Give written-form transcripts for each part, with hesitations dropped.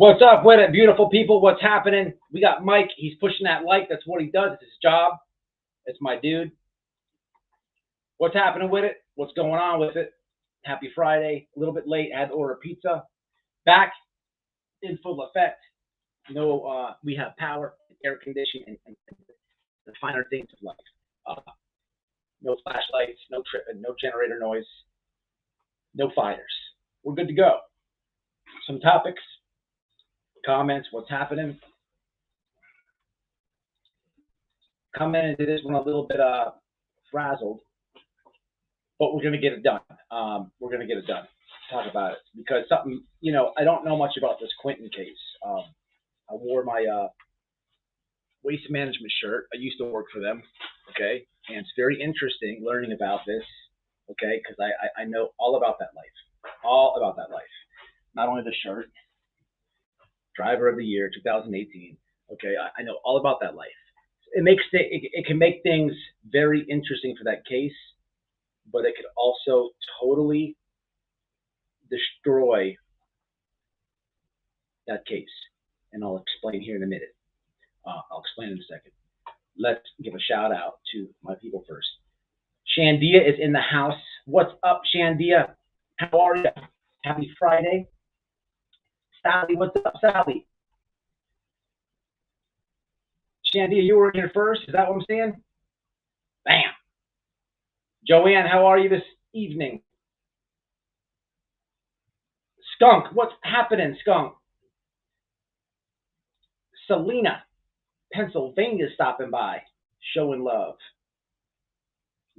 What's up with it, beautiful people? What's happening? We got Mike. He's pushing that like. That's what he does. It's his job. It's my dude. What's happening with it? What's going on with it? Happy Friday. A little bit late. I had to order pizza. Back in full effect. We have power, air conditioning, and the finer things of life. No flashlights, no tripping, no generator noise, no fires. We're good to go. Some topics, comments, what's happening. Coming into this one a little bit frazzled, but we're going to get it done. We're going to get it done. Talk about it because something, I don't know much about this Quinton case. I wore my waste management shirt. I used to work for them, okay? And it's very interesting learning about this, okay? Because I know all about that life, Not only the shirt, driver of the year, 2018, okay? I know all about that life. It can make things very interesting for that case, but it could also totally destroy that case. And I'll explain here in a minute. I'll explain in a second. Let's give a shout out to my people first. Shandia is in the house. What's up, Shandia? How are you? Happy Friday. Sally, what's up, Sally? Shandia, you were here first. Is that what I'm saying? Bam. Joanne, how are you this evening? Skunk, what's happening, Skunk? Selena, Pennsylvania, stopping by, showing love.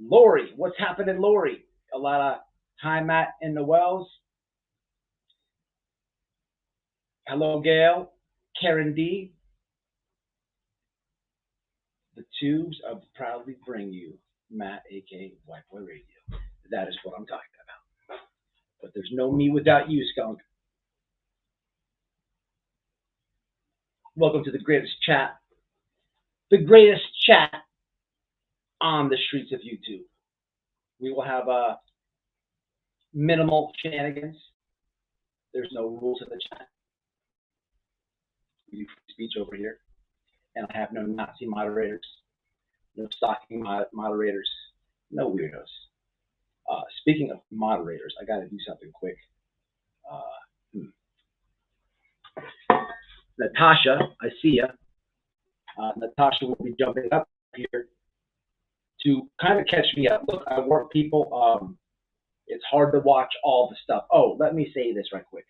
Lori, what's happening, Lori? A lot of time in the wells. Hello, Gail. Karen D. The tubes of proudly bring you Matt, aka White Boy Radio. That is what I'm talking about. But there's no me without you, Skunk. Welcome to the greatest chat. The greatest chat on the streets of YouTube. We will have minimal shenanigans. There's no rules in the chat. We do free speech over here. And I have no Nazi moderators, no stalking moderators, no weirdos. Speaking of moderators, I got to do something quick. Natasha, I see ya. Natasha will be jumping up here to kind of catch me up. Look, I work people. It's hard to watch all the stuff. Oh, let me say this right quick.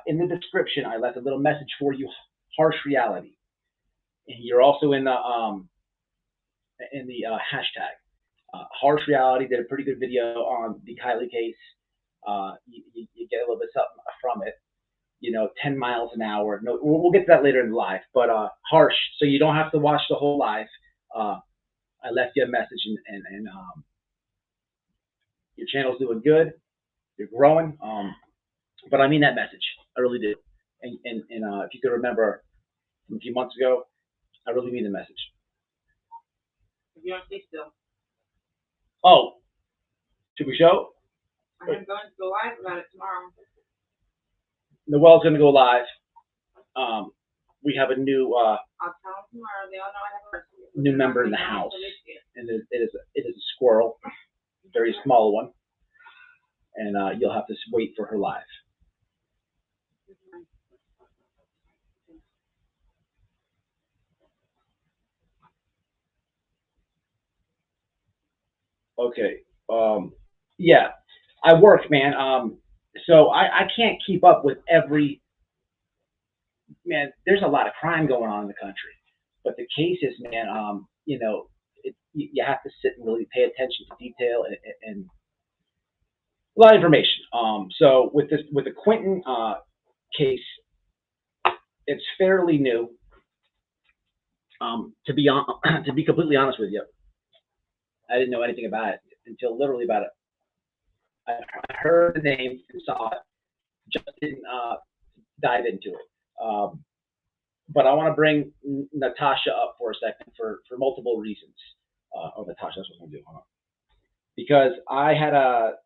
In the description, I left a little message for you. Harsh reality. And you're also in the hashtag. Harsh reality did a pretty good video on the Kiely case. You get a little bit something from it. 10 miles an hour. No, we'll get to that later in the live. But harsh, so you don't have to watch the whole live. I left you a message, and your channel's doing good. You're growing. But I mean that message. I really do. And if you could remember from a few months ago, I really mean the message. If you don't stay still. Oh, should we show? I'm going to go live about it tomorrow. Noelle's going to go live. We have a new I'll tell them tomorrow. They all know I have a new member in the house, and it is a squirrel, a very small one, and you'll have to wait for her live. Okay. Yeah, I work, man. So I can't keep up with every. Man, there's a lot of crime going on in the country, but the cases, man, you have to sit and really pay attention to detail and a lot of information. So with the Quinton case, it's fairly new. To be completely honest with you, I didn't know anything about it until literally about it. I heard the name and saw it, just didn't dive into it. But I want to bring Natasha up for a second for multiple reasons. Natasha, that's what I'm doing. Hold on. Because I had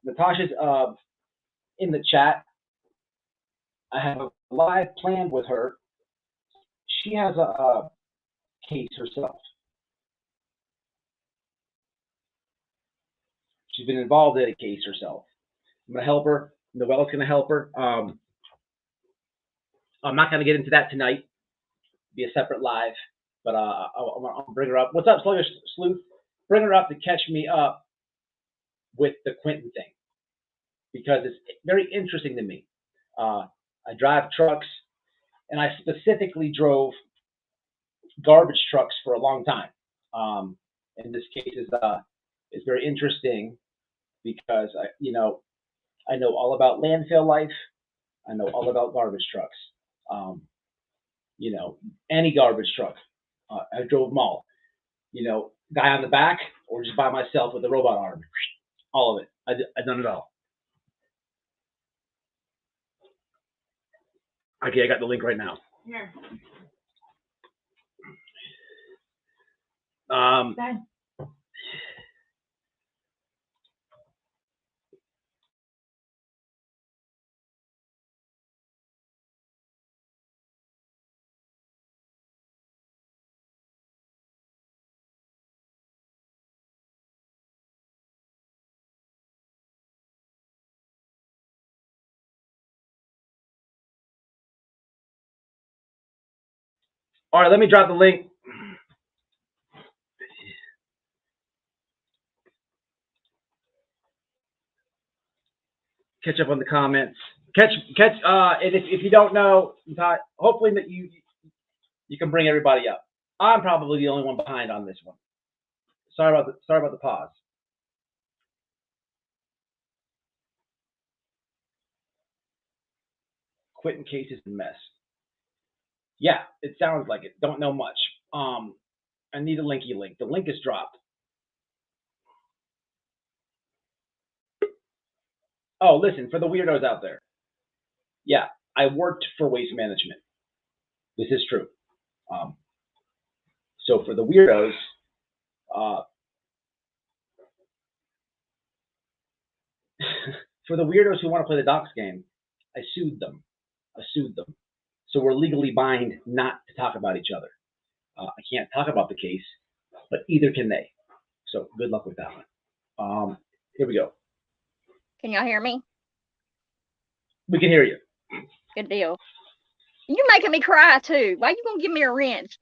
Natasha's in the chat, I have a live planned with her. She has a case herself. She's been involved in a case herself. I'm gonna help her. Noelle's gonna help her. I'm not gonna get into that tonight. Be a separate live, but I'll bring her up. What's up, Sluggish Sleuth? Bring her up to catch me up with the Quinton thing because it's very interesting to me. I drive trucks, and I specifically drove garbage trucks for a long time. And this case is very interesting because I know all about landfill life. I know all about garbage trucks. Any garbage truck. I drove them all. Guy on the back or just by myself with a robot arm. All of it. I've done it all. Okay, I got the link right now. Here. All right, let me drop the link. Catch up on the comments. And if you don't know, hopefully that you can bring everybody up. I'm probably the only one behind on this one. Sorry about the pause. Quentin case is a mess. Yeah, it sounds like it. Don't know much. I need a linky link. The link is dropped. Oh, listen, for the weirdos out there. Yeah, I worked for Waste Management. This is true. So for the weirdos, for the weirdos who want to play the docs game, I sued them. So we're legally bound not to talk about each other. I can't talk about the case, but either can they. So good luck with that one. Here we go. Can y'all hear me? We can hear you. Good deal. You're making me cry too. Why you gonna give me a wrench?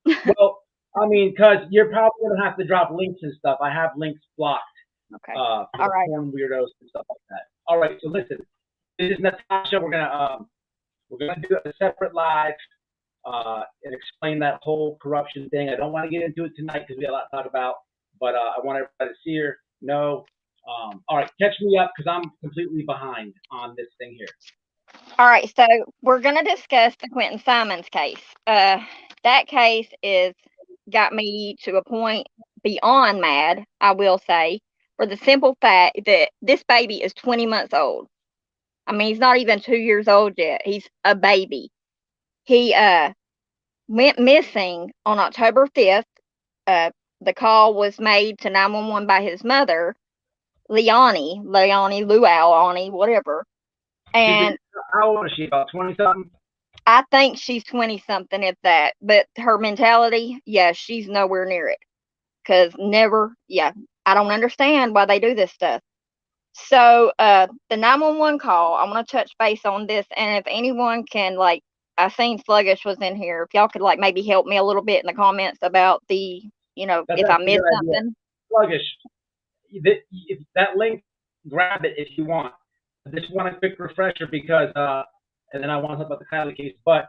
Well, I mean, because you're probably gonna have to drop links and stuff. I have links blocked. Okay. For all right. porn weirdos and stuff like that. All right. So listen, this is Natasha. We're gonna do a separate live and explain that whole corruption thing. I don't want to get into it tonight because we have a lot to talk about, but I want everybody to see her. Know. All right, catch me up because I'm completely behind on this thing here. All right, so we're going to discuss the Quentin Simon's case. That case got me to a point beyond mad, I will say, for the simple fact that this baby is 20 months old. I mean, he's not even 2 years old yet. He's a baby. He went missing on October 5th. The call was made to 911 by his mother, Leonie, whatever. And how old is she? About 20-something? I think she's 20-something at that. But her mentality, yeah, she's nowhere near it. Because I don't understand why they do this stuff. So the 911 call, I want to touch base on this. And if anyone can, I seen Sluggish was in here. If y'all could, maybe help me a little bit in the comments about the, if I missed something. Sluggish. If that link, grab it if you want. I just want a quick refresher because, and then I want to talk about the Kiely case. But,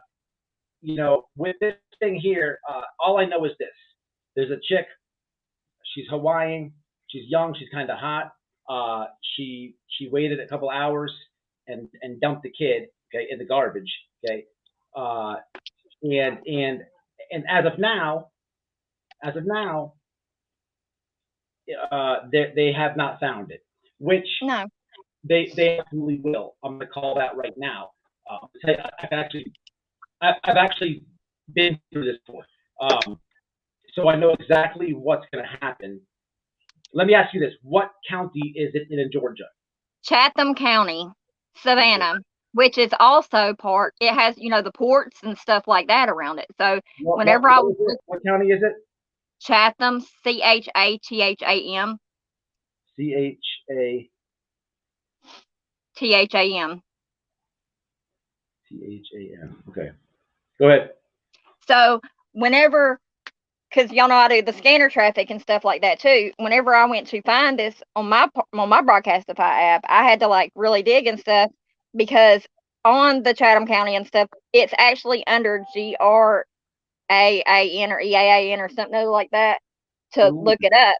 with this thing here, all I know is this. There's a chick. She's Hawaiian. She's young. She's kind of hot. She waited a couple hours and dumped the kid, okay, in the garbage, okay. And as of now, they have not found it, which no. They absolutely will. I'm going to call that right now. I've actually been through this before, so I know exactly what's going to happen. Let me ask you this: what county is it in Georgia? Chatham County. Savannah, which is also part. It has, the ports and stuff like that around it. So whenever I was what county is it? Chatham, Chatham, CHA. Tham. CHAM. Okay. Go ahead. So whenever, because y'all know I do the scanner traffic and stuff like that too. Whenever I went to find this on my Broadcastify app, I had to like really dig and stuff because on the Chatham County and stuff, it's actually under GRAAN or EAAN or something like that to look it up.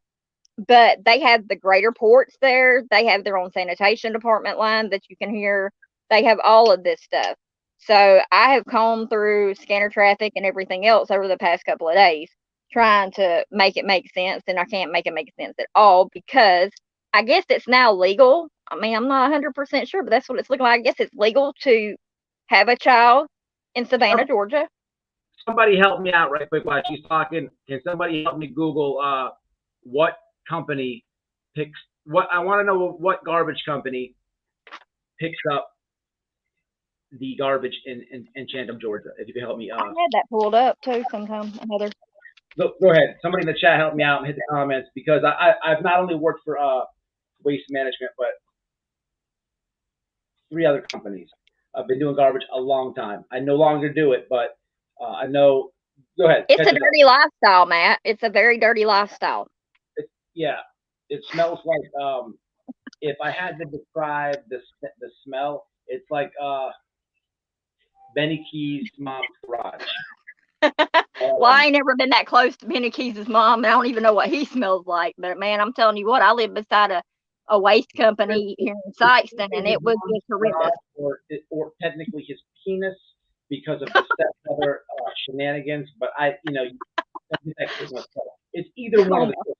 But they have the greater ports there. They have their own sanitation department line that you can hear. They have all of this stuff. So I have combed through scanner traffic and everything else over the past couple of days trying to make it make sense, and I can't make it make sense at all because I guess it's now legal. I mean, I'm not 100% sure, but that's what it's looking like. I guess it's legal to have a child in Savannah, Georgia. Somebody help me out right quick while she's talking. Can somebody help me Google what company picks what? I want to know what garbage company picks up the garbage in Chatham, Georgia. If you can help me. I had that pulled up too sometime. Another. Go ahead. Somebody in the chat help me out and hit the comments because I've not only worked for Waste Management, but 3 other companies. I've been doing garbage a long time. I no longer do it, but I know. Go ahead. It's a dirty lifestyle, Matt. It's a very dirty lifestyle. Yeah, it smells like if I had to describe the smell, it's like Benny Key's mom's garage. Well, I ain't never been that close to Benny Keys' mom, and I don't even know what he smells like. But man, I'm telling you what, I live beside a waste company here in Sykeston, and it was just horrendous. Or technically his penis because of the stepmother shenanigans. But it's either one of the two.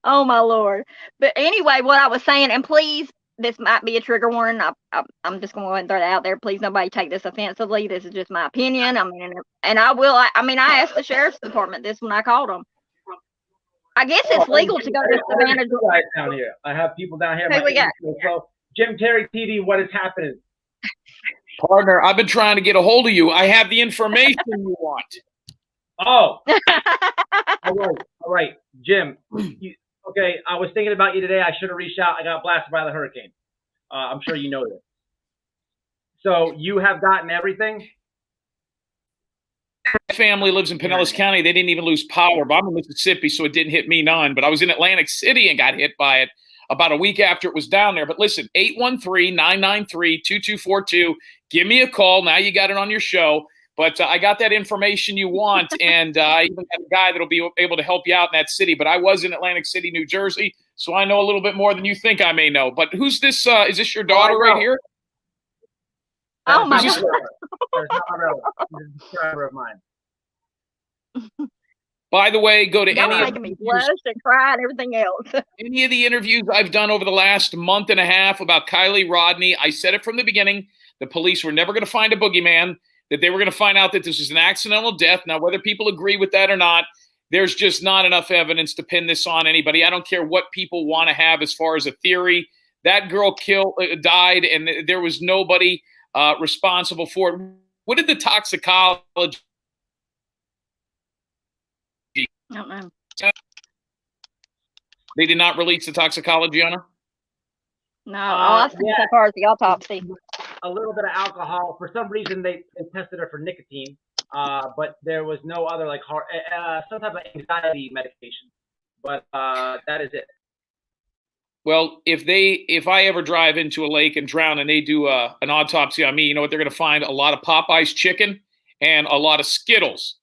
Oh my Lord! But anyway, what I was saying, and please, this might be a trigger warning. I'm just going to go ahead and throw that out there. Please, nobody take this offensively. This is just my opinion. I mean, and I will. I asked the sheriff's department this when I called them. I guess it's legal to go to Savannah. Down here, I have people down here. Who we got? So, Jim Terry TV, what is happening? Partner, I've been trying to get a hold of you. I have the information you want. Oh. All right, Jim. Okay, I was thinking about you today. I should have reached out. I got blasted by the hurricane. I'm sure you know this. So you have gotten everything? My family lives in Pinellas County. They didn't even lose power, but I'm in Mississippi, so it didn't hit me none. But I was in Atlantic City and got hit by it about a week after it was down there. But listen, 813-993-2242. Give me a call. Now you got it on your show. But I got that information you want, and I even got a guy that'll be able to help you out in that city. But I was in Atlantic City, New Jersey, so I know a little bit more than you think I may know. But who's this? Is this your daughter right here? Oh, my God. She's a subscriber of mine. By the way, go to Y'all any making me blush and cry and everything else. Any of the interviews I've done over the last month and a half about Kiely Rodni. I said it from the beginning. The police were never going to find a boogeyman, that they were going to find out that this was an accidental death. Now, whether people agree with that or not, there's just not enough evidence to pin this on anybody. I don't care what people want to have as far as a theory. That girl died, and there was nobody responsible for it. What did the toxicology? I don't know. They did not release the toxicology on her? No, all I've seen so far is the autopsy. A little bit of alcohol. For some reason, they tested her for nicotine, but there was no other like some type of anxiety medication. But that is it. Well, if I ever drive into a lake and drown and they do an autopsy on me, you know what they're going to find? A lot of Popeye's chicken and a lot of Skittles.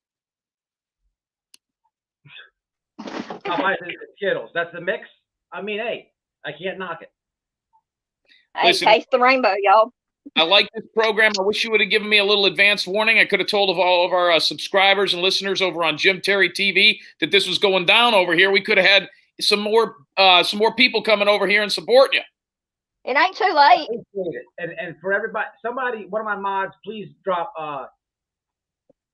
Popeye's and Skittles. That's the mix. I mean, hey, I can't knock it. Hey, Listen, taste the rainbow, y'all. I like this program. I wish you would have given me a little advance warning. I could have told all of our subscribers and listeners over on Jim Terry TV that this was going down over here. We could have had some more people coming over here and supporting you. It ain't too late. And for everybody, one of my mods, please drop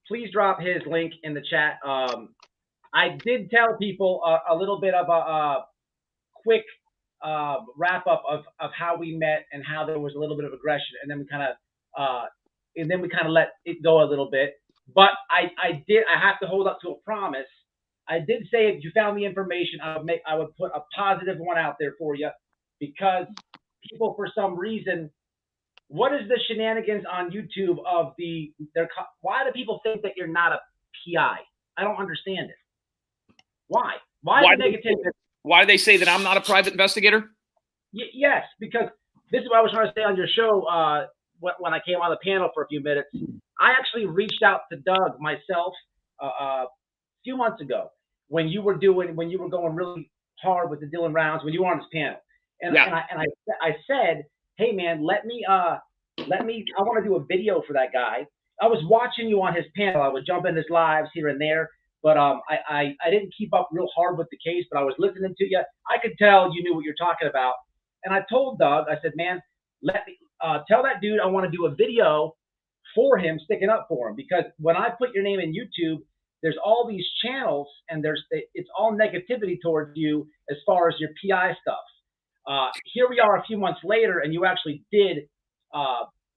his link in the chat. I did tell people a little bit of a quick wrap up of how we met and how there was a little bit of aggression, and then we kind of let it go a little bit. But I have to hold up to a promise. I did say if you found the information, I would put a positive one out there for you, because people, for some reason, what is the shenanigans on YouTube of why do people think that you're not a PI? I don't understand it. Why? Why the negativity? Why do they say that I'm not a private investigator? Yes, because this is what I was trying to say on your show when I came on the panel for a few minutes. I actually reached out to Doug myself a few months ago when you were going really hard with the Dylan rounds, when you were on this panel, and I said, hey man, I want to do a video for that guy. I was watching you on his panel. I would jump in his lives here and there, but I didn't keep up real hard with the case, but I was listening to you. I could tell you knew what you're talking about. And I told Doug, I said, man, let me tell that dude I want to do a video for him, sticking up for him, because when I put your name in YouTube, there's all these channels, and it's all negativity towards you as far as your PI stuff. Here we are a few months later, and you actually did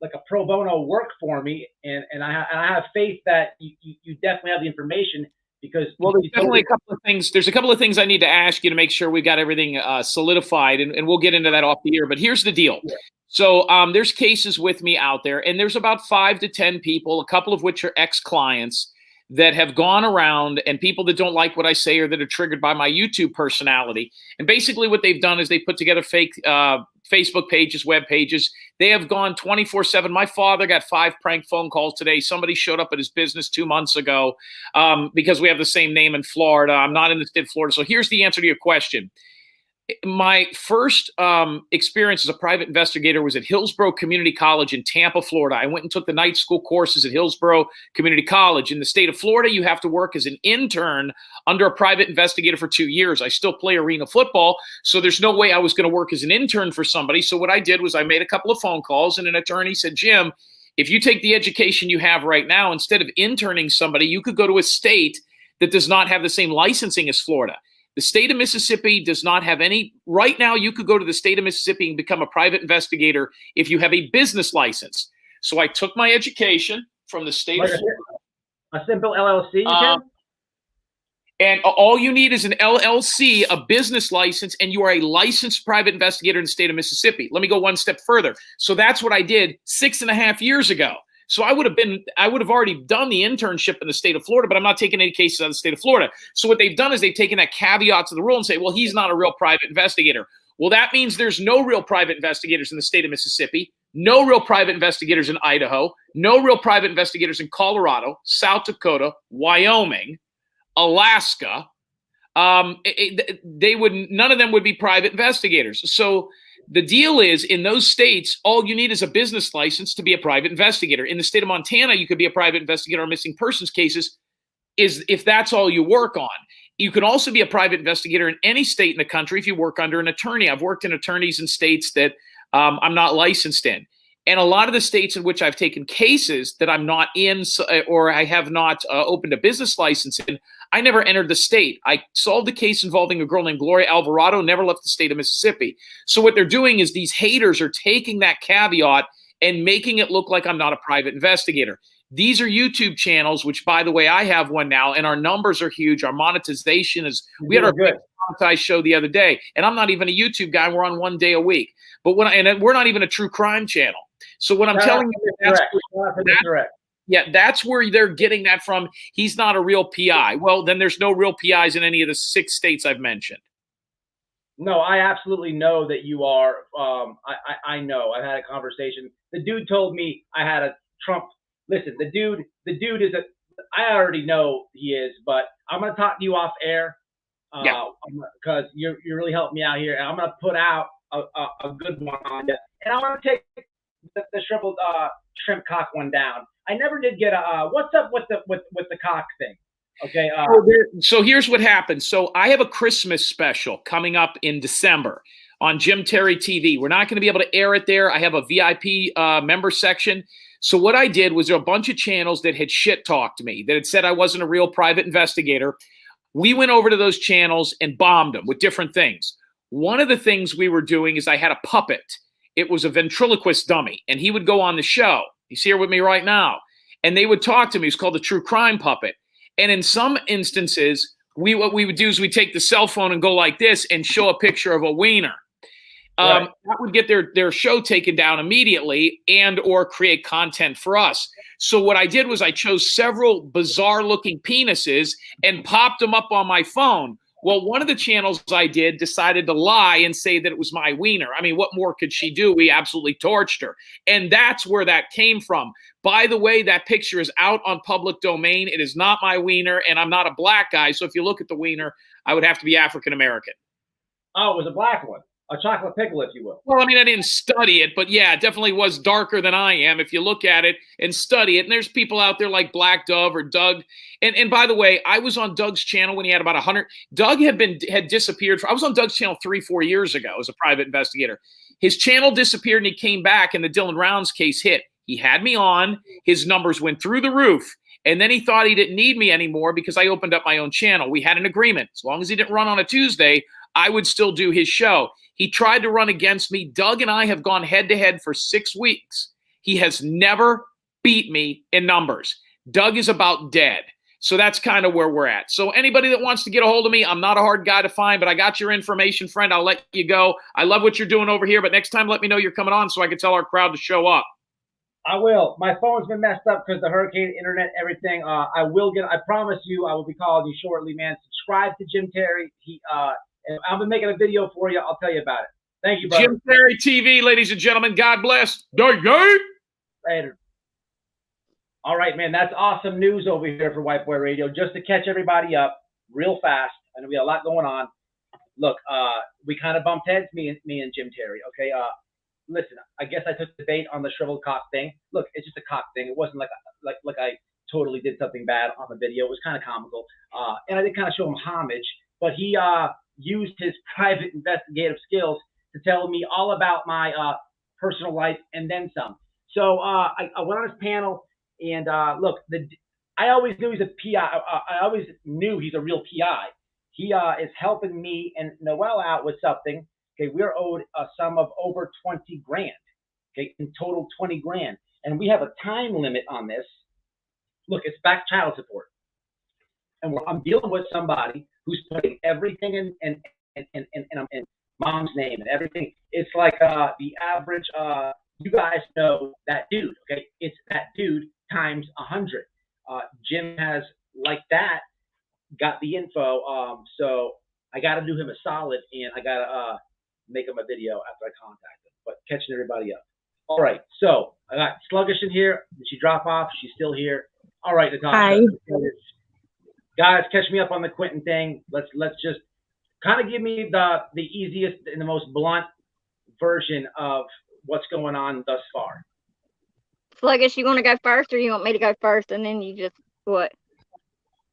like a pro bono work for me, and I have faith that you definitely have the information, because there's definitely a couple of things. There's a couple of things I need to ask you to make sure we got everything solidified, and we'll get into that off the air. But here's the deal. Yeah. So there's cases with me out there, and there's about 5 to 10 people, a couple of which are ex-clients, that have gone around, and people that don't like what I say or that are triggered by my YouTube personality. And basically what they've done is they put together fake Facebook pages, web pages. They have gone 24/7. My father got 5 prank phone calls today. Somebody showed up at his business 2 months ago because we have the same name in Florida. I'm not in the state of Florida. So here's the answer to your question. My first experience as a private investigator was at Hillsborough Community College in Tampa, Florida. I went and took the night school courses at Hillsborough Community College. In the state of Florida, you have to work as an intern under a private investigator for 2 years. I still play arena football, so there's no way I was going to work as an intern for somebody. So what I did was I made a couple of phone calls, and an attorney said, Jim, if you take the education you have right now, instead of interning somebody, you could go to a state that does not have the same licensing as Florida. The state of Mississippi does not have any. Right now, you could go to the state of Mississippi and become a private investigator if you have a business license. So I took my education from the state of Florida. A simple LLC, and all you need is an LLC, a business license, and you are a licensed private investigator in the state of Mississippi. Let me go one step further. So that's what I did 6.5 years ago. So I would have already done the internship in the state of Florida, but I'm not taking any cases out of the state of Florida. So what they've done is they've taken that caveat to the rule and say, well, he's not a real private investigator. Well, that means there's no real private investigators in the state of Mississippi, no real private investigators in Idaho, no real private investigators in Colorado, South Dakota, Wyoming, Alaska. None of them would be private investigators. So the deal is, in those states, all you need is a business license to be a private investigator. In the state of Montana, you could be a private investigator on missing persons cases, if that's all you work on. You can also be a private investigator in any state in the country if you work under an attorney. I've worked in attorneys in states that I'm not licensed in. And a lot of the states in which I've taken cases that I'm not in, or I have not opened a business license in, I never entered the state. I solved a case involving a girl named Gloria Alvarado, never left the state of Mississippi. So what they're doing is these haters are taking that caveat and making it look like I'm not a private investigator. These are YouTube channels, which, by the way, I have one now, and our numbers are huge. Our monetization is, we had our monetized show the other day, and I'm not even a YouTube guy. We're on 1 day a week. But we're not even a true crime channel. So what I'm telling you, that's where they're getting that from. He's not a real PI. Well, then there's no real PIs in any of the 6 states I've mentioned. No, I absolutely know that you are. I know. I've had a conversation. The dude told me I had a Trump. Listen, the dude is I already know he is, but I'm going to talk to you off air because you're really helping me out here. And I'm going to put out a good one on you. And I want to take the shriveled shrimp cock one down. I never did get what's up with the cock thing? Okay. So here's what happened. So I have a Christmas special coming up in December on Jim Terry TV. We're not going to be able to air it there. I have a VIP member section. So what I did was there were a bunch of channels that had shit talked me, that had said I wasn't a real private investigator. We went over to those channels and bombed them with different things. One of the things we were doing is I had a puppet. It was a ventriloquist dummy, and he would go on the show. He's here with me right now. And they would talk to me. It's called the True Crime Puppet. And in some instances, what we would do is we take the cell phone and go like this and show a picture of a wiener. Right. That would get their show taken down immediately and or create content for us. So what I did was I chose several bizarre looking penises and popped them up on my phone. Well, one of the channels I did decided to lie and say that it was my wiener. I mean, what more could she do? We absolutely torched her. And that's where that came from. By the way, that picture is out on public domain. It is not my wiener, and I'm not a black guy. So if you look at the wiener, I would have to be African American. Oh, it was a black one. A chocolate pickle, if you will. Well, I mean, I didn't study it, but yeah, it definitely was darker than I am if you look at it and study it. And there's people out there like Black Dove or Doug. And by the way, I was on Doug's channel when he had about 100. Doug had disappeared. I was on Doug's channel 3-4 years ago as a private investigator. His channel disappeared and he came back and the Dylan Rounds case hit. He had me on. His numbers went through the roof. And then he thought he didn't need me anymore because I opened up my own channel. We had an agreement. As long as he didn't run on a Tuesday, I would still do his show. He tried to run against me. Doug and I have gone head-to-head for 6 weeks. He has never beat me in numbers. Doug is about dead. So that's kind of where we're at. So anybody that wants to get a hold of me, I'm not a hard guy to find, but I got your information, friend. I'll let you go. I love what you're doing over here, but next time let me know you're coming on so I can tell our crowd to show up. I will. My phone's been messed up because the hurricane, internet, everything. I promise you, I will be calling you shortly, man. Subscribe to Jim Terry. And I've been making a video for you. I'll tell you about it. Thank you, brother. Jim Terry TV, ladies and gentlemen. God bless. Later. All right, man. That's awesome news over here for White Boy Radio. Just to catch everybody up real fast. I know we got a lot going on. Look, we kind of bumped heads, me and Jim Terry. Okay. Listen, I guess I took the bait on the shriveled cock thing. Look, it's just a cock thing. It wasn't like I totally did something bad on the video. It was kind of comical. And I did kind of show him homage, but he used his private investigative skills to tell me all about my personal life and then some. So I went on his panel, and look, I always knew he's a PI. I always knew he's a real PI. He is helping me and Noel out with something. Okay, we're owed a sum of over 20 grand. Okay, in total 20 grand, and we have a time limit on this. Look, it's back child support, and I'm dealing with somebody who's putting everything in mom's name and everything. It's like the average. You guys know that dude, okay? It's that dude times 100. Jim has, like that, got the info. So I got to do him a solid, and I got to make him a video after I contact him. But catching everybody up. All right, so I got Sluggish in here. Did she drop off? She's still here. All right, Natasha. Hi. Guys, catch me up on the Quentin thing. Let's just kind of give me the easiest and the most blunt version of what's going on thus far. Sluggish, you want to go first, or you want me to go first, and then you just what?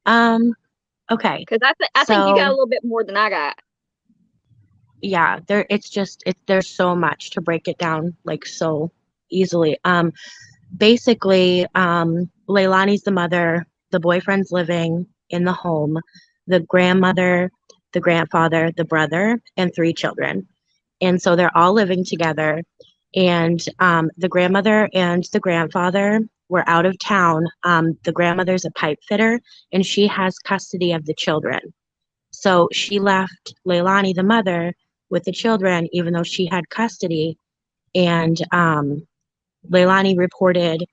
Okay. Because I think you got a little bit more than I got. Yeah, there's so much to break it down like so easily. Basically, Leilani's the mother, the boyfriend's living in the home, the grandmother, the grandfather, the brother, and 3 children. And so they're all living together. And the grandmother and the grandfather were out of town. The grandmother's a pipe fitter, and she has custody of the children. So she left Leilani, the mother, with the children, even though she had custody. And Leilani reported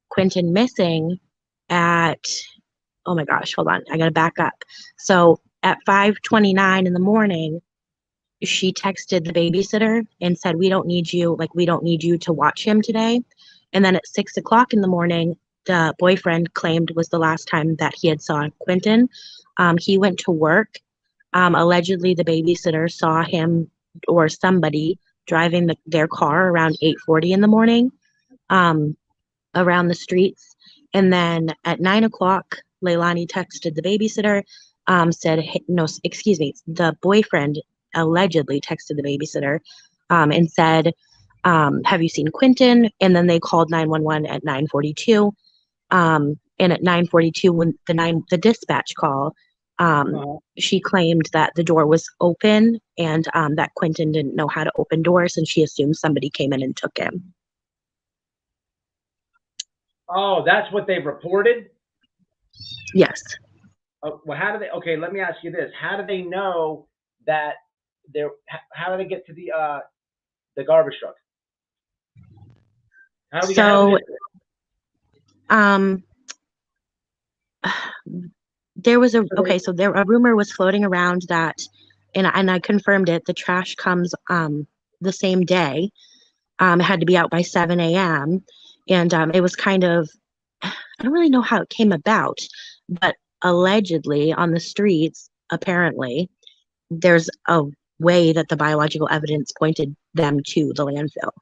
Quinton missing at, oh my gosh, hold on, I gotta back up. So at 5:29 in the morning, she texted the babysitter and said, we don't need you to watch him today. And then at 6 o'clock in the morning, the boyfriend claimed was the last time that he had saw Quinton. He went to work. Allegedly, the babysitter saw him or somebody driving their car around 8:40 in the morning around the streets. And then at 9 o'clock, Leilani texted the babysitter, said, hey, no, excuse me, the boyfriend allegedly texted the babysitter and said, have you seen Quinton? And then they called 911 at 9:42. And at 9:42, when the dispatch call, She claimed that the door was open and that Quentin didn't know how to open doors, and she assumed somebody came in and took him. Oh, that's what they reported? Yes. Well, how do they? Okay, let me ask you this: how do they know that they're? How do they get to the garbage truck? How do we So, there was a rumor was floating around that, and I confirmed it. The trash comes the same day. It had to be out by 7 a.m. And it was kind of, I don't really know how it came about, but allegedly on the streets, apparently, there's a way that the biological evidence pointed them to the landfill.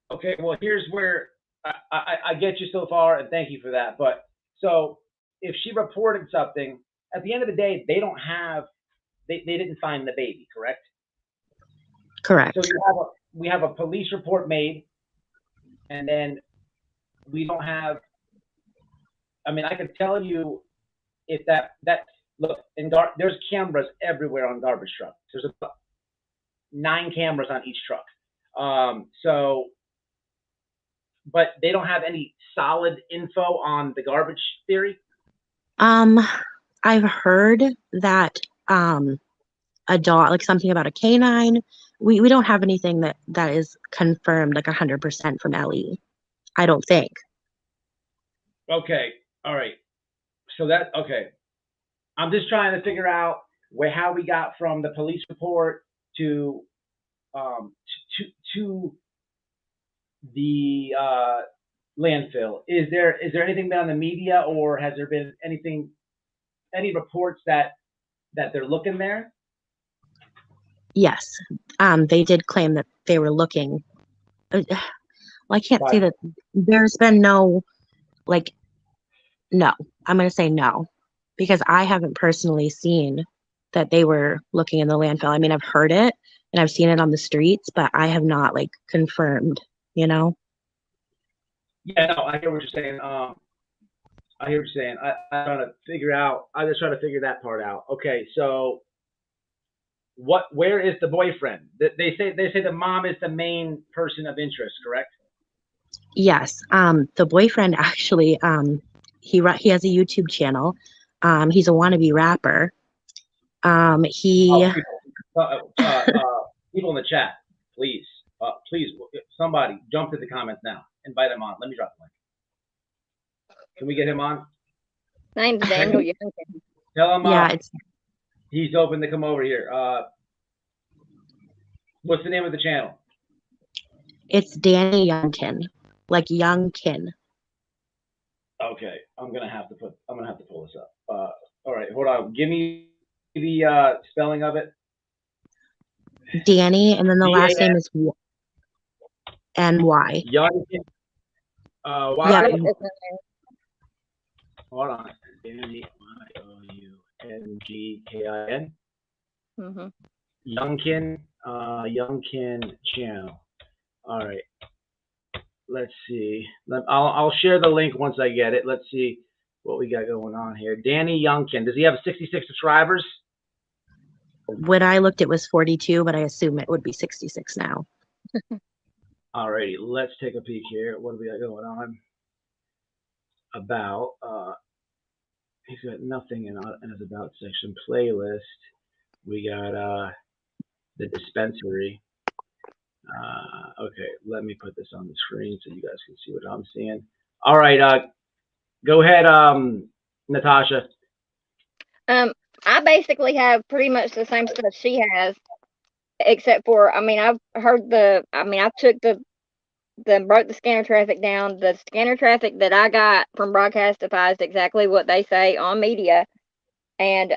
Okay, well, here's where I get you so far, and thank you for that. But so if she reported something, at the end of the day, they didn't find the baby, correct? Correct. So we have a police report made, and then we don't have. I mean, I can tell you if that look there's cameras everywhere on garbage trucks. There's about 9 cameras on each truck. So, but they don't have any solid info on the garbage theory. I've heard that a dog, like something about a canine. We don't have anything that is confirmed like 100% from LE. I don't think. Okay, all right. So okay. I'm just trying to figure out how we got from the police report to the landfill. Is there anything been on the media, or has there been any reports that they're looking there? Yes, they did claim that they were looking. Well, I can't say that there's been no, no. I'm going to say no, because I haven't personally seen that they were looking in the landfill. I mean, I've heard it and I've seen it on the streets, but I have not confirmed, you know? Yeah, no, I hear what you're saying. I hear what you're saying. I'm trying to figure out. I'm just trying to figure that part out. Okay, so where is the boyfriend? They say the mom is the main person of interest, correct? Yes. The boyfriend actually, he has a YouTube channel. He's a wannabe rapper. People in the chat, please, somebody jump to the comments now. Invite him on. Let me drop the link. Can we get him on? Name's Daniel Youngkin. Tell him yeah, he's open to come over here. What's the name of the channel? It's Danny Youngkin, like Youngkin. Okay, I'm gonna have to pull this up. All right, hold on. Give me the spelling of it. Danny, and then the last name is N-Y. Youngkin. Why? Yeah. Hold on. Danny, Youngkin. Mm-hmm. Youngkin channel. All right. Let's see. I'll share the link once I get it. Let's see what we got going on here. Danny Youngkin. Does he have 66 subscribers? When I looked, it was 42, but I assume it would be 66 now. All righty. Let's take a peek here. What do we got going on? About he's got nothing in his about section. Playlist. We got the dispensary. Okay, let me put this on the screen so you guys can see what I'm seeing. All right, go ahead, Natasha. I basically have pretty much the same stuff she has, except for, I mean, I took broke the scanner traffic down. The scanner traffic that I got from Broadcastify is exactly what they say on media. And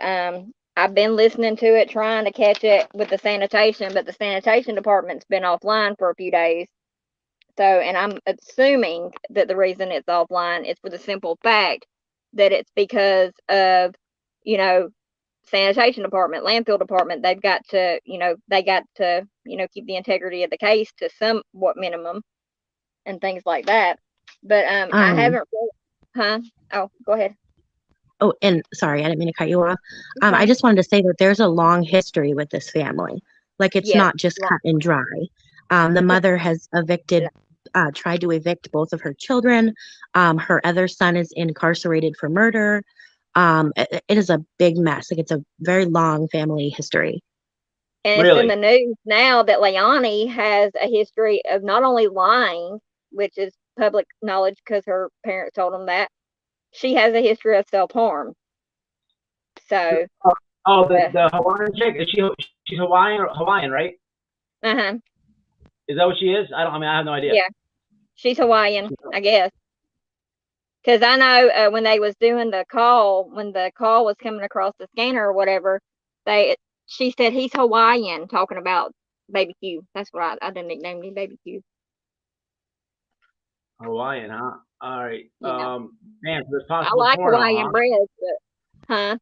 I've been listening to it, trying to catch it with the sanitation, but the sanitation department's been offline for a few days. So, and I'm assuming that the reason it's offline is for the simple fact that it's because of, sanitation department, landfill department, they've got to, keep the integrity of the case to somewhat minimum and things like that. But I haven't really, Oh, go ahead. Oh, and sorry, I didn't mean to cut you off. I Okay. just wanted to say that there's a long history with this family. Like, it's Yes, not just long. cut and dry. The mother has tried to evict both of her children. Her other son is incarcerated for murder. It is a big mess. Like, it's a very long family history. And it's in Really? the news now that Leonie has a history of not only lying, which is public knowledge because her parents told them that, she has a history of self-harm. So, Oh, the Hawaiian chick, she's Hawaiian, right? uh-huh. Is that what she is? I have no idea. Yeah. She's Hawaiian, I guess. Because I know when they was doing the call, when the call was coming across the scanner or whatever, she said he's Hawaiian, talking about Baby Q. That's what I didn't nickname me Baby Q. Hawaiian, huh? All right. Yeah. Man, so there's I possible like porn, Hawaiian huh? bread, but huh?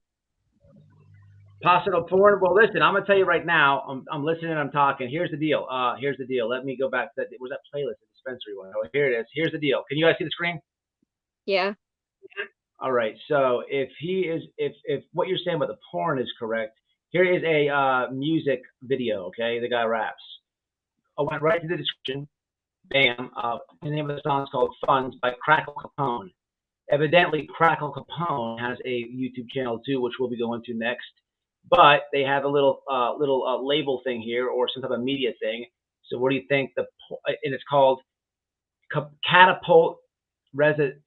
Possible porn. Well, listen, I'm gonna tell you right now. I'm listening. I'm talking. Here's the deal. Here's the deal. Let me go back to that. Was that playlist, the dispensary one? Oh, here it is. Here's the deal. Can you guys see the screen? Yeah. All right. So if what you're saying about the porn is correct, here is a music video. Okay, the guy raps. I went right to the description. Bam. The name of the song is called "Funds" by Crackle Capone. Evidently, Crackle Capone has a YouTube channel too, which we'll be going to next. But they have a little label thing here, or some type of media thing. So what do you think? And it's called Catapult Reservatory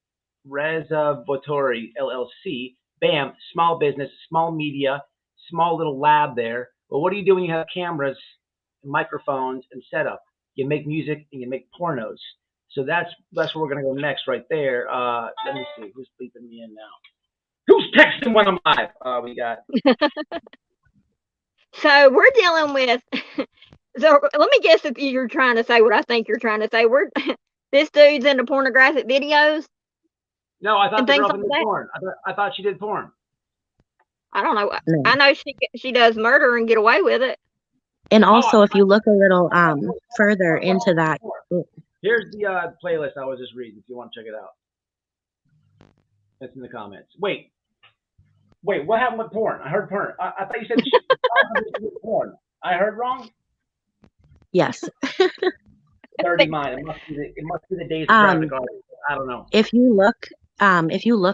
LLC. Bam, small business, small media, small little lab there. But what do you do when you have cameras, microphones, and setup? You make music and you make pornos. So that's where we're gonna go next, right there. Let me see who's bleeping me in now. Who's texting when I'm live? We got. So we're dealing with. So let me guess if you're trying to say what I think you're trying to say. This dude's into pornographic videos. No, I thought and the things girl like did that. porn. I thought she did porn. I don't know. No. I know she does murder and get away with it. And also, if you look a little further into that, Here's the playlist I was just reading. If you want to check it out, it's in the comments. Wait, what happened with porn? I heard porn. I thought you said she did porn. I heard wrong. yes. 30 mine. It must be the days of graphic artists. I don't know. If you look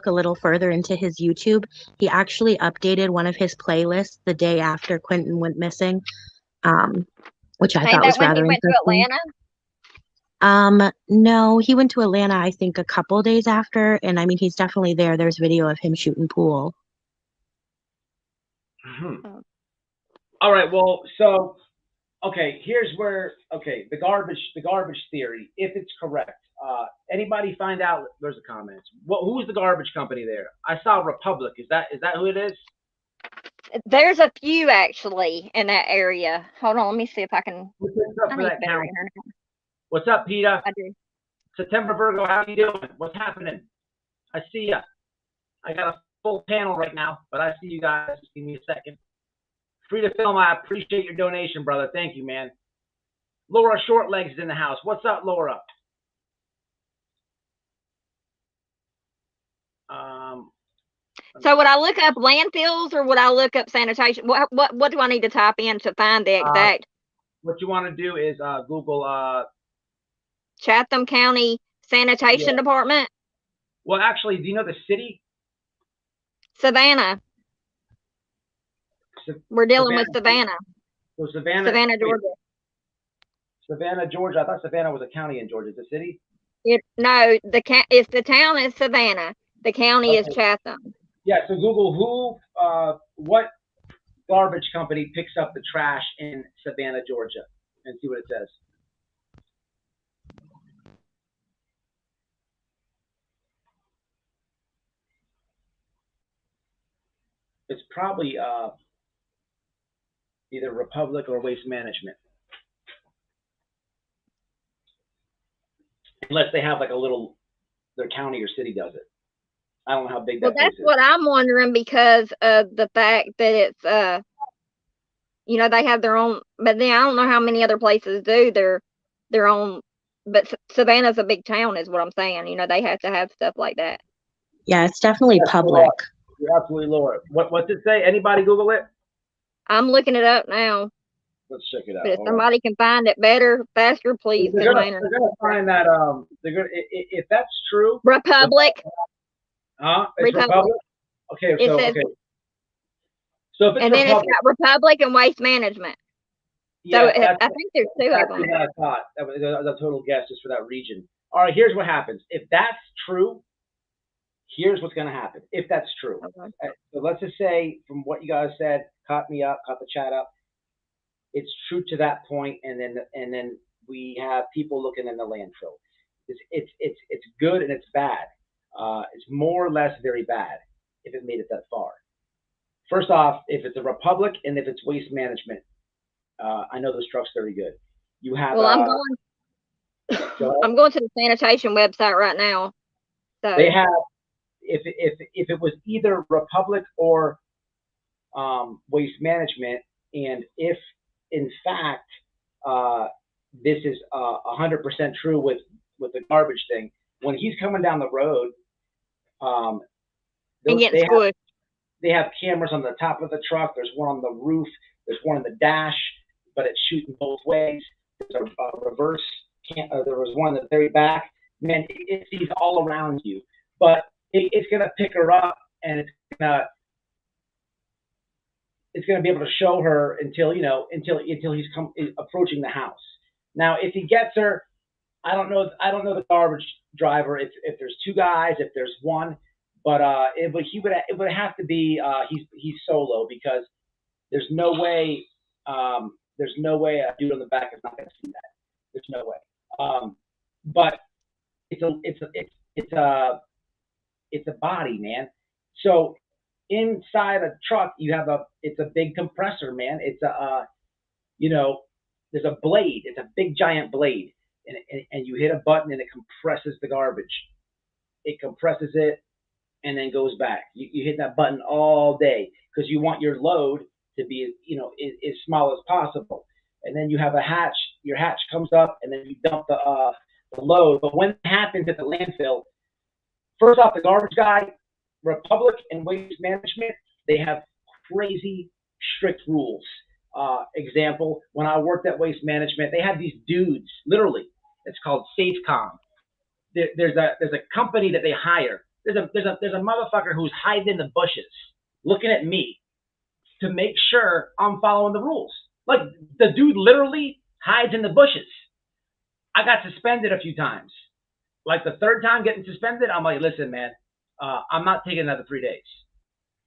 a little further into his YouTube, he actually updated one of his playlists the day after Quinton went missing, which I thought was rather went interesting. to Atlanta? No, he went to Atlanta, I think, a couple days after, and I mean, he's definitely there. There's video of him shooting pool. All right. Well, so okay. Here's where the garbage theory, if it's correct. Anybody find out? There's the comments. Who's the garbage company there? I saw Republic. Is that who it is? There's a few actually in that area. Hold on, let me see if I can. What's up for that count? What's up, Peter? I do. September Virgo, how you doing? What's happening? I see ya. I got a full panel right now, but I see you guys. Just give me a second. Free to film. I appreciate your donation, brother. Thank you, man. Laura Shortlegs is in the house. What's up, Laura? So would I look up landfills or would I look up sanitation? What do I need to type in to find the exact? What you want to do is Google Chatham County Sanitation Department. Well, actually, do you know the city? Savannah. We're dealing with Savannah. So Savannah, Georgia. Savannah, Georgia. I thought Savannah was a county in Georgia. It's a city? No, it's the town is Savannah. The county is Chatham. Yeah, so Google what garbage company picks up the trash in Savannah, Georgia, and see what it says. It's probably either Republic or Waste Management. Unless they have like their county or city does it. I don't know how big that is. Well, that's what I'm wondering because of the fact that it's, they have their own, but then I don't know how many other places do their own, but Savannah's a big town is what I'm saying. They have to have stuff like that. Yeah, it's definitely public. You're absolutely Lord. What's it say? Anybody Google it? I'm looking it up now. Let's check it out. But if Hold on. somebody can find it better, faster, please. They're Because gonna, my they're gonna find that they're gonna if that's true. Republic. It's Republic. Okay, It so says, okay. So if it's and then Republic, it's got Republic and Waste Management. yeah, So I that's think there's two of exactly them. what I thought. That was a total guess just for that region. All right, here's what happens. If that's true, here's what's gonna happen. If that's true. Okay. So let's just say from what you guys said, caught me up, caught the chat up. It's true to that point, and then we have people looking in the landfill. It's good and it's bad. It's more or less very bad if it made it that far. First off, if it's a Republic and if it's Waste Management, I know those trucks very good. You have. Well, I'm going to the sanitation website right now. So They have. If it was either Republic or Waste Management, and if in fact this is 100% true with the garbage thing, when he's coming down the road, and getting they squished. have cameras on the top of the truck. There's one on the roof. There's one in the dash, but it's shooting both ways. There's a reverse. There was one in the very back. Man, it sees all around you, but it's gonna pick her up, and it's gonna be able to show her until he's approaching the house. Now, if he gets her, I don't know the garbage driver if there's two guys, if there's one, but it would have to be he's solo, because there's no way a dude on the back is not gonna see that. There's no way. But it's a body, man. So inside a truck, you have it's a big compressor, man. It's there's a blade. It's a big giant blade, and you hit a button and it compresses the garbage. It compresses it and then goes back. You hit that button all day because you want your load to be as small as possible. And then you have a hatch. Your hatch comes up, and then you dump the load. But when it happens at the landfill, first off, the garbage guy, Republic and Waste Management, they have crazy strict rules. Example, when I worked at Waste Management, they had these dudes, literally, it's called SafeCom. There's a company that they hire. There's a motherfucker who's hiding in the bushes, looking at me to make sure I'm following the rules. Like, the dude literally hides in the bushes. I got suspended a few times. Like the third time getting suspended, I'm like, listen, man, I'm not taking another 3 days,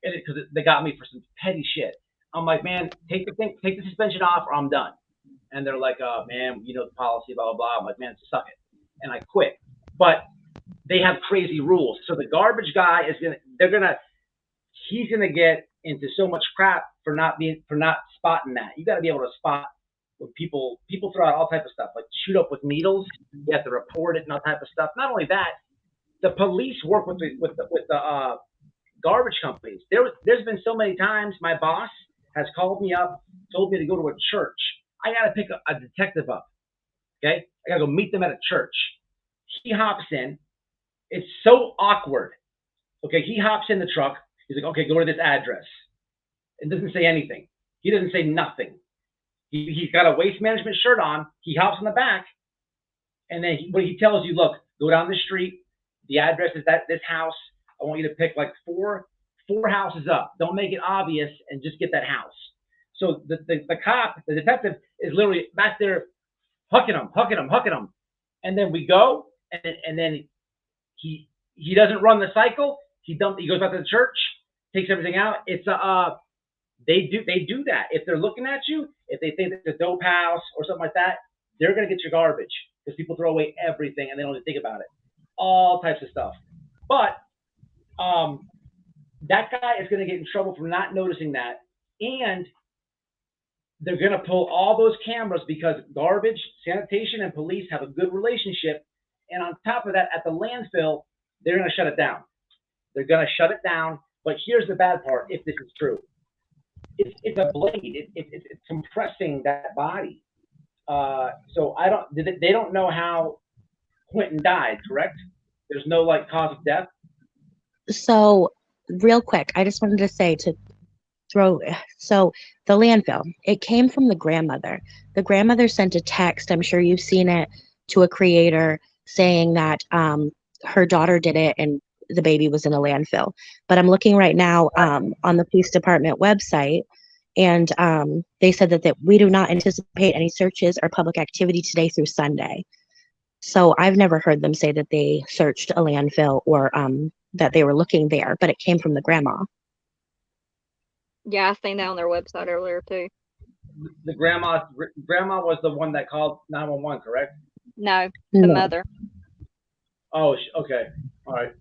because they got me for some petty shit. I'm like, man, take the suspension off, or I'm done. And they're like, man, you know the policy, blah blah blah. I'm like, man, suck it, and I quit. But they have crazy rules. So the garbage guy he's gonna get into so much crap for not spotting that. You got to be able to spot when people throw out all type of stuff, like shoot up with needles. You have to report it and all type of stuff. Not only that, the police work with the garbage companies. There's been so many times my boss has called me up, told me to go to a church. I got to pick a detective up. Okay, I got to go meet them at a church. He hops in. It's so awkward. Okay, he hops in the truck. He's like, okay, go to this address. It doesn't say anything. He doesn't say nothing. He's got a Waste Management shirt on. He hops in the back, and then he tells you, look, go down the street. The address is this house. I want you to pick like four houses up. Don't make it obvious, and just get that house. So the cop, the detective, is literally back there hucking him. And then we go, and then he doesn't run the cycle. He goes back to the church, takes everything out. It's they do that. If they're looking at you, if they think it's a dope house or something like that, they're gonna get your garbage, because people throw away everything and they don't even think about it. All types of stuff. But that guy is gonna get in trouble for not noticing that, and they're gonna pull all those cameras because garbage, sanitation, and police have a good relationship. And on top of that, at the landfill, they're gonna shut it down. They're gonna shut it down. But here's the bad part: if this is true, it's a blade. It's compressing that body. So they don't know how Quinton died, correct? There's no like cause of death. So real quick, I just wanted to say so the landfill, it came from the grandmother. The grandmother sent a text, I'm sure you've seen it, to a creator saying that her daughter did it and the baby was in a landfill. But I'm looking right now on the police department website, and they said that we do not anticipate any searches or public activity today through Sunday. So I've never heard them say that they searched a landfill or that they were looking there, but it came from the grandma. Yeah, I seen that on their website earlier too. The grandma was the one that called 911, correct? No, the No. mother. Oh, okay. All right.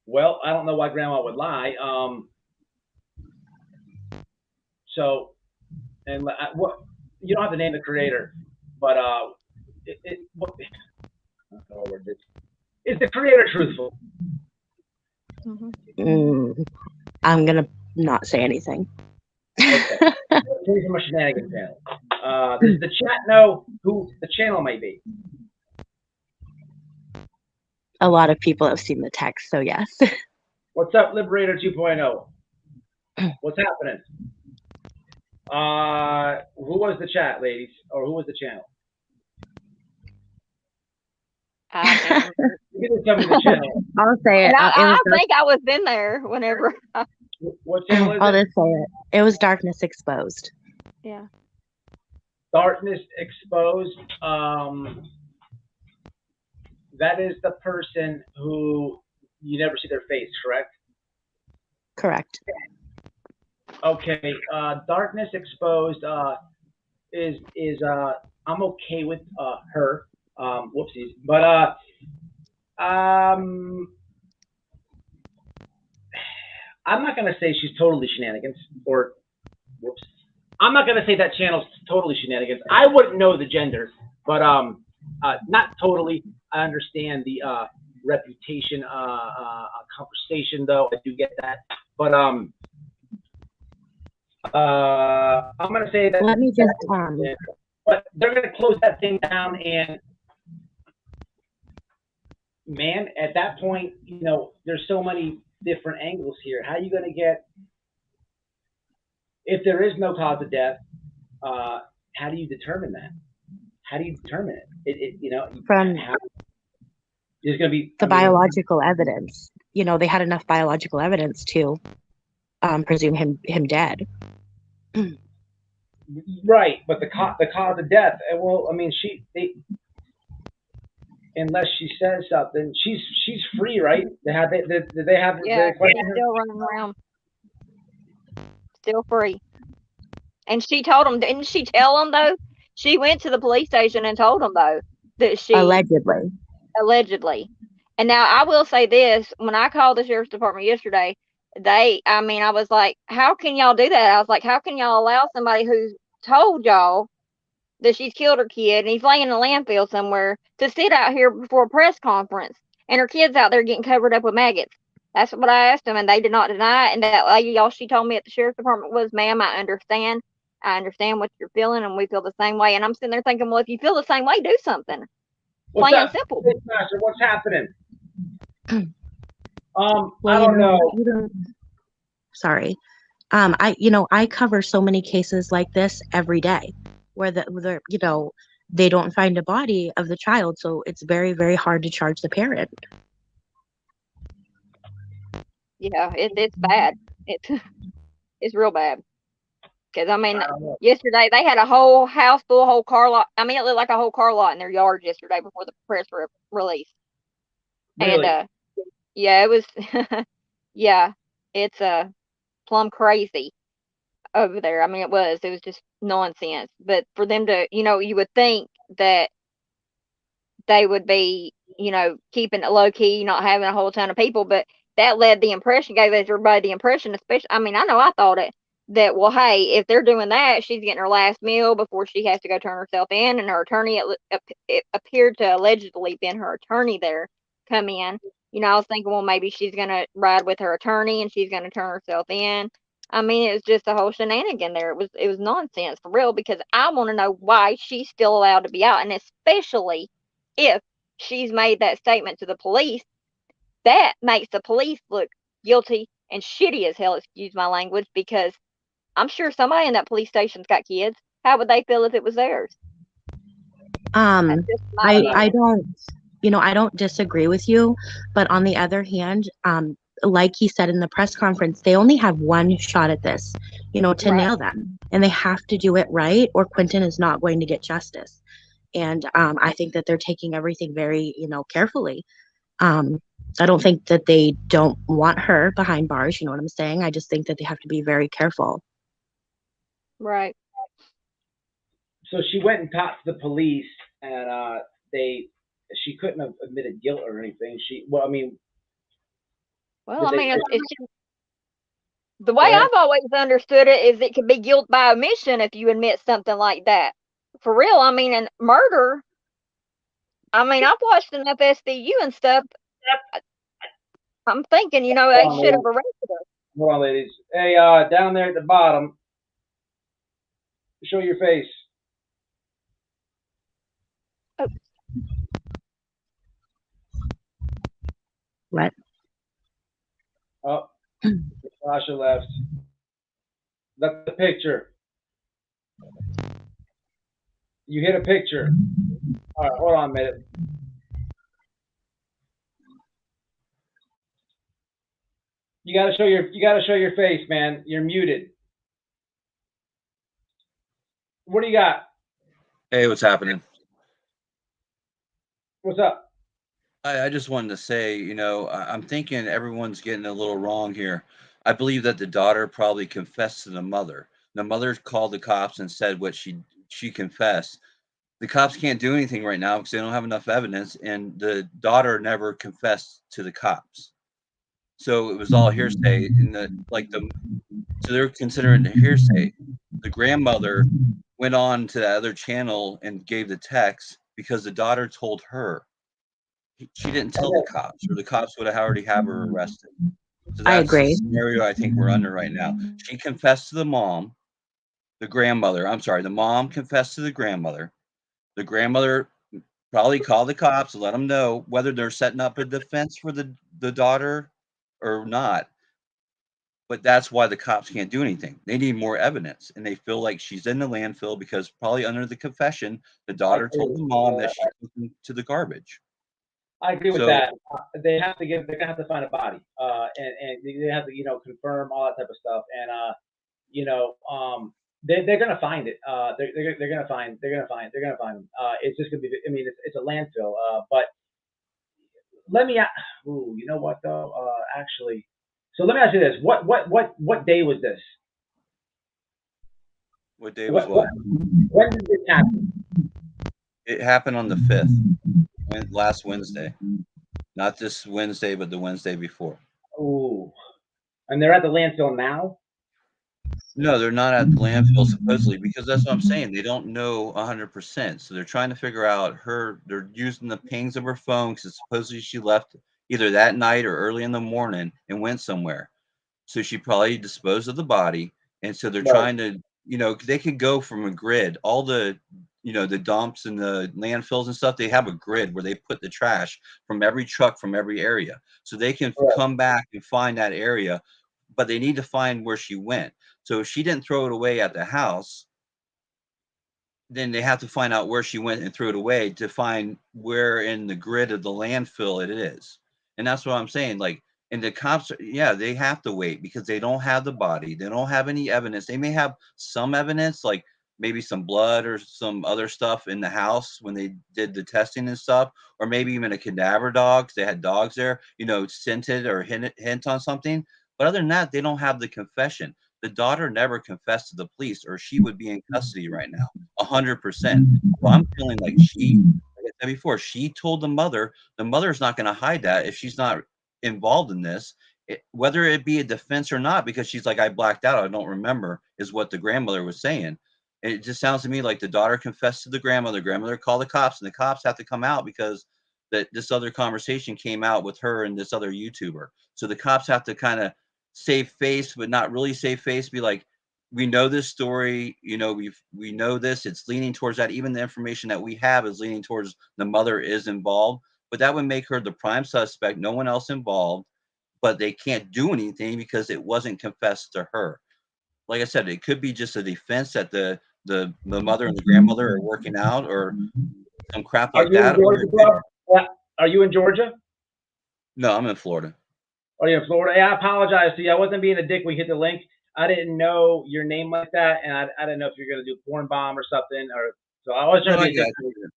Well, I don't know why grandma would lie. So, and what, you don't have to name the creator, but is the creator truthful? I'm gonna not say anything. Okay. Here's my shenanigans panel. Does the chat know who the channel may be? A lot of people have seen the text, so yes. What's up, Liberator 2.0? What's happening? Who was the chat, ladies? Or who was the channel? I can't remember. You can tell me the channel. I'll say it. And I think I was in there whenever. What channel is I'll it? just say it. It was Darkness Exposed. Yeah. Darkness Exposed. That is the person who you never see their face, correct? Correct. Okay. Darkness Exposed is I'm okay with her. Whoopsies. But I'm not gonna say she's totally shenanigans, or whoops. I'm not gonna say that channel's totally shenanigans. I wouldn't know the gender, but not totally. I understand the reputation conversation, though. I do get that, but I'm gonna say that. Let me just But they're gonna close that thing down, and man, at that point, you know, there's so many different angles here. How are you gonna get, if there is no cause of death? How do you determine that? How do you determine it? You know, from there's going to be the biological evidence. You know, they had enough biological evidence to presume him dead. Right, but the cause of death. Well, I mean, unless she says something, she's free, right? Did they have? Yeah, she's still running around, still free. And she told them, didn't she tell them though? She went to the police station and told them though that she allegedly. And now I will say this: when I called the sheriff's department yesterday, I was like, how can y'all do that? I was like, how can y'all allow somebody who's told y'all that she's killed her kid and he's laying in a landfill somewhere to sit out here before a press conference and her kid's out there getting covered up with maggots? That's what I asked them, and they did not deny it. And that lady, she told me at the sheriff's department was, ma'am, I understand what you're feeling, and we feel the same way. And I'm sitting there thinking, well, if you feel the same way, do something. Plain and simple. Master, what's happening? Well, I don't know. Sorry. I cover so many cases like this every day where they don't find a body of the child, so it's very, very hard to charge the parent. Yeah, it's bad. It's real bad. Because yesterday they had a whole house full, whole car lot. It looked like a whole car lot in their yard yesterday before the press release. Really? And yeah, it was. Yeah, it's plumb crazy over there. It was just nonsense. But for them to, you would think that they would be, keeping it low key, not having a whole ton of people, but that gave everybody the impression, especially, I know I thought it, that, well, hey, if they're doing that, she's getting her last meal before she has to go turn herself in, and her attorney, it appeared to allegedly been her attorney there, come in. I was thinking, well, maybe she's going to ride with her attorney and she's going to turn herself in. It was just a whole shenanigan there. It was nonsense for real, because I want to know why she's still allowed to be out, and especially if she's made that statement to the police that makes the police look guilty and shitty as hell, excuse my language, because I'm sure somebody in that police station's got kids. How would they feel if it was theirs? That's just my I opinion. don't, I don't disagree with you, but on the other hand, like he said in the press conference, they only have one shot at this, to Right. nail them, and they have to do it right, or Quentin is not going to get justice. And I think that they're taking everything very, carefully. I don't think that they don't want her behind bars. You know what I'm saying? I just think that they have to be very careful. Right. So she went and talked to the police, and she couldn't have admitted guilt or anything. Well, I mean, Well, did I they? mean, it's just, the Go way ahead. I've always understood it is it could be guilt by omission if you admit something like that. For real, I mean, in murder, I mean, I've watched enough SVU and stuff. I'm thinking, they Hold on, should have ladies. arrested her. Hold on, ladies. Hey, down there at the bottom, show your face. Oh. What? Oh, Sasha left. That's the picture. You hit a picture. All right, hold on a minute. You gotta show your face, man. You're muted. What do you got? Hey, what's happening? What's up? I just wanted to say, I'm thinking everyone's getting a little wrong here. I believe that the daughter probably confessed to the mother. The mother called the cops and said what she confessed. The cops can't do anything right now because they don't have enough evidence, and the daughter never confessed to the cops. So it was all hearsay, so they're considering it hearsay. The grandmother went on to the other channel and gave the text because the daughter told her. She didn't tell the cops, or the cops would have already have her arrested. So I that's the agree. scenario I think we're under right now. She confessed to the mom, the grandmother. I'm sorry, the mom confessed to the grandmother. The grandmother probably called the cops and let them know whether they're setting up a defense for the daughter or not. But that's why the cops can't do anything. They need more evidence, and they feel like she's in the landfill because probably under the confession, the daughter told the mom that she took them to the garbage. I agree with So that. They're gonna have to find a body, and they have to, confirm all that type of stuff, and they're gonna find it. They're gonna find them. It's just gonna be. I mean, it's a landfill. But let me. Ooh, you know what though? Actually, so let me ask you this: what day was this? what day was What? what? When did this happen? It happened on the 5th, last Wednesday. Not this Wednesday, but the Wednesday before. Ooh, and they're at the landfill now. No, they're not at the landfill supposedly because that's what I'm saying. They don't know 100%. So they're trying to figure out they're using the pings of her phone because supposedly she left either that night or early in the morning and went somewhere. So she probably disposed of the body. And so they're Right. trying to, they could go from a grid, all the, the dumps and the landfills and stuff, they have a grid where they put the trash from every truck from every area. So they can Right. come back and find that area, but they need to find where she went. So if she didn't throw it away at the house, then they have to find out where she went and threw it away to find where in the grid of the landfill it is. And that's what I'm saying. Like, and the cops, yeah, they have to wait because they don't have the body. They don't have any evidence. They may have some evidence, like maybe some blood or some other stuff in the house when they did the testing and stuff, or maybe even a cadaver dog. They had dogs there, scented or hint on something. But other than that, they don't have the confession. The daughter never confessed to the police, or she would be in custody right now, 100%. Well, I'm feeling like like I said before, she told the mother. The mother's not going to hide that if she's not involved in this, whether it be a defense or not, because she's like, I blacked out, I don't remember, is what the grandmother was saying. And it just sounds to me like the daughter confessed to the grandmother called the cops, and the cops have to come out because this other conversation came out with her and this other YouTuber. So the cops have to kind of save face, but not really save face, be like, we know this story, we know this, it's leaning towards that. Even the information that we have is leaning towards the mother is involved, but that would make her the prime suspect, no one else involved, but they can't do anything because it wasn't confessed to her. Like I said, it could be just a defense that the mother and the grandmother are working out or some crap Are like you in that. Or Georgia, bro? Yeah. Are you in Georgia? no, I'm in Florida. Are you in Florida? Yeah, I apologize to you. I wasn't being a dick when you hit the link. I didn't know your name like that, and I didn't know if you're gonna do porn bomb or something, or so I was No, trying to I be a got dick. you.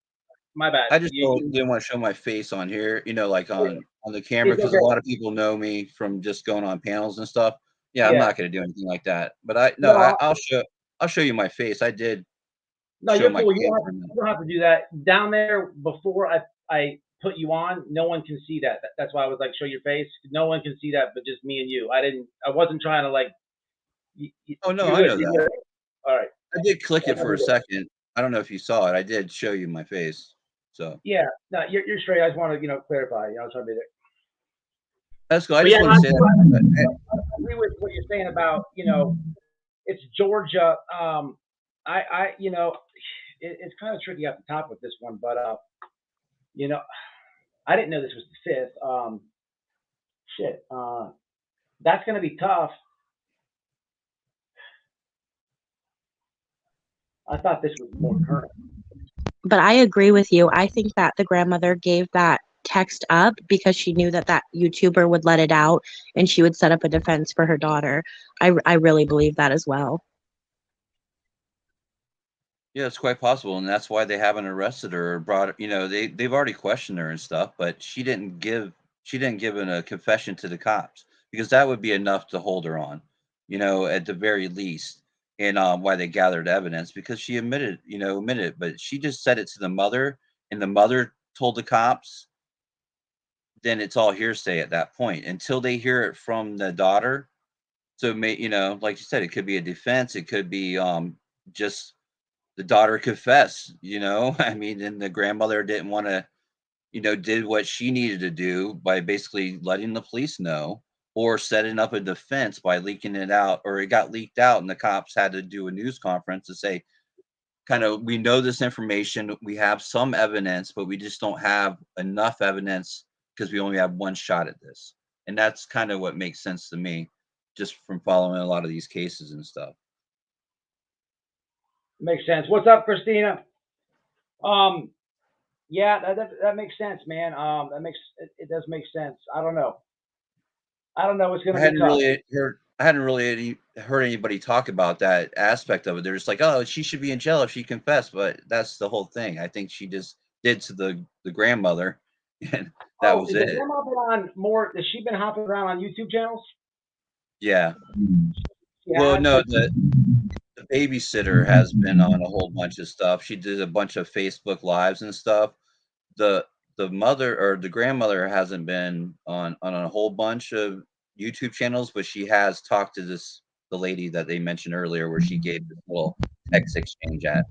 My bad. I just didn't want to show my face on here, like on the camera, It's because a okay. lot of people know me from just going on panels and stuff. Yeah, I'm Yeah. not going to do anything like that. But No, I'll show you my face. I did no, show you're my cool. cam You for a minute. don't have to do that. Down there, before I put you on, no one can see that. That's why I was like, show your face. No one can see that, but just me and you. I wasn't trying to like. Oh no, You're I good. know You're that. good. All right. I did click it for a second. I don't know if you saw it. I did show you my face. So Yeah. No, you're straight. I just want to clarify. I was trying to be there. that's cool. I But just yeah, want to say that. I agree with what you're saying about it's Georgia. It's kind of tricky at the top with this one, but you know, I didn't know this was the fifth. Shit. That's gonna be tough. I thought this was more current. But I agree with you. I think that the grandmother gave that text up because she knew that that YouTuber would let it out and she would set up a defense for her daughter. I really believe that as well. Yeah, it's quite possible, and that's why they haven't arrested her or brought. They've already questioned her and stuff, but she didn't give a confession to the cops because that would be enough to hold her on, at the very least. And why they gathered evidence because she admitted it, but she just said it to the mother, and the mother told the cops. Then it's all hearsay at that point until they hear it from the daughter. So, like you said, it could be a defense. It could be just the daughter confess, I mean, and the grandmother didn't want to, did what she needed to do by basically letting the police know or setting up a defense by leaking it out, or it got leaked out and the cops had to do a news conference to say, kind of, we know this information, we have some evidence, but we just don't have enough evidence because we only have one shot at this. And that's kind of what makes sense to me, just from following a lot of these cases and stuff. Makes sense. What's up, Christina? Yeah, that makes sense, man. It does make sense. I don't know. It's I gonna be hadn't tough. really heard I hadn't really heard anybody talk about that aspect of it. They're just like, "Oh, she should be in jail if she confessed," but that's the whole thing. I think she just did to the grandmother, and that Oh, was is the it. grandma been on more? Has she been hopping around on YouTube channels? Yeah. She Well, has. no, the babysitter has been on a whole bunch of stuff. She did a bunch of Facebook lives and stuff. The the mother or the grandmother hasn't been on a whole bunch of YouTube channels, but she has talked to the lady that they mentioned earlier, where she gave this little text exchange at.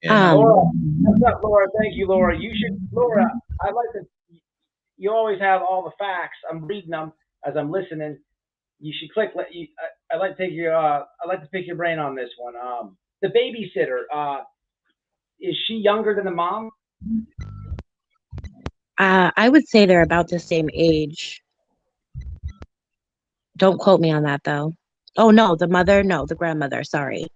And Laura, what's up, Laura? Thank you, Laura. Laura. I like to. You always have all the facts. I'm reading them as I'm listening. You should click. I like to take your. I like to pick your brain on this one. The babysitter. Is she younger than the mom? I would say they're about the same age. Don't quote me on that though. Oh no, the grandmother, sorry.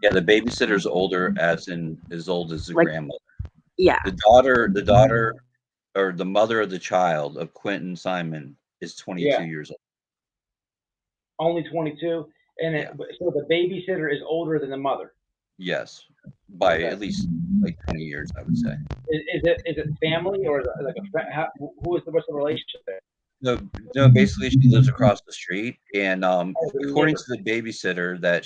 yeah, the babysitter's older, as in as old as the Like, grandmother. yeah. The daughter, or the mother of the child of Quentin Simon is 22 Yeah, years old. only 22. Yeah. So the babysitter is older than the mother. Yes, by Okay. at least like 20 years, I would say. Is it family or is it like a friend? What's the relationship there? No, basically she lives across the street, and Oh, the according to neighbor. the babysitter,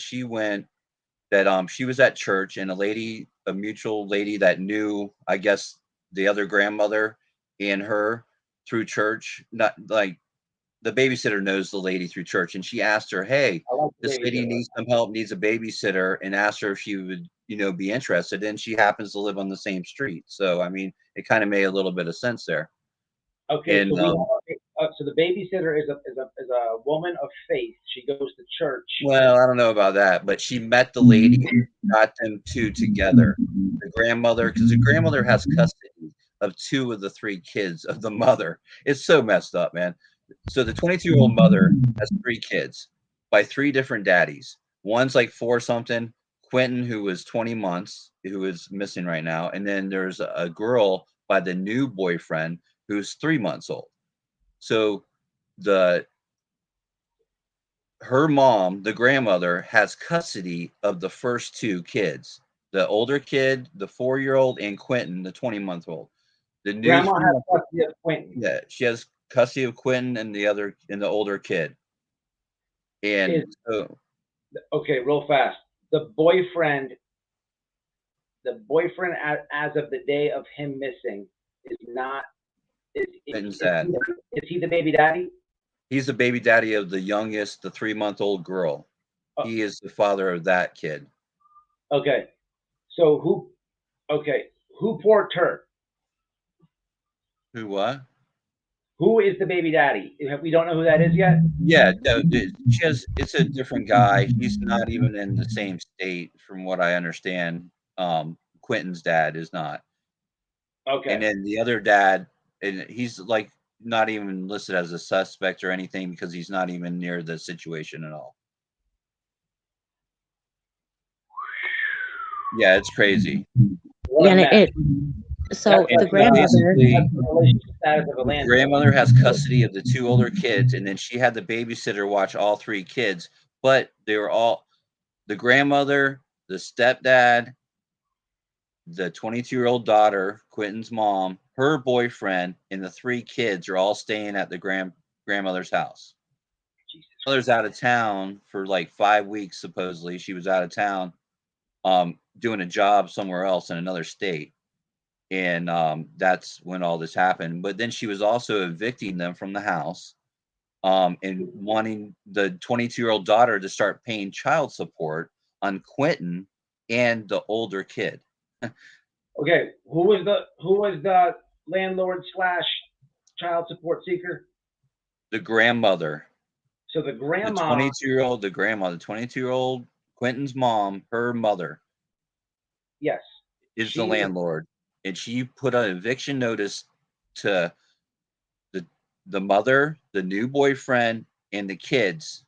she was at church, and a mutual lady that knew, I guess, the other grandmother and her through church, not like the babysitter knows the lady through church, and she asked her, "Hey, I like the this lady babysitter. needs some help, needs a babysitter," and asked her if she would, be interested. And she happens to live on the same street, so I mean, it kind of made a little bit of sense there. Okay, And so so the babysitter is a woman of faith. She goes to church. Well, I don't know about that, but she met the lady, got them two together. The grandmother, because the grandmother has custody of 2 of the 3 kids of the mother. It's so messed up, man. So the 22-year-old mother has 3 kids by 3 different daddies. One's like 4 something, Quentin, who was 20 months, who is missing right now, and then there's a girl by the new boyfriend who's 3 months old. So her mom, the grandmother, has custody of the first 2 kids. The older kid, the 4-year-old, and Quentin, the 20-month-old. The new Grandma has custody of Quentin. yeah, she has custody of Quentin and the older kid. And so, Okay, real fast. The boyfriend as of the day of him missing is not. Quentin's dad. Is he the baby daddy? He's the baby daddy of the youngest, the 3-month-old girl. Oh. He is the father of that kid. Okay. So who porked her? Who what? Who is the baby daddy? We don't know who that is yet? Yeah, no, it's a different guy. He's not even in the same state, from what I understand. Quentin's dad is not. Okay. And then the other dad, and he's like not even listed as a suspect or anything because he's not even near the situation at all. Yeah, it's crazy. What a mess. So That's the grandmother, The grandmother has custody of the 2 older kids, and then she had the babysitter watch all 3 kids. But they were all the grandmother, the stepdad, the 22-year-old daughter, Quentin's mom, her boyfriend, and the 3 kids are all staying at the grandmother's house. Mother's out of town for like 5 weeks, supposedly. She was out of town doing a job somewhere else in another state. And that's when all this happened. But then she was also evicting them from the house and wanting the 22-year-old daughter to start paying child support on Quentin and the older kid. Okay, who was the landlord / child support seeker? The grandmother. So the grandma. The 22-year-old Quentin's mom, her mother. Yes. Is the landlord. And she put an eviction notice to the mother, the new boyfriend, and the kids.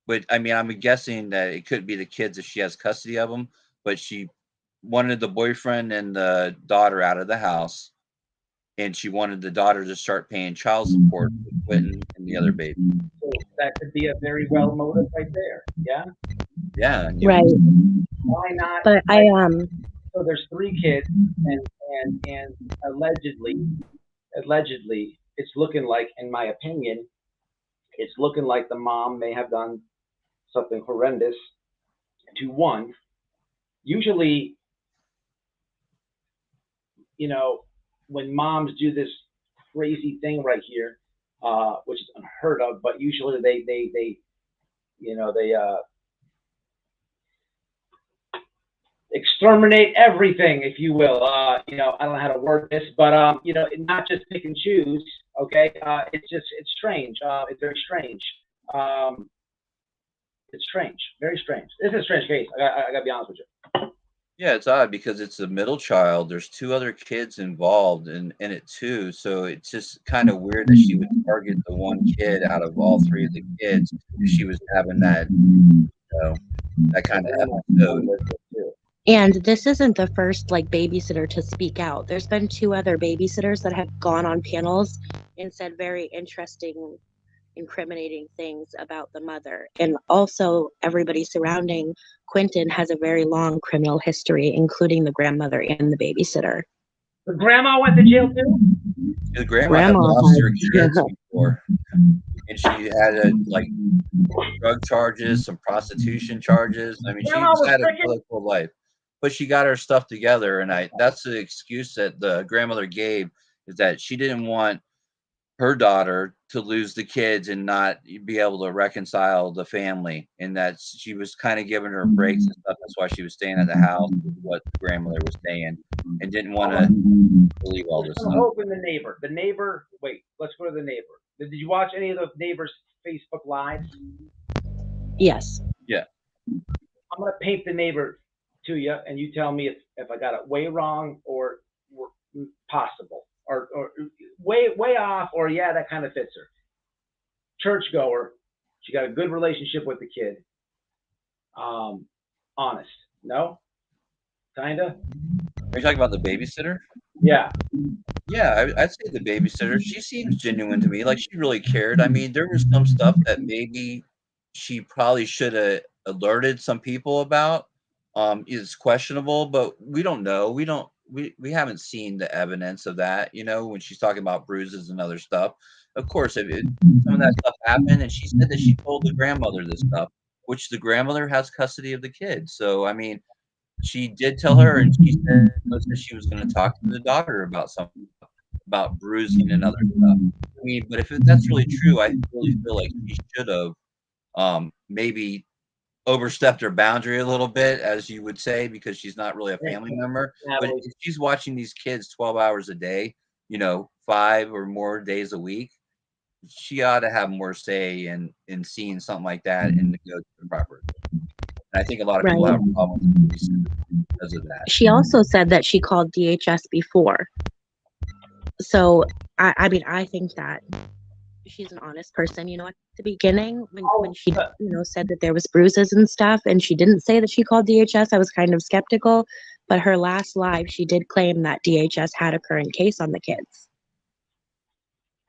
But I mean, I'm guessing that it could be the kids if she has custody of them. But she wanted the boyfriend and the daughter out of the house, and she wanted the daughter to start paying child support for Quentin and the other baby. So that could be a very well motive right there. Yeah. Yeah. right? Why not? But So there's 3 kids, and allegedly, it's looking like, in my opinion, it's looking like the mom may have done something horrendous to one. Usually, when moms do this crazy thing right here, which is unheard of, but usually they exterminate everything, if you will. I don't know how to word this, but not just pick and choose. Okay, it's strange. It's very strange. It's strange, very strange. This is a strange case. I gotta be honest with you. Yeah, it's odd because it's a middle child. There's 2 other kids involved in it too, so it's just kind of weird that she would target the one kid out of all 3 of the kids if she was having that, that kind of episode. and this isn't the first babysitter to speak out. There's been 2 other babysitters that have gone on panels and said very interesting, incriminating things about the mother. And also everybody surrounding Quentin has a very long criminal history, including the grandmother and the babysitter. The grandma went to jail too? The grandma had lost her kids before, and she had drug charges, some prostitution charges. I mean, she had a colorful life, but she got her stuff together. And that's the excuse that the grandmother gave, is that she didn't want her daughter to lose the kids and not be able to reconcile the family, and that she was kind of giving her breaks and stuff. That's why she was staying at the house with what the grandmother was saying, and didn't want to believe all this There's some stuff. hope in the neighbor. The neighbor. Wait, let's go to the neighbor. Did you watch any of the neighbors' Facebook lives? Yes. Yeah. I'm gonna paint the neighbor to you, and you tell me if I got it way wrong or possible, or way off, or yeah, that kind of fits her. Churchgoer. She got a good relationship with the kid. Honest. No? Kinda? Are you talking about the babysitter? Yeah. Yeah, I'd say the babysitter. She seems genuine to me, like she really cared. I mean, there was some stuff that maybe she probably should have alerted some people about. Is questionable, but we don't know. We haven't seen the evidence of that, when she's talking about bruises and other stuff. Of course, if some of that stuff happened, and she said that she told the grandmother this stuff, which the grandmother has custody of the kids. So, I mean, she did tell her, and she said that she was going to talk to the daughter about something, about bruising and other stuff. I mean, but if that's really true, I really feel like she should have maybe overstepped her boundary a little bit, as you would say, because she's not really a family member. But if she's watching these kids 12 hours a day, 5 or more days a week, she ought to have more say in seeing something like that and go to the proper. And I think a lot of people Right. have problems with police because of that. She also said that she called DHS before. So, I mean, I think that she's an honest person. At the beginning, when she, said that there was bruises and stuff, and she didn't say that she called DHS, I was kind of skeptical. But her last live, she did claim that DHS had a current case on the kids.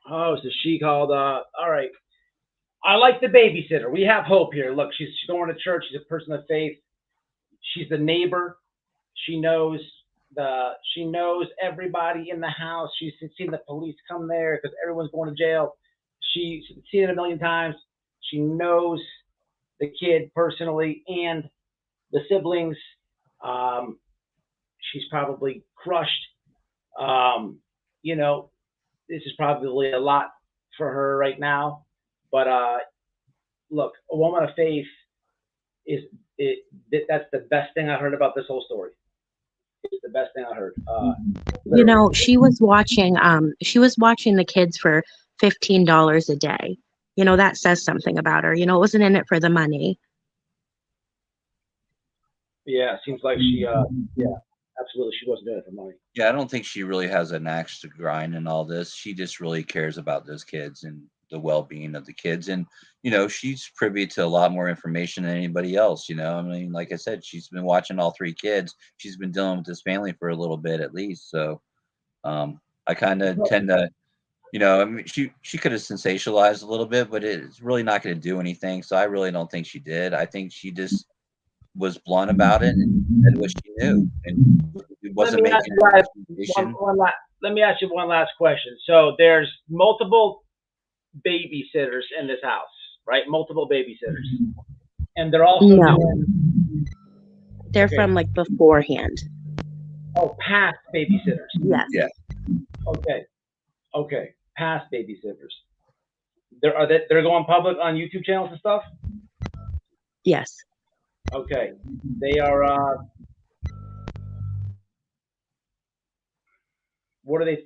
Oh, so she called. All right. I like the babysitter. We have hope here. Look, she's going to church. She's a person of faith. She's the neighbor. She knows everybody in the house. She's seen the police come there because everyone's going to jail. She's seen it a million times. She knows the kid personally and the siblings. She's probably crushed. This is probably a lot for her right now. But look, a woman of faith that's the best thing I heard about this whole story. It's the best thing I heard. She was watching the kids for $15 a day. That says something about her. It wasn't in it for the money. Yeah, it seems like she absolutely, she wasn't doing it for money. Yeah, I don't think she really has an axe to grind in all this. She just really cares about those kids and the well-being of the kids. And, she's privy to a lot more information than anybody else, I mean, like I said, she's been watching all 3 kids. She's been dealing with this family for a little bit at least. So I kind of tend to, I mean, she could have sensationalized a little bit, but it's really not going to do anything. So I really don't think she did. I think she just was blunt about it and said what she knew, and it wasn't making let me ask you one last question. So there's multiple babysitters in this house, right? Multiple babysitters, and they're also doing. They're from like beforehand. Oh, past babysitters. Yes. Yeah. Okay. Past babysitters. They're going public on YouTube channels and stuff? Yes. Okay. They are what are they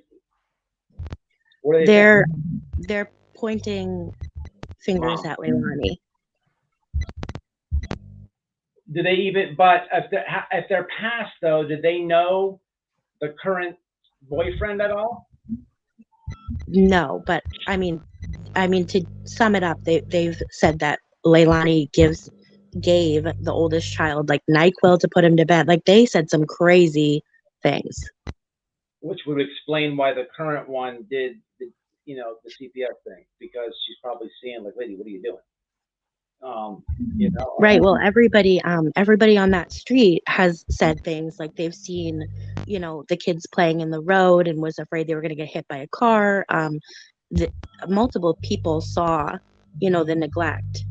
they're pointing fingers at Leilani. Do they even, but if they're past though, did they know the current boyfriend at all? No, but I mean to sum it up, they've said that Leilani gave the oldest child like NyQuil to put him to bed. Like they said some crazy things. Which would explain why the current one did the CPS thing, because she's probably seeing like, lady, what are you doing? Right. Well, everybody on that street has said things like they've seen, the kids playing in the road and was afraid they were going to get hit by a car. Multiple people saw, the neglect.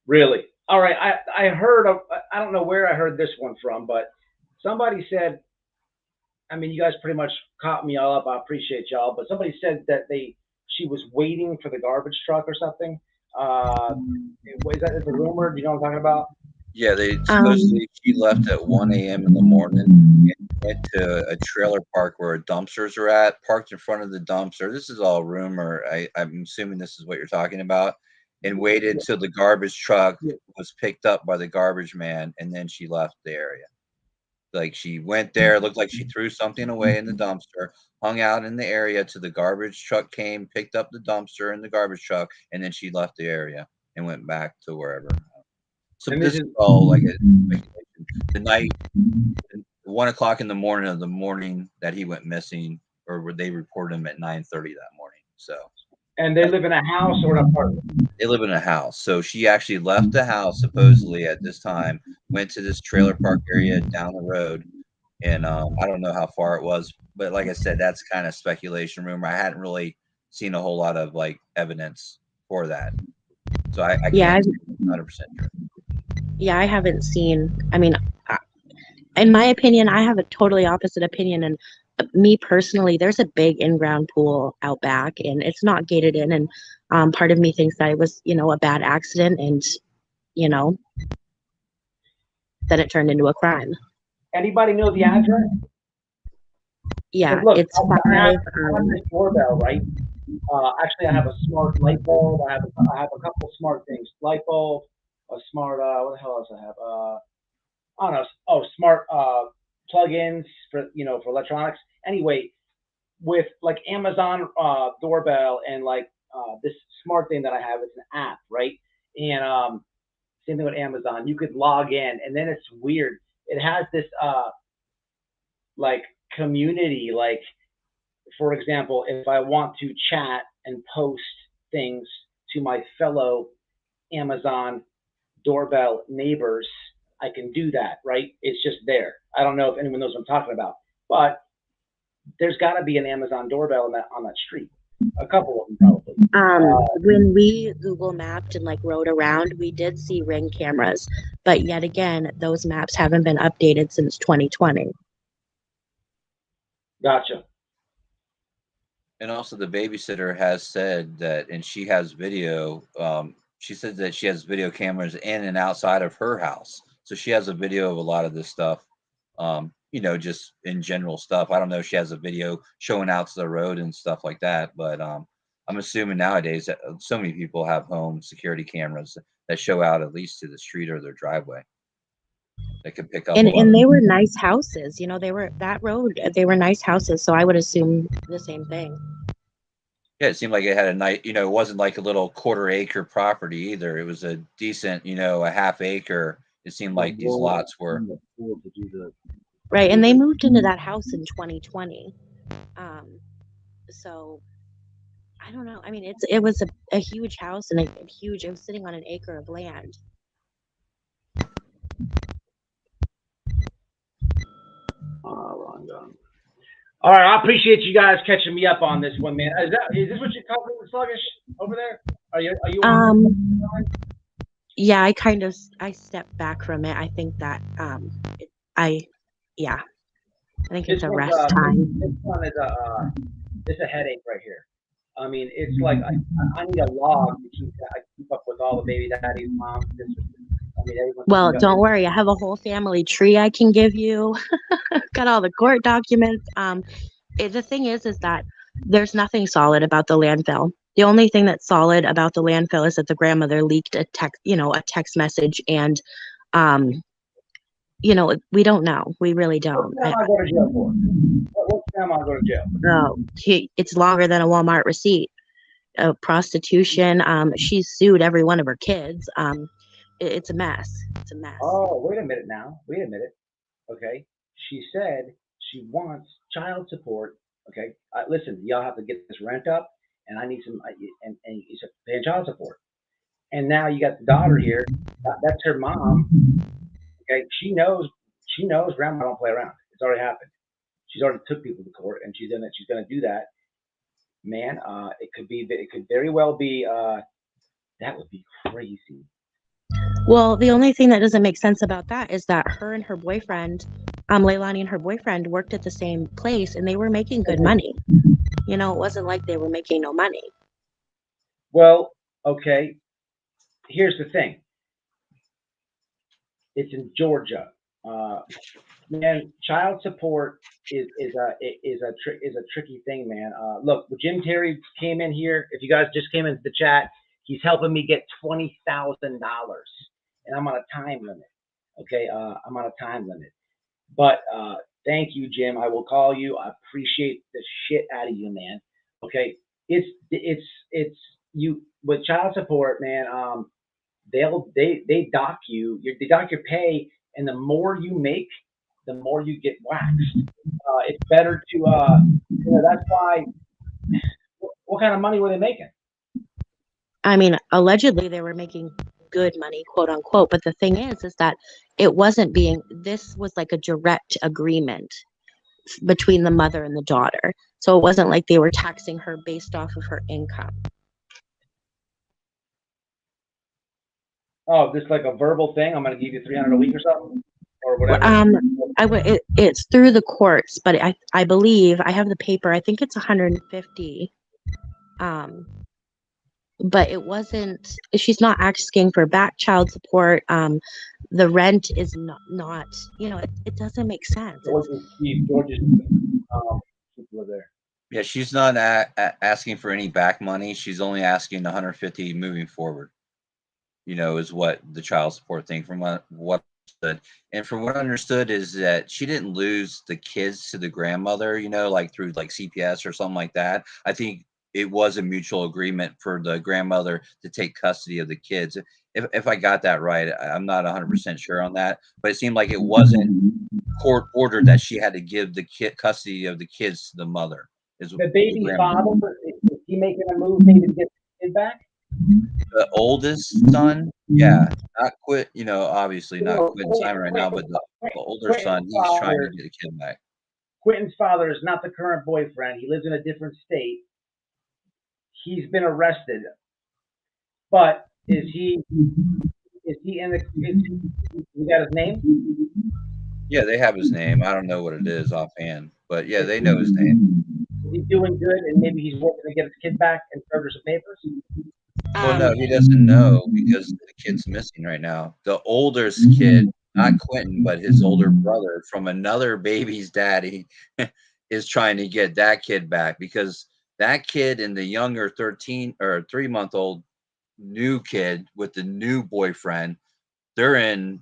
Really? All right. I heard I don't know where I heard this one from, but somebody said, I mean, you guys pretty much caught me all up. I appreciate y'all. But somebody said that she was waiting for the garbage truck or something. Is that a rumor? Do you know what I'm talking about? Yeah, they supposedly she left at 1 a.m. in the morning and went to a trailer park where dumpsters are at, parked in front of the dumpster. This is all rumor. I'm assuming this is what you're talking about, and waited till the garbage truck was picked up by the garbage man, and then she left the area. Like she went there, looked like she threw something away in the dumpster, hung out in the area till the garbage truck came, picked up the dumpster and the garbage truck, and then she left the area and went back to wherever. So this is all like a speculation. The night, 1 o'clock in the morning of the morning that he went missing, or they reported him at 9:30 that morning. So. And they live in a house or an apartment? They live in a house. So she actually left the house supposedly at this time, went to this trailer park area down the road, and I don't know how far it was, but like I said, that's kind of speculation, rumor. I hadn't really seen a whole lot of like evidence for that, so I can't say 100% true. Yeah, I haven't seen. I mean, in my opinion, I have a totally opposite opinion. And me personally, there's a big in-ground pool out back, and it's not gated in. And part of me thinks that it was, a bad accident, and then it turned into a crime. Anybody know the address? Yeah, look, it's I have this doorbell, right? Actually, I have a smart light bulb. I have a couple smart things. Light bulb, a smart. What the hell else I have? I don't know. Oh, smart plugins for for electronics. Anyway, with like Amazon doorbell and like this smart thing that I have, it's an app, right? And same thing with Amazon. You could log in, and then it's weird. It has this like community, like for example, if I want to chat and post things to my fellow Amazon doorbell neighbors, I can do that, right? It's just there. I don't know if anyone knows what I'm talking about, but there's got to be an Amazon doorbell on that street. A couple of them probably. When we Google mapped and like rode around, we did see Ring cameras, but yet again, those maps haven't been updated since 2020. Gotcha. And also, the babysitter has said that, and she has video. She said that she has video cameras in and outside of her house, so she has a video of a lot of this stuff. Just in general stuff. I don't know if she has a video showing out to the road and stuff like that, but I'm assuming nowadays that so many people have home security cameras that show out at least to the street or their driveway. That could pick up. And they were nice houses, they were that road. They were nice houses, so I would assume the same thing. Yeah, it seemed like it had a nice, it wasn't like a little quarter-acre property either. It was a decent, a half acre. It seemed like these lots were. Right, and they moved into that house in 2020. So I don't know. I mean, it was a huge house, and it was sitting on an acre of land. Wrong gun. All right, I appreciate you guys catching me up on this one, man. Is this what you call it, sluggish over there? Are you on? Yeah, I stepped back from it. I think that I think it's a rest time. This one is it's a headache right here. I mean, it's like I need a log to keep up with all the baby daddies, moms. Well, don't worry. I have a whole family tree I can give you. Got all the court documents. The thing is that there's nothing solid about the landfill. The only thing that's solid about the landfill is that the grandmother leaked a text message, and we don't know. We really don't. What's grandma go to jail for? What's grandma go to jail? No, it's longer than a Walmart receipt. Prostitution. She's sued every one of her kids. It's a mess. It's a mess. Oh, wait a minute now. Wait a minute. Okay. She said she wants child support. Okay. Listen, y'all have to get this rent up, and I need some, and you said paying child support. And now you got the daughter here. That's her mom. Okay. She knows grandma don't play around. It's already happened. She's already took people to court, and she's gonna do that. Man, it could very well be, that would be crazy. Well, the only thing that doesn't make sense about that is that her and her boyfriend Leilani and her boyfriend worked at the same place, and they were making good money. You know, it wasn't like they were making no money. Well, okay. Here's the thing. It's in Georgia. Man, child support is a tricky thing, man. Look, Jim Terry came in here. If you guys just came into the chat, he's helping me get $20,000, and I'm on a time limit. Okay, I'm on a time limit. But thank you, Jim. I will call you. I appreciate the shit out of you, man. Okay, it's you with child support, man. They dock you. They dock your pay, and the more you make, the more you get waxed. It's better to that's why. What kind of money were they making? I mean, allegedly they were making good money, quote unquote. But the thing is that it wasn't this was like a direct agreement between the mother and the daughter. So it wasn't like they were taxing her based off of her income. Oh, just like a verbal thing. I'm going to give you 300 a week or something, or whatever. It's through the courts, but I believe I have the paper. I think it's 150. But it wasn't. She's not asking for back child support. The rent is not. You know, it doesn't make sense. George's people are there. Yeah, she's not asking for any back money. She's only asking 150 moving forward. You know, is what the child support thing from what I understood. And from what I understood is that she didn't lose the kids to the grandmother, you know, like through like CPS or something like that. I think it was a mutual agreement for the grandmother to take custody of the kids. If I got that right, I'm not 100% sure on that, but it seemed like it wasn't court ordered that she had to give the custody of the kids to the mother. The baby father, is he making a move maybe to get the kid back? The oldest son, yeah, not quit. You know, obviously not Quentin Simon right now, but the older son, he's trying to get the kid back. Quentin's father is not the current boyfriend. He lives in a different state. He's been arrested, but is he in the? We got his name? Yeah, they have his name. I don't know what it is offhand, but yeah, they know his name. Is he doing good, and maybe he's working to get his kid back and serve her some papers? Well, no, he doesn't know because the kid's missing right now. The oldest kid, not Quentin, but his older brother from another baby's daddy, is trying to get that kid back because that kid and the younger 13 or 3-month-old new kid with the new boyfriend, they're in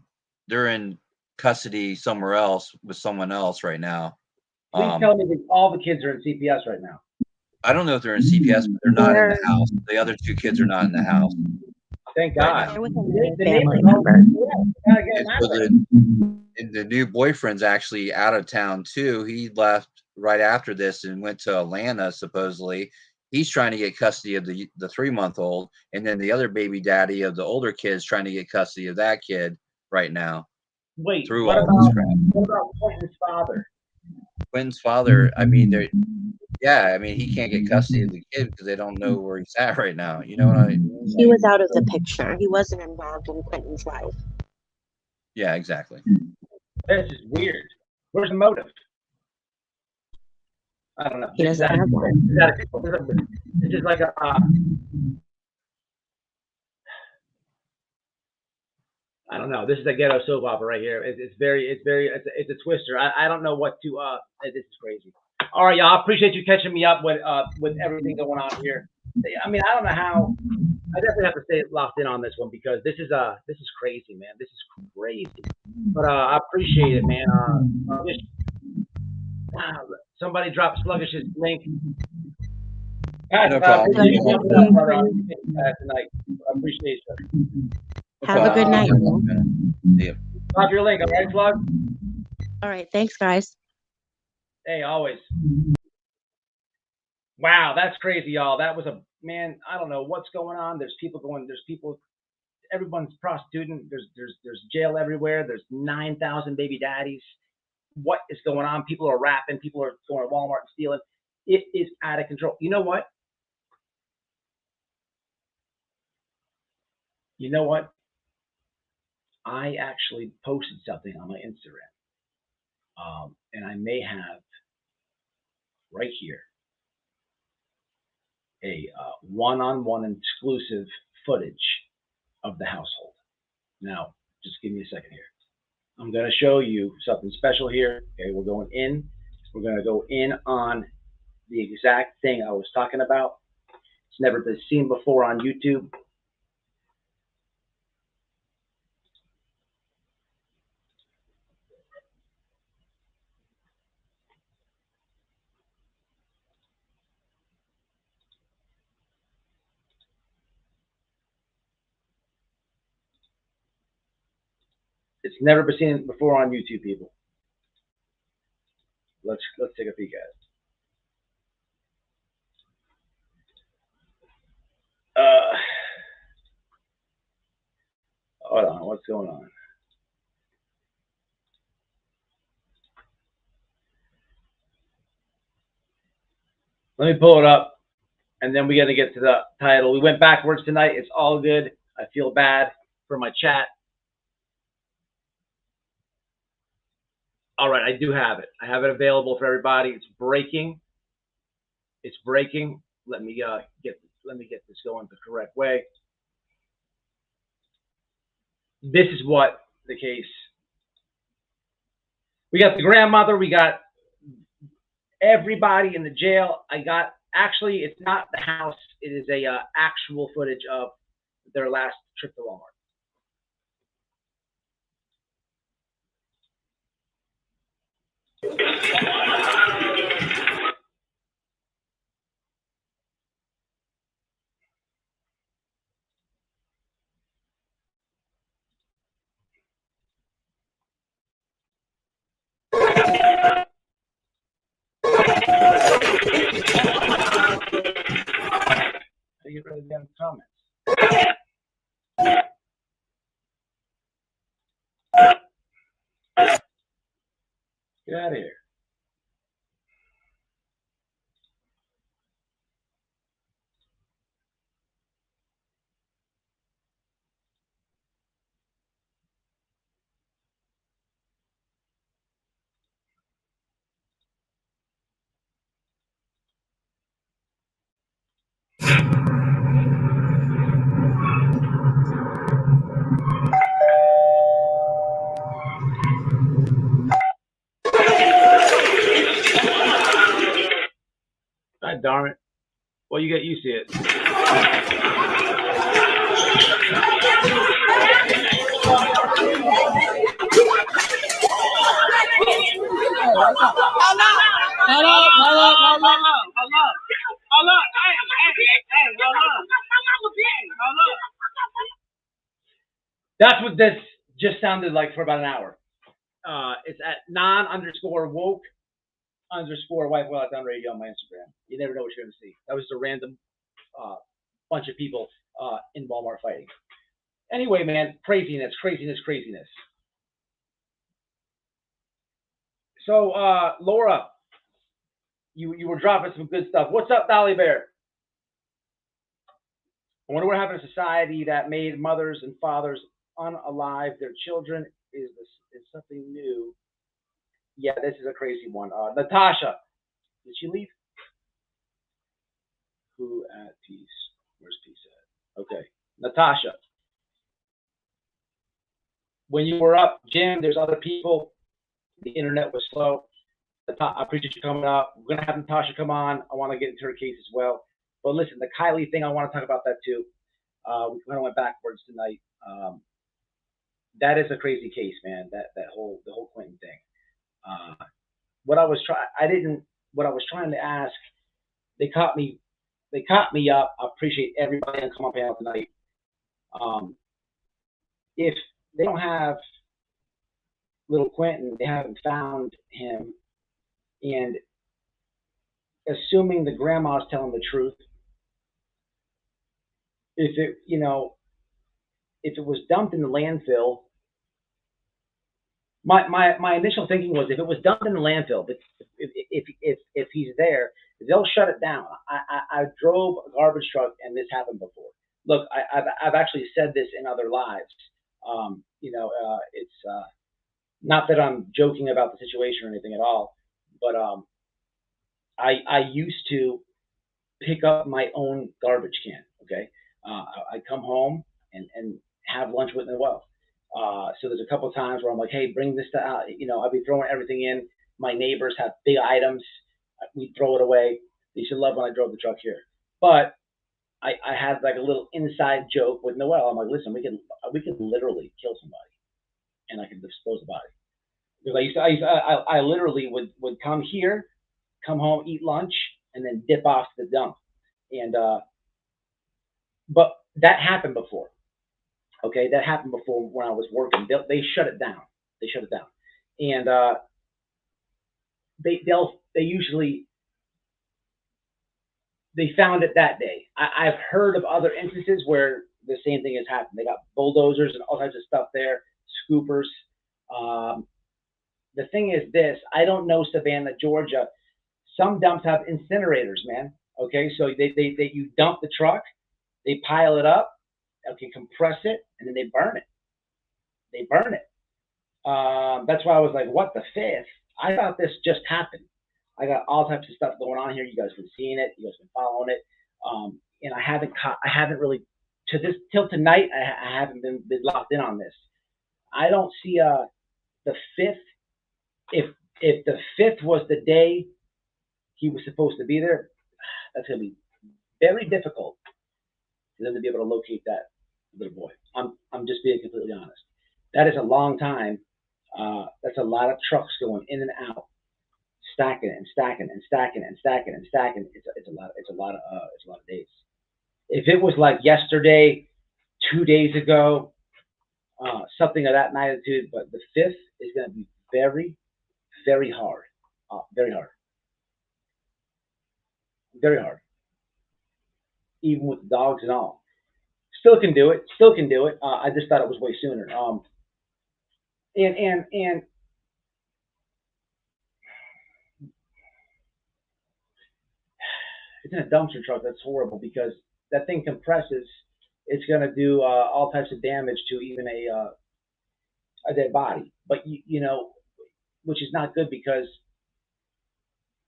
custody somewhere else with someone else right now. Please tell me that all the kids are in CPS right now. I don't know if they're in CPS, but they're not in the house. The other 2 kids are not in the house. Thank God. Right They're with The a family member. And the new boyfriend's actually out of town too. He left right after this and went to Atlanta, supposedly. He's trying to get custody of the 3-month-old, and then the other baby daddy of the older kid's trying to get custody of that kid right now. Wait, through what all this crap. What about Quentin's father? Quentin's father, I mean, he can't get custody of the kid because they don't know where he's at right now. You know what I mean? He was out of the picture. He wasn't involved in Quentin's life. Yeah, exactly. This is weird. Where's the motive? I don't know. He doesn't have one. This is like a. I don't know. This is a ghetto soap opera right here. It's a twister. I don't know what to. This is crazy. All right, y'all. I appreciate you catching me up with everything going on here. I mean, I don't know how. I definitely have to stay locked in on this one because this is crazy, man. This is crazy. But I appreciate it, man. Somebody drop Sluggish's link. No problem. Tonight. I appreciate you. Have a good night. Yeah. Drop your link, all right, Slug? All right. Thanks, guys. Hey, always. Wow, that's crazy, y'all. That was man. I don't know what's going on. There's people. Everyone's prostituting. There's jail everywhere. There's 9,000 baby daddies. What is going on? People are rapping. People are going to Walmart and stealing. It is out of control. You know what? I actually posted something on my Instagram. And I may have right here a one-on-one exclusive footage of the household. Now, just give me a second here. I'm going to show you something special here. Okay, we're going in. We're going to go in on the exact thing I was talking about. It's never been seen before on YouTube. It's never been seen before on YouTube, people. Let's take a peek at it. Hold on, what's going on? Let me pull it up, and then we got to get to the title. We went backwards tonight. It's all good. I feel bad for my chat. All right, I do have it. I have it available for everybody. It's breaking. It's breaking. Let me get this going the correct way. This is what the case. We got the grandmother. We got everybody in the jail. Actually, it's not the house. It is a actual footage of their last trip to Walmart. Get rid of the damn comments. Get out of here. God darn it. Well, you get used to it. That's what this just sounded like for about an hour. It's at non_woke_wife on radio on my Instagram. You never know what you're going to see. That was just a random bunch of people in Walmart fighting. Anyway, man, craziness. So, Laura, you were dropping some good stuff. What's up, Dolly Bear? I wonder what happened to society that made mothers and fathers unalive their children. Is something new? Yeah, this is a crazy one. Natasha, did she leave? Who at peace? Where's peace at? Okay, Natasha. When you were up, Jim, there's other people. The internet was slow. I appreciate you coming up. We're gonna have Natasha come on. I want to get into her case as well. But listen, the Kiely thing, I want to talk about that too. We kind of went backwards tonight. That is a crazy case, man. The whole Quentin thing. What I was trying to ask, they caught me up. I appreciate everybody on Come On Panel tonight. If they don't have little Quentin, they haven't found him, and assuming the grandma's telling the truth, if it was dumped in the landfill, my initial thinking was if it was dumped in the landfill, if he's there, they'll shut it down. I drove a garbage truck and this happened before. Look, I've actually said this in other lives. Not that I'm joking about the situation or anything at all, but I used to pick up my own garbage can. Okay, I come home and have lunch with Noel. So there's a couple of times where I'm like, hey, bring this to I'll be throwing everything in. My neighbors have big items. We throw it away. They should love when I drove the truck here. But I had like a little inside joke with Noel. I'm like, listen, we could literally kill somebody, and I can dispose of the body. Because I literally would come here, come home, eat lunch, and then dip off to the dump. And but that happened before. Okay, that happened before when I was working. They shut it down. They shut it down, and they usually they found it that day. I've heard of other instances where the same thing has happened. They got bulldozers and all types of stuff there, scoopers. The thing is this: I don't know Savannah, Georgia. Some dumps have incinerators, man. Okay, so they you dump the truck, they pile it up, okay, compress it, and then they burn it. They burn it. That's why I was like, what the fifth? I thought this just happened. I got all types of stuff going on here. You guys been seeing it. You guys been following it. And I haven't really till tonight. I haven't been locked in on this. I don't see the fifth. If the fifth was the day he was supposed to be there, that's gonna be very difficult for them to be able to locate that little boy. I'm just being completely honest. That is a long time. That's a lot of trucks going in and out, stacking and stacking and stacking and stacking and stacking. It's a lot of days. If it was like yesterday, 2 days ago, something of that magnitude, but the fifth is going to be very, very hard. Very hard. Very hard. Even with dogs and all. Still can do it. Still can do it. I just thought it was way sooner. And it's in a dumpster truck. That's horrible because that thing compresses. It's going to do all types of damage to even a dead body. But you know, which is not good because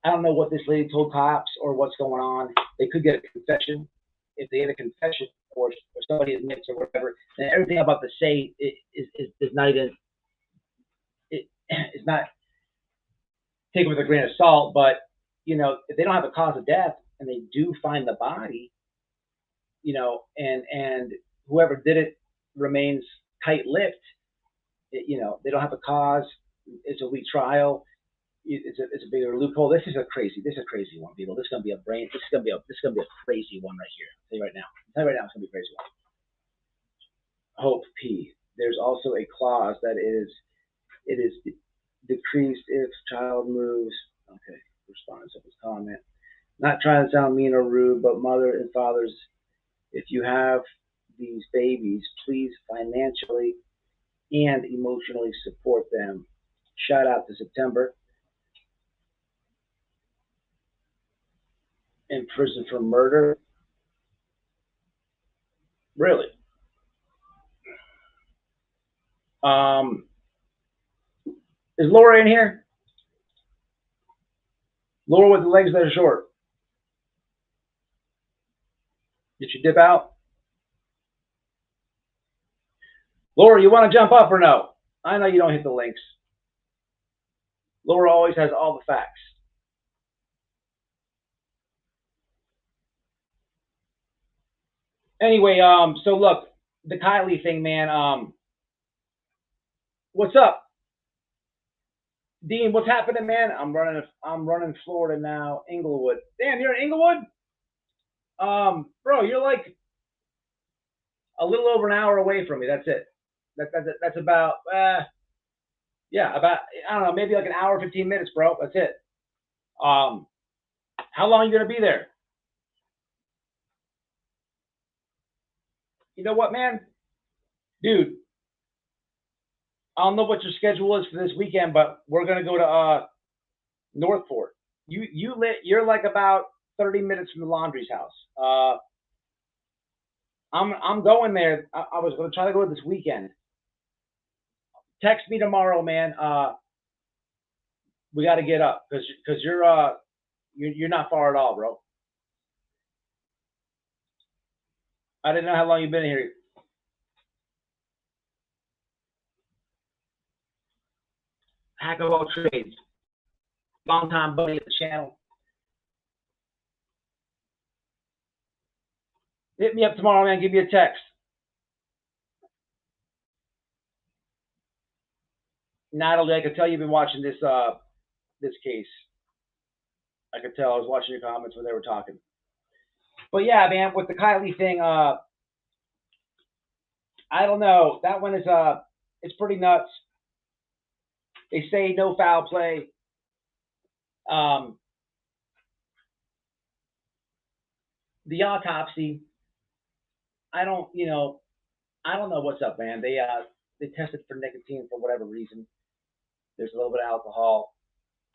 I don't know what this lady told cops or what's going on. They could get a confession. If they get a confession or somebody admits or whatever, then everything I'm about to say is not even. It's not taken with a grain of salt, but you know, if they don't have a cause of death and they do find the body, you know, and whoever did it remains tight-lipped, you know, they don't have a cause. It's a weak trial. It's a bigger loophole. This is a crazy one, people. This is gonna be a crazy one right here. I'll tell you right now. It's gonna be a crazy one. Hope P. There's also a clause that it is decreased if child moves. Okay, response of his comment. Not trying to sound mean or rude, but mother and fathers, if you have these babies, please financially and emotionally support them. Shout out to September. In prison for murder. Really? Is Laura in here? Laura with the legs that are short. Did you dip out? Laura, you want to jump up or no? I know you don't hit the links. Laura always has all the facts. Anyway, so look, the Kiely thing, man. What's up, Dean? What's happening, man? I'm running Florida now, Inglewood. Damn, you're in Inglewood? Bro, you're like a little over an hour away from me. That's it. That's about about, I don't know, maybe like an hour, 15 minutes, bro. That's it. How long are you gonna be there? You know what, man? Dude, I don't know what your schedule is for this weekend, but we're gonna go to Northport. You're like about 30 minutes from the Laundry's house. I'm going there. I was gonna try to go this weekend. text me tomorrow, man. We got to get up because you're not far at all, bro. I didn't know how long you've been here. Hack of all trades. Long time buddy at the channel. Hit me up tomorrow, man. Give me a text. Natalie, I could tell you've been watching this case. I could tell. I was watching your comments when they were talking. But yeah, man, with the Kiely thing, I don't know. That one is it's pretty nuts. They say no foul play. The autopsy, I don't know what's up, man. They tested for nicotine for whatever reason. There's a little bit of alcohol.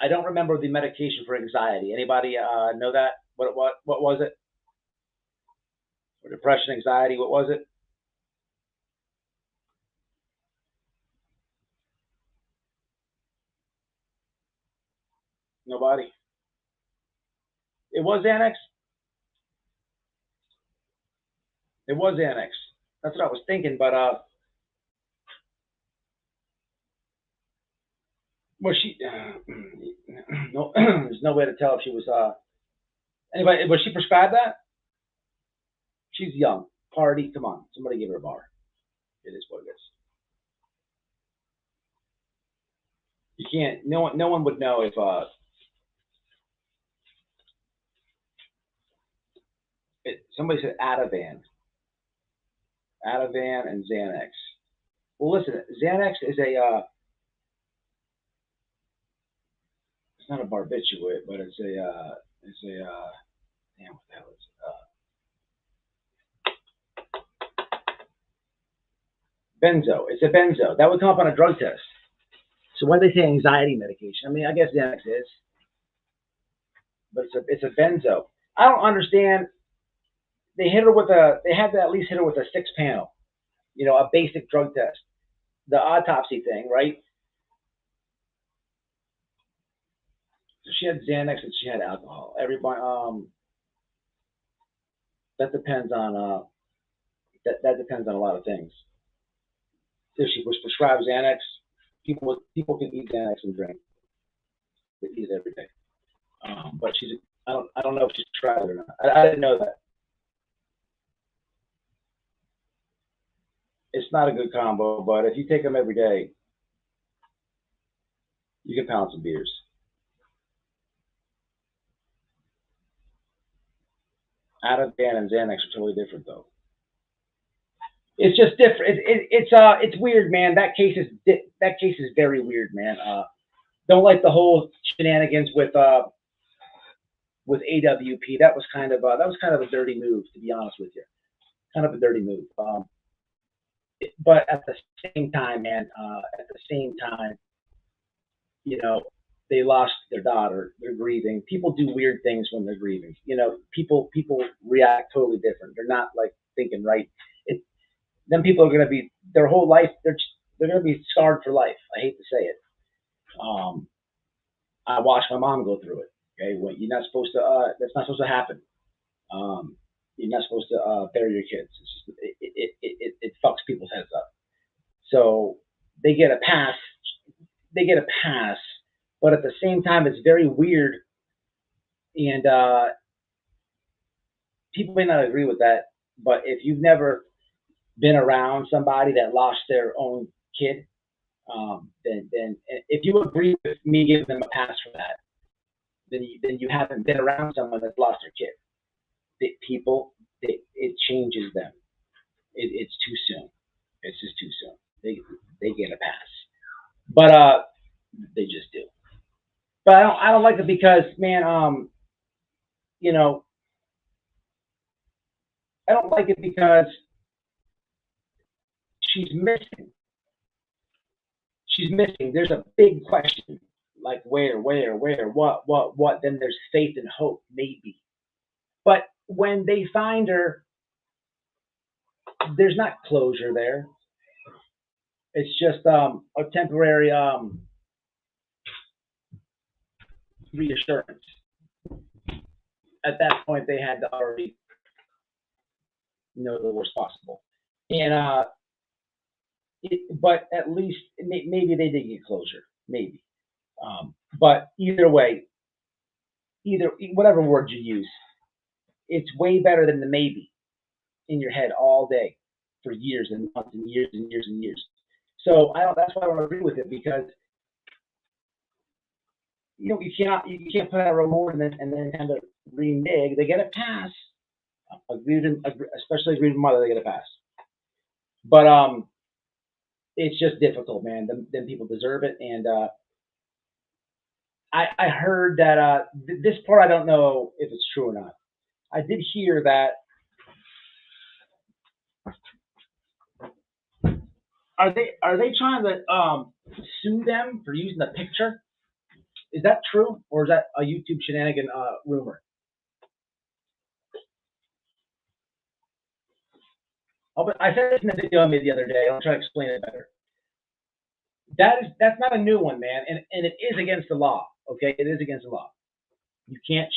I don't remember the medication for anxiety. Anybody know that? What was it? For depression, anxiety, what was it? Nobody? It was Xanax? It was Xanax. That's what I was thinking, but was she no there's no way to tell if she was anybody, was she prescribed that? She's young. Party, come on. Somebody give her a bar. It is what it is. You can't, no one would know if somebody said Ativan and Xanax. Well, listen, Xanax is a it's not a barbiturate, but it's a damn, what the hell is it? Benzo. It's a benzo. That would come up on a drug test. So when they say anxiety medication, I mean, I guess Xanax is, but it's a benzo. I don't understand. They had to at least hit her with a 6-panel, a basic drug test, the autopsy thing, right? So she had Xanax and she had alcohol. Everybody, that depends on that depends on a lot of things. If she was prescribed Xanax, people can eat Xanax and drink. They eat it every day. But I don't know if she's tried it or not. I didn't know that. It's not a good combo, but if you take them every day, you can pound some beers. Ativan and Xanax are totally different, though. It's just different. It's weird, man. That case is very weird, man. Don't like the whole shenanigans with AWP. That was kind of a dirty move, to be honest with you. Kind of a dirty move. But at the same time, man, they lost their daughter. They're grieving. People do weird things when they're grieving. People react totally different. They're not like thinking right. Then people are going to be their whole life. They're going to be scarred for life. I hate to say it. I watched my mom go through it. Okay, when you're not supposed to. That's not supposed to happen. You're not supposed to bury your kids. It's just, it fucks people's heads up. So they get a pass. But at the same time, it's very weird, and people may not agree with that. But if you've never been around somebody that lost their own kid, then if you agree with me giving them a pass for that, then you haven't been around someone that's lost their kid. It changes them. It's too soon. It's just too soon. They get a pass, but they just do. But I don't like it because, man, I don't like it because she's missing. She's missing. There's a big question, like where, what? Then there's faith and hope, maybe. But when they find her, there's not closure there. It's just a temporary reassurance. At that point, they had to already know the worst possible. And but at least maybe they did get closure, maybe. But either way, whatever word you use, it's way better than the maybe in your head all day for years and months and years and years and years. So that's why I don't agree with it, because you can't put out a reward and then kind of renege. They get a pass. Especially a grieving mother, they get a pass. But it's just difficult, man. Them people deserve it, and I heard that this part I don't know if it's true or not. I did hear that. Are they trying to sue them for using the picture? Is that true, or is that a YouTube shenanigan rumor? I said this in the video I made the other day. I'll try to explain it better. That's not a new one, man, and it is against the law. Okay, it is against the law. You can't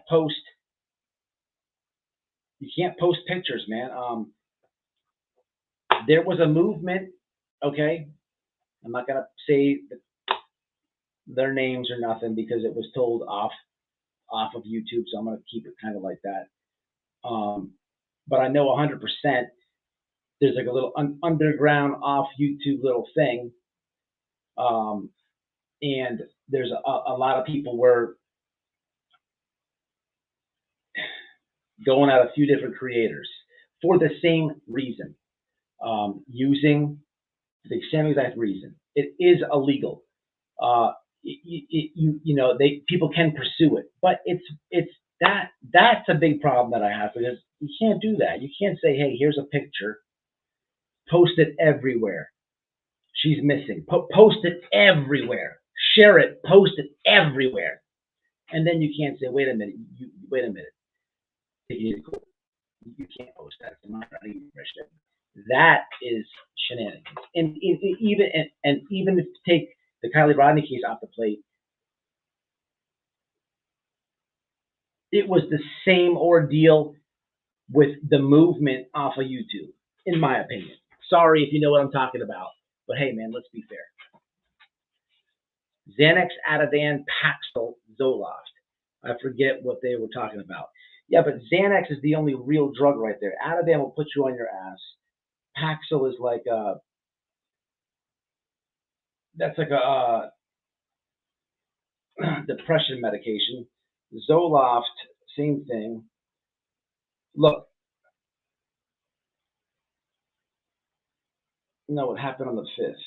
post pictures, man. There was a movement. Okay, I'm not gonna say their names or nothing because it was told off of YouTube, so I'm gonna keep it kind of like that. But I know 100% there's like a little underground off YouTube little thing, and there's a lot of people were going at a few different creators for the same reason, using the same exact reason. It is illegal. People can pursue it, but that's a big problem that I have, because you can't do that. You can't say, hey, here's a picture, post it everywhere. She's missing. Post it everywhere. Share it. Post it everywhere. And then you can't say, wait a minute. You can't post that. That is shenanigans. And even if you take the Kiely Rodni case off the plate, it was the same ordeal with the movement off of YouTube, in my opinion. Sorry if you know what I'm talking about, but hey, man, let's be fair. Xanax, Ativan, Paxil, Zoloft. I forget what they were talking about. Yeah, but Xanax is the only real drug right there. Ativan will put you on your ass. Paxil is like that's like a depression medication. Zoloft, same thing. Look, no, what happened on the 5th?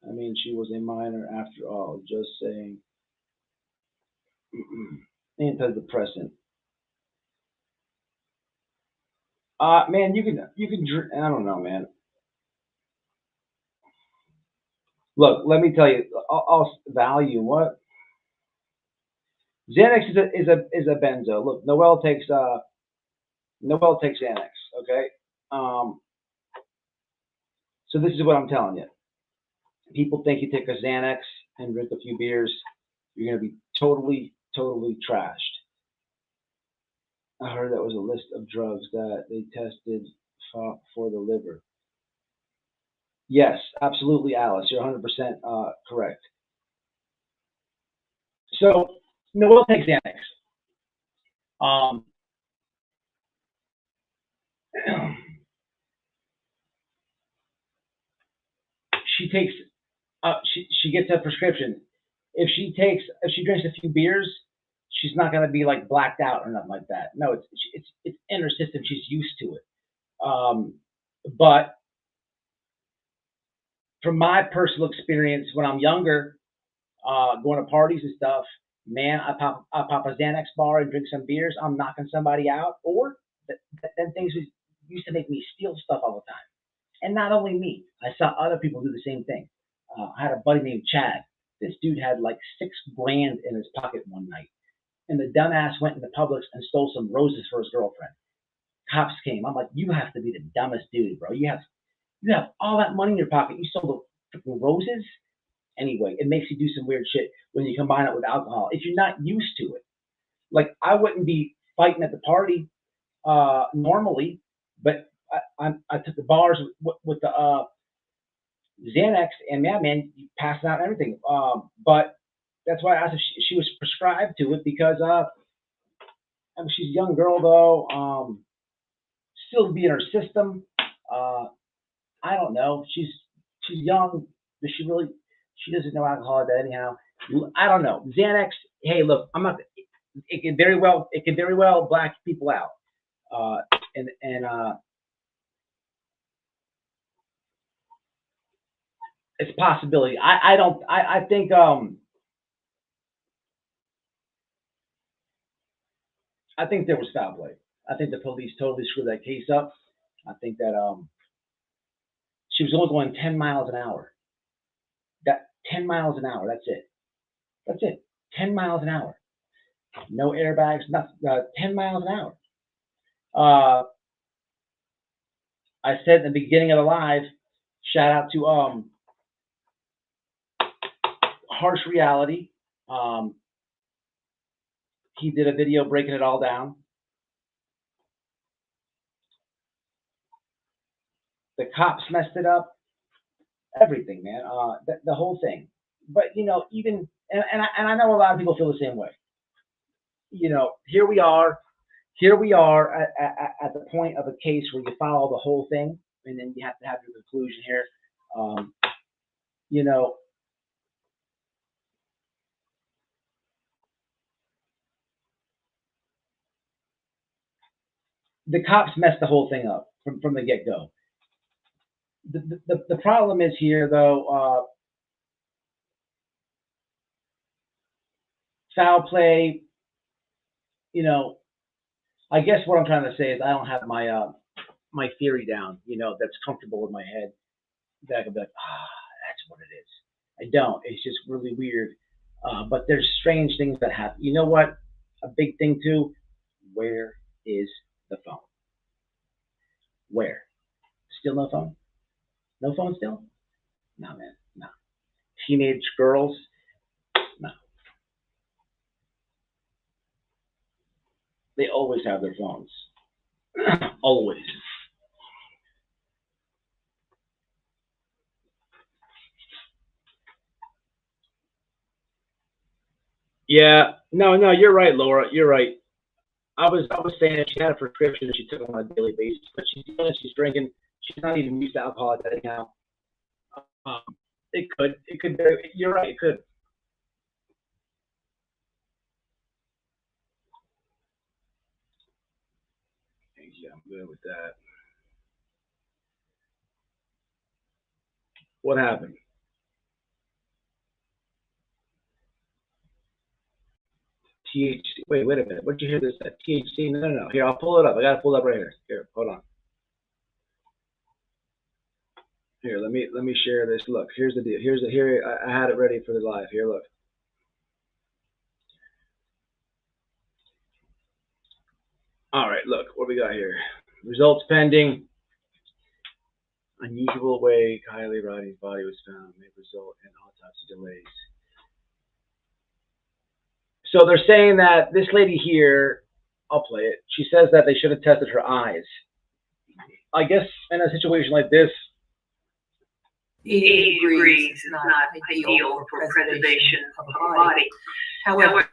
I mean, she was a minor after all. Just saying. Antidepressant. Man, you can I don't know, man. Look, let me tell you. I'll value what Xanax is a benzo. Look, Noelle takes Xanax. Okay. So this is what I'm telling you. People think you take a Xanax and drink a few beers, you're gonna be totally trashed. I heard that was a list of drugs that they tested for the liver. Yes, absolutely, Alice. You're 100% correct. So, Noelle takes Xanax. She takes, she gets a prescription. If she drinks a few beers, she's not gonna be like blacked out or nothing like that. No, it's in her system. She's used to it. But from my personal experience, when I'm younger, going to parties and stuff, man, I pop a Xanax bar and drink some beers. I'm knocking somebody out, or then things used to make me steal stuff all the time. And not only me, I saw other people do the same thing. I had a buddy named Chad. This dude had like $6 grand in his pocket one night, and the dumbass went into Publix and stole some roses for his girlfriend. Cops came. I'm like, you have to be the dumbest dude, bro. You have all that money in your pocket. You stole roses. Anyway, it makes you do some weird shit when you combine it with alcohol. If you're not used to it, like I wouldn't be fighting at the party normally, but I took the bars with the Xanax and Madman, you pass out and everything. But that's why I asked if she was prescribed to it because I mean, she's a young girl though. Still be in her system. I don't know. She's young. Does she really? She doesn't know alcohol that anyhow. I don't know. Xanax. Hey, look, I'm not. It can very well black people out. And it's a possibility. I think there was foul play. I think the police totally screwed that case up. I think that she was only going 10 miles an hour. That 10 miles an hour. That's it. That's it. 10 miles an hour. No airbags. Nothing. 10 miles an hour. I said in the beginning of the live. Shout out to Harsh Reality. He did a video breaking it all down. The cops messed it up. Everything, man. The whole thing. But you know, even and I know a lot of people feel the same way. You know, here we are at the point of a case where you follow the whole thing, and then you have to have your conclusion here. You know, the cops messed the whole thing up from the get-go. The problem is here, though, foul play, you know, I guess what I'm trying to say is I don't have my my theory down, you know, that's comfortable in my head, that I can be like, that's what it is. I don't. It's just really weird. But there's strange things that happen. You know what? A big thing, too, where is the phone? Where? Still no phone? No phone still? No, man, no. Teenage girls? No. They always have their phones. Always. Yeah, no, you're right, Laura. You're right. I was saying that she had a prescription that she took on a daily basis, but she's doing it, she's drinking. She's not even used to alcohol at that anyhow. It could. You're right. It could. Yeah, I'm good with that. What happened? THC. Wait a minute. What'd you hear this? THC? No. Here, I'll pull it up. I gotta pull it up right here. Here, hold on. Here, let me share this. Look, here's the deal. Here I had it ready for the live. Here, look. All right, look what we got here. Results pending. Unusual way Kiely Rodni's body was found may result in autopsy delays. So they're saying that this lady here, I'll play it. She says that they should have tested her eyes. I guess in a situation like this, 80 degrees is not ideal for preservation of the body. However,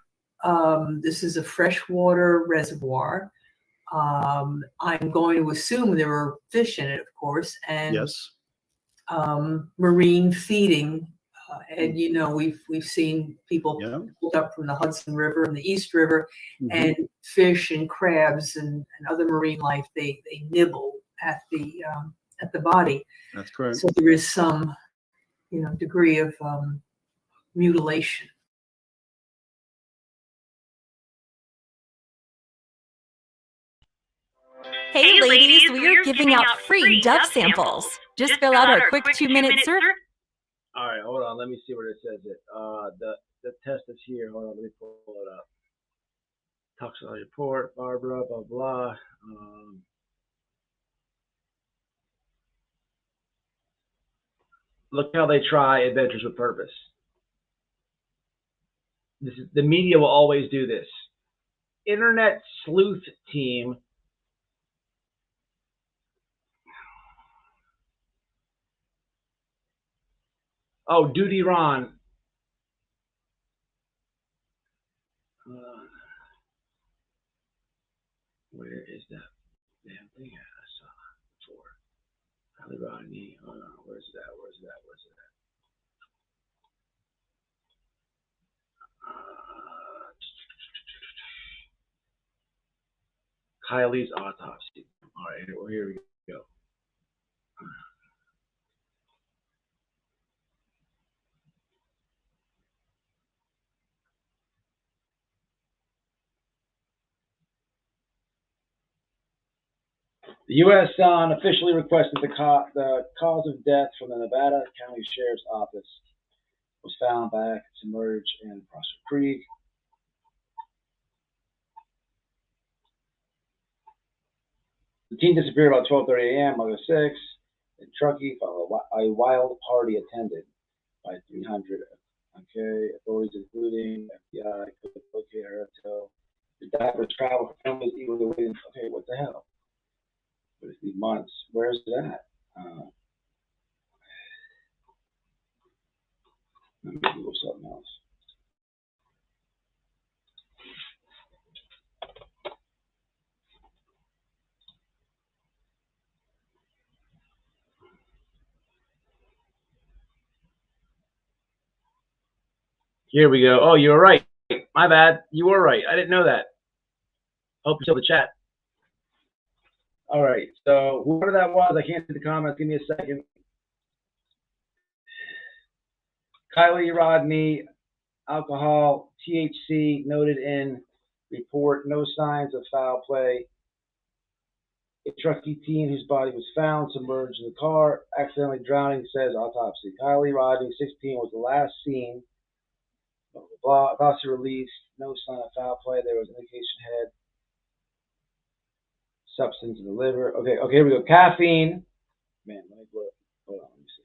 this is a freshwater reservoir. I'm going to assume there are fish in it, of course, and Yes. Marine feeding. And you know, we've seen people pulled up from the Hudson River and the East River, and fish and crabs and other marine life. They nibble at the body. That's correct. So there is some, you know, degree of mutilation. Hey ladies, we are giving out free Dove samples. Just fill out our quick 2-minute survey. all right, hold on. Let me see where it says it. The test is here. Hold on, let me pull it up. Toxicology report, Barbara, blah blah. Look how they try Adventures with Purpose. The media will always do this. Internet sleuth team. Oh, Duty Ron. Where is that damn thing I saw before? Kiely Rodni. Oh, no. Where's that? Kiely's Autopsy. All right, here we go. The U.S. officially requested the cause of death from the Nevada County Sheriff's Office was found back submerged in Prosser Creek. The teen disappeared about 12:30 a.m. August 6th. In Truckee, a wild party attended by 300. Okay, authorities including FBI could locate her until the divers travel for families eagerly waiting. Okay, what the hell? What is these months? Where's that? Let me Google something else. Here we go. Oh, you were right. My bad. You were right. I didn't know that. Hope you saw the chat. All right. So whoever that was, I can't see the comments. Give me a second. Kiely Rodni, alcohol, THC noted in report. No signs of foul play. A Truckee teen whose body was found submerged in the car, accidentally drowning, says autopsy. Kiely Rodni, 16, was the last seen. Blah, blah, blah. Autopsy released. No sign of foul play. There was indication head. Substance in the liver. Okay, here we go. Caffeine. Man, let me look. Hold on, let me see.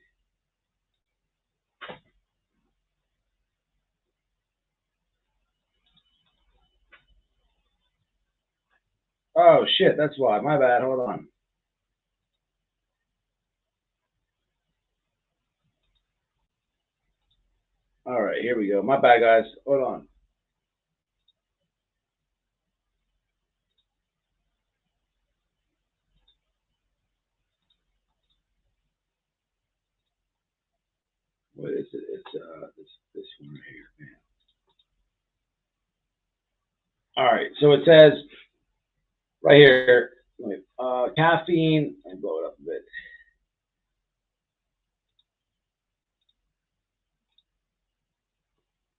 Oh shit, that's why. My bad. Hold on. All right, here we go. My bad, guys. Hold on. What is it? It's this one right here, man. All right, so it says right here, caffeine, and blow it up a bit.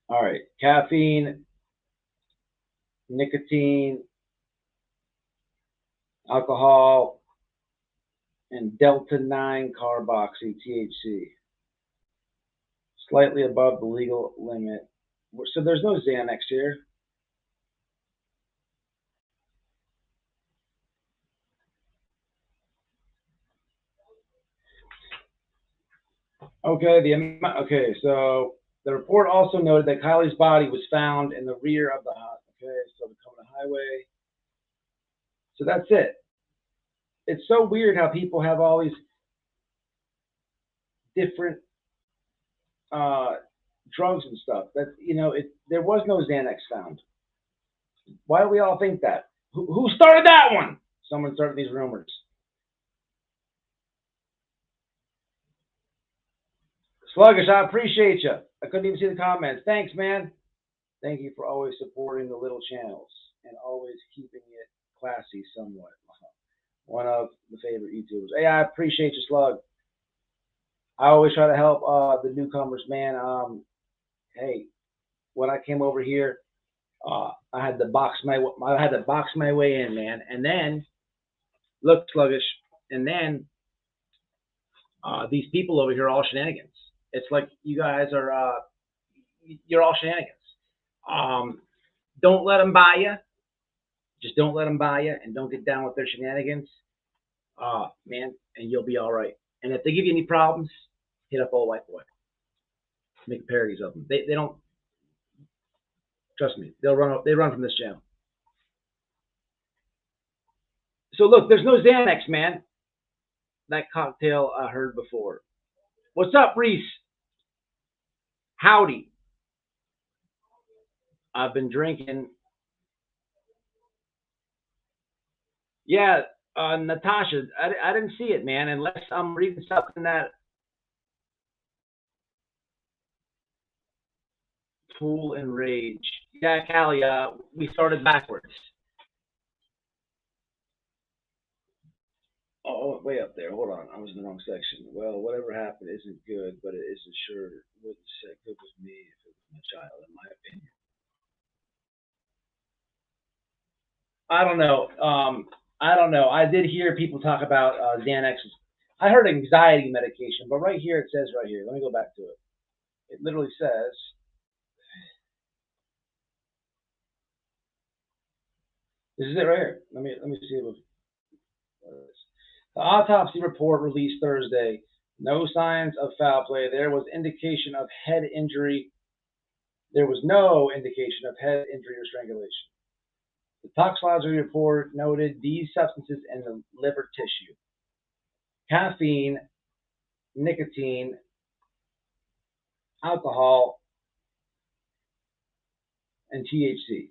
All right, caffeine, nicotine, alcohol, and delta-9 carboxy THC. Slightly above the legal limit. So there's no Xanax here. Okay, so the report also noted that Kiely's body was found in the rear of the house. Okay, so we're coming to highway. So that's it. It's so weird how people have all these different drugs and stuff. That there was no Xanax found. Why do we all think that? Who started that one? Someone started these rumors. Sluggish, I appreciate you. I couldn't even see the comments. Thanks, man. Thank you for always supporting the little channels and always keeping it classy somewhat. One of the favorite YouTubers. Hey, I appreciate you, Slug. I always try to help the newcomers, man. Hey, when I came over here, I had to box my way in, man. And then, look, Sluggish. And then these people over here are all shenanigans. It's like you guys are, you're all shenanigans. Don't let them buy you. Just don't let them buy you, and don't get down with their shenanigans, man, and you'll be all right. And if they give you any problems, hit up old white boy, make parodies of them. They don't trust me. They run from this channel. So look, there's no Xanax, man. That cocktail I heard before. What's up, Reese? Howdy. I've been drinking. Yeah, Natasha, I didn't see it, man, unless I'm reading something that Fool and Rage. Yeah, Callie, we started backwards. Oh, way up there. Hold on. I was in the wrong section. Well, whatever happened isn't good, but it isn't sure wouldn't set good with me if it was my child, in my opinion. I don't know. I don't know. I did hear people talk about Xanax. I heard anxiety medication, but right here it says right here. Let me go back to it. It literally says, this is it right here. Let me see if the autopsy report released Thursday. No signs of foul play. There was indication of head injury. There was no indication of head injury or strangulation. The toxicology report noted these substances in the liver tissue: caffeine, nicotine, alcohol, and THC.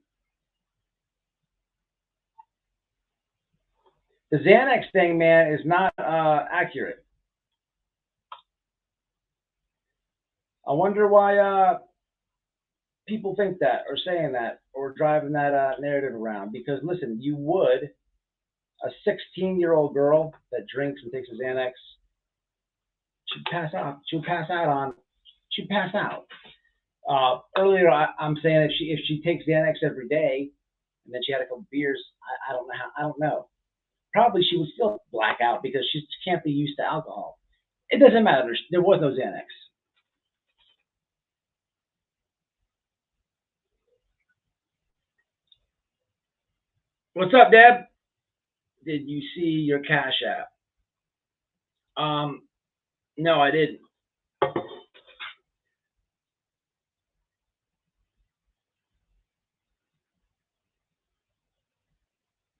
The Xanax thing, man, is not accurate. I wonder why people think that, or saying that, or driving that narrative around. Because listen, you would, a 16-year-old girl that drinks and takes a Xanax, she'd pass out. She'd pass out. Earlier, I'm saying if she takes Xanax every day, and then she had a couple beers, I don't know how. I don't know. Probably she would still black out because she can't be used to alcohol. It doesn't matter. There was no Xanax. What's up, Deb? Did you see your Cash App? No, I didn't.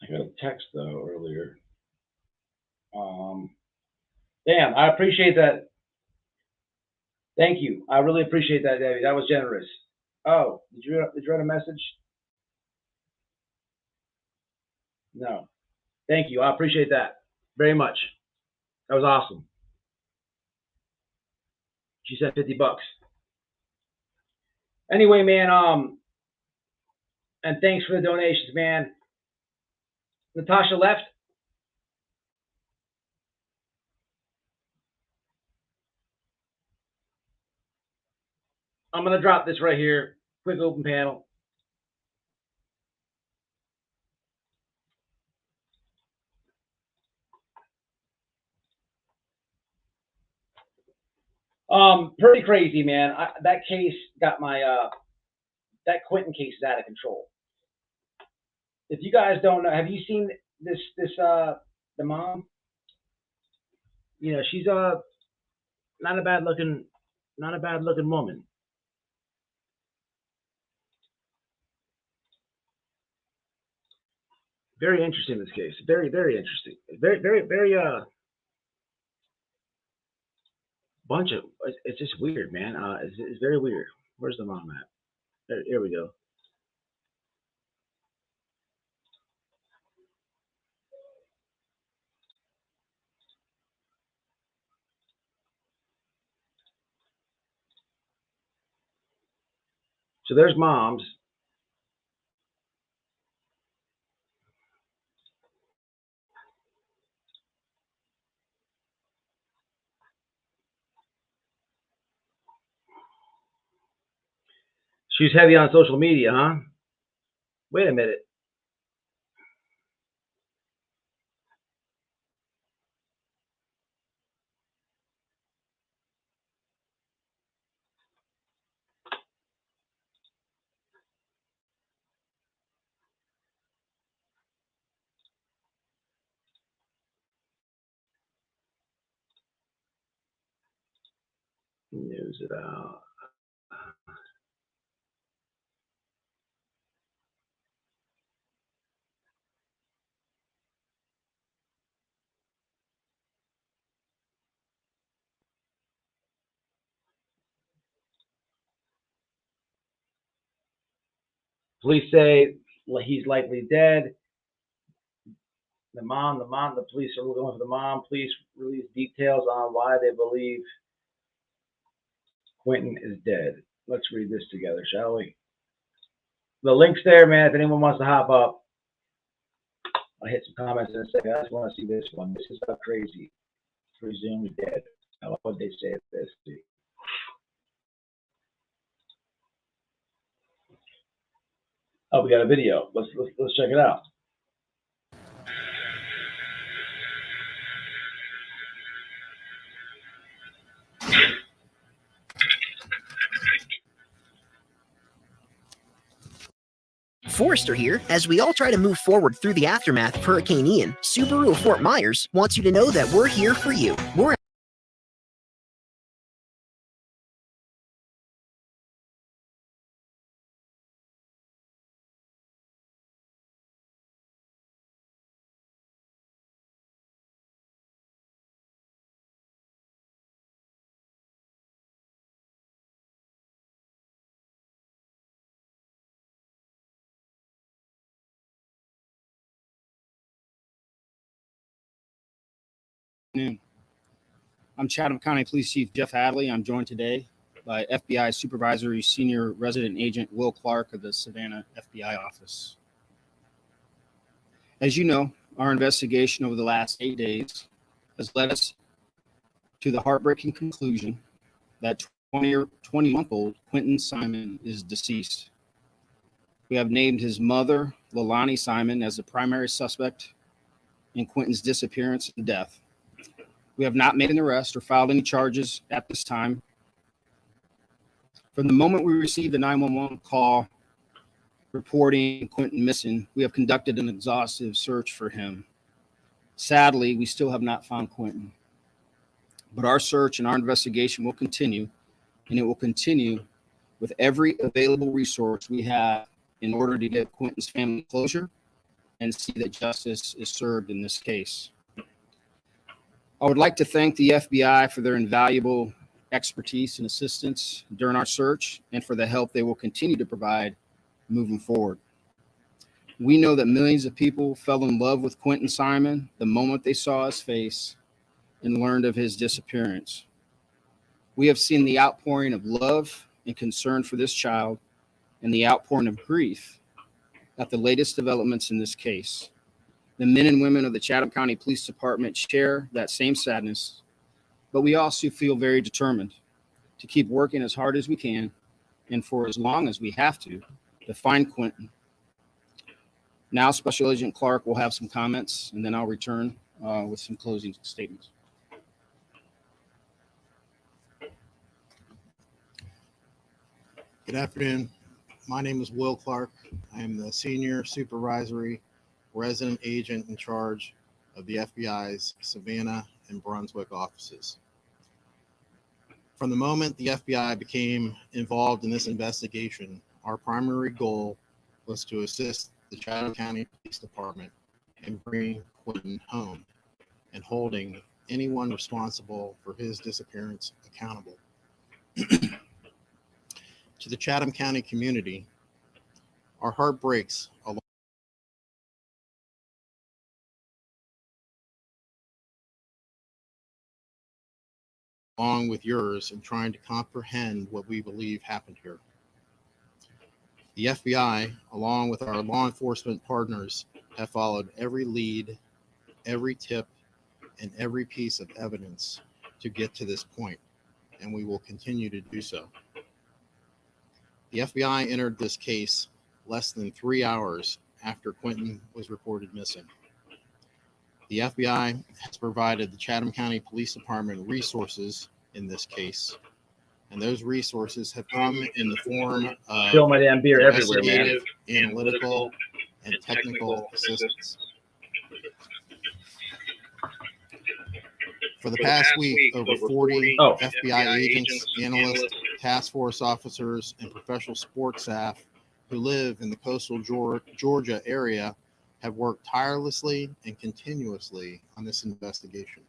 I got a text though earlier. Damn, I appreciate that. Thank you. I really appreciate that, Debbie. That was generous. Oh, did you write a message? No. Thank you. I appreciate that very much. That was awesome. She sent $50. Anyway, man, and thanks for the donations, man. Natasha left. I'm gonna drop this right here. Quick open panel. Pretty crazy, man. That case got my that Quentin case is out of control. If you guys don't know, have you seen this the mom? You know, she's not a bad looking woman. Very interesting, this case. Very, very interesting. Very bunch of, it's just weird, man. It's very weird. Where's the mom at? Here we go. So there's moms. She's heavy on social media, huh? Wait a minute. News it out. Police say he's likely dead. The police are looking for the mom. Police release details on why they believe Quentin is dead. Let's read this together, shall we? The link's there, man. If anyone wants to hop up, I'll hit some comments in a second. I just want to see this one. This is how crazy. Presumed dead. I love what they say at this. Oh, we got a video. Let's check it out. Forrester here. As we all try to move forward through the aftermath of Hurricane Ian, Subaru of Fort Myers wants you to know that we're here for you. We're I'm Chatham County Police Chief Jeff Hadley. I'm joined today by FBI Supervisory Senior Resident Agent Will Clark of the Savannah FBI office. As you know, our investigation over the last 8 days has led us to the heartbreaking conclusion that 20-month-old Quentin Simon is deceased. We have named his mother, Leilani Simon, as the primary suspect in Quentin's disappearance and death. We have not made an arrest or filed any charges at this time. From the moment we received the 911 call reporting Quentin missing, we have conducted an exhaustive search for him. Sadly, we still have not found Quentin. But our search and our investigation will continue, and it will continue with every available resource we have in order to give Quentin's family closure and see that justice is served in this case. I would like to thank the FBI for their invaluable expertise and assistance during our search and for the help they will continue to provide moving forward. We know that millions of people fell in love with Quentin Simon the moment they saw his face and learned of his disappearance. We have seen the outpouring of love and concern for this child and the outpouring of grief at the latest developments in this case. The men and women of the Chatham County Police Department share that same sadness, but we also feel very determined to keep working as hard as we can and for as long as we have to find Quentin. Now, Special Agent Clark will have some comments, and then I'll return with some closing statements. Good afternoon. My name is Will Clark. I am the Senior Supervisory Resident Agent in charge of the FBI's Savannah and Brunswick offices. From the moment the FBI became involved in this investigation, our primary goal was to assist the Chatham County Police Department in bringing Quentin home and holding anyone responsible for his disappearance accountable. To the Chatham County community, our heart breaks along with yours in trying to comprehend what we believe happened here. The FBI, along with our law enforcement partners, have followed every lead, every tip, and every piece of evidence to get to this point, and we will continue to do so. The FBI entered this case less than 3 hours after Quentin was reported missing. The FBI has provided the Chatham County Police Department resources in this case, and those resources have come in the form of Spill my damn beer everywhere, man. investigative, analytical, and technical assistance. For the past week, over 40 FBI agents, analysts, task force officers, and professional sports staff who live in the coastal Georgia area have worked tirelessly and continuously on this investigation.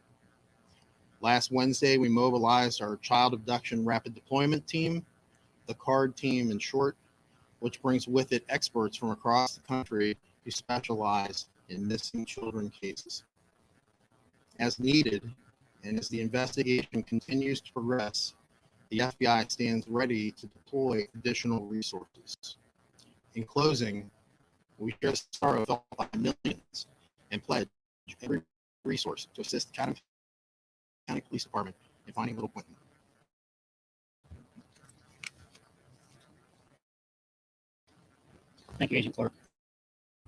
Last Wednesday, we mobilized our Child Abduction Rapid Deployment Team, the CARD team in short, which brings with it experts from across the country who specialize in missing children cases. As needed, and as the investigation continues to progress, the FBI stands ready to deploy additional resources. In closing, we share the sorrow felt by millions and pledge every resource to assist the Chatham County Police Department in finding little Quentin. Thank you, Agent Clark.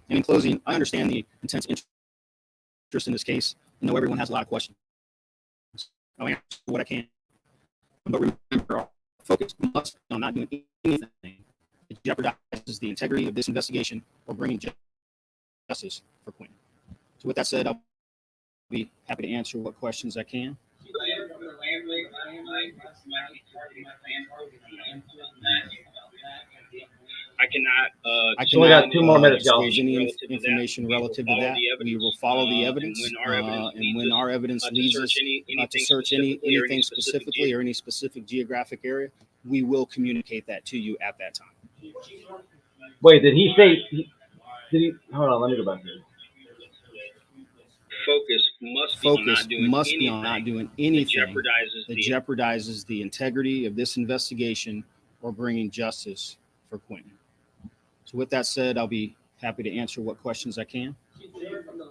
And in closing, I understand the intense interest in this case. I know everyone has a lot of questions. I'll answer what I can. But remember, our focus must be on not doing anything that jeopardizes the integrity of this investigation or bringing justice for Quentin. So with that said, I'll be happy to answer what questions I can. I So we got 2 more minutes, y'all. disclose any information relative to that. We will follow the evidence, and when our evidence leads us to search anything specifically or any specific geographic area, we will communicate that to you at that time. Wait, did he say? Did he? Hold on, let me go back there. Focus must be on not doing anything that jeopardizes the integrity of this investigation or bringing justice for Quentin. So with that said, I'll be happy to answer what questions I can. Did you hear from the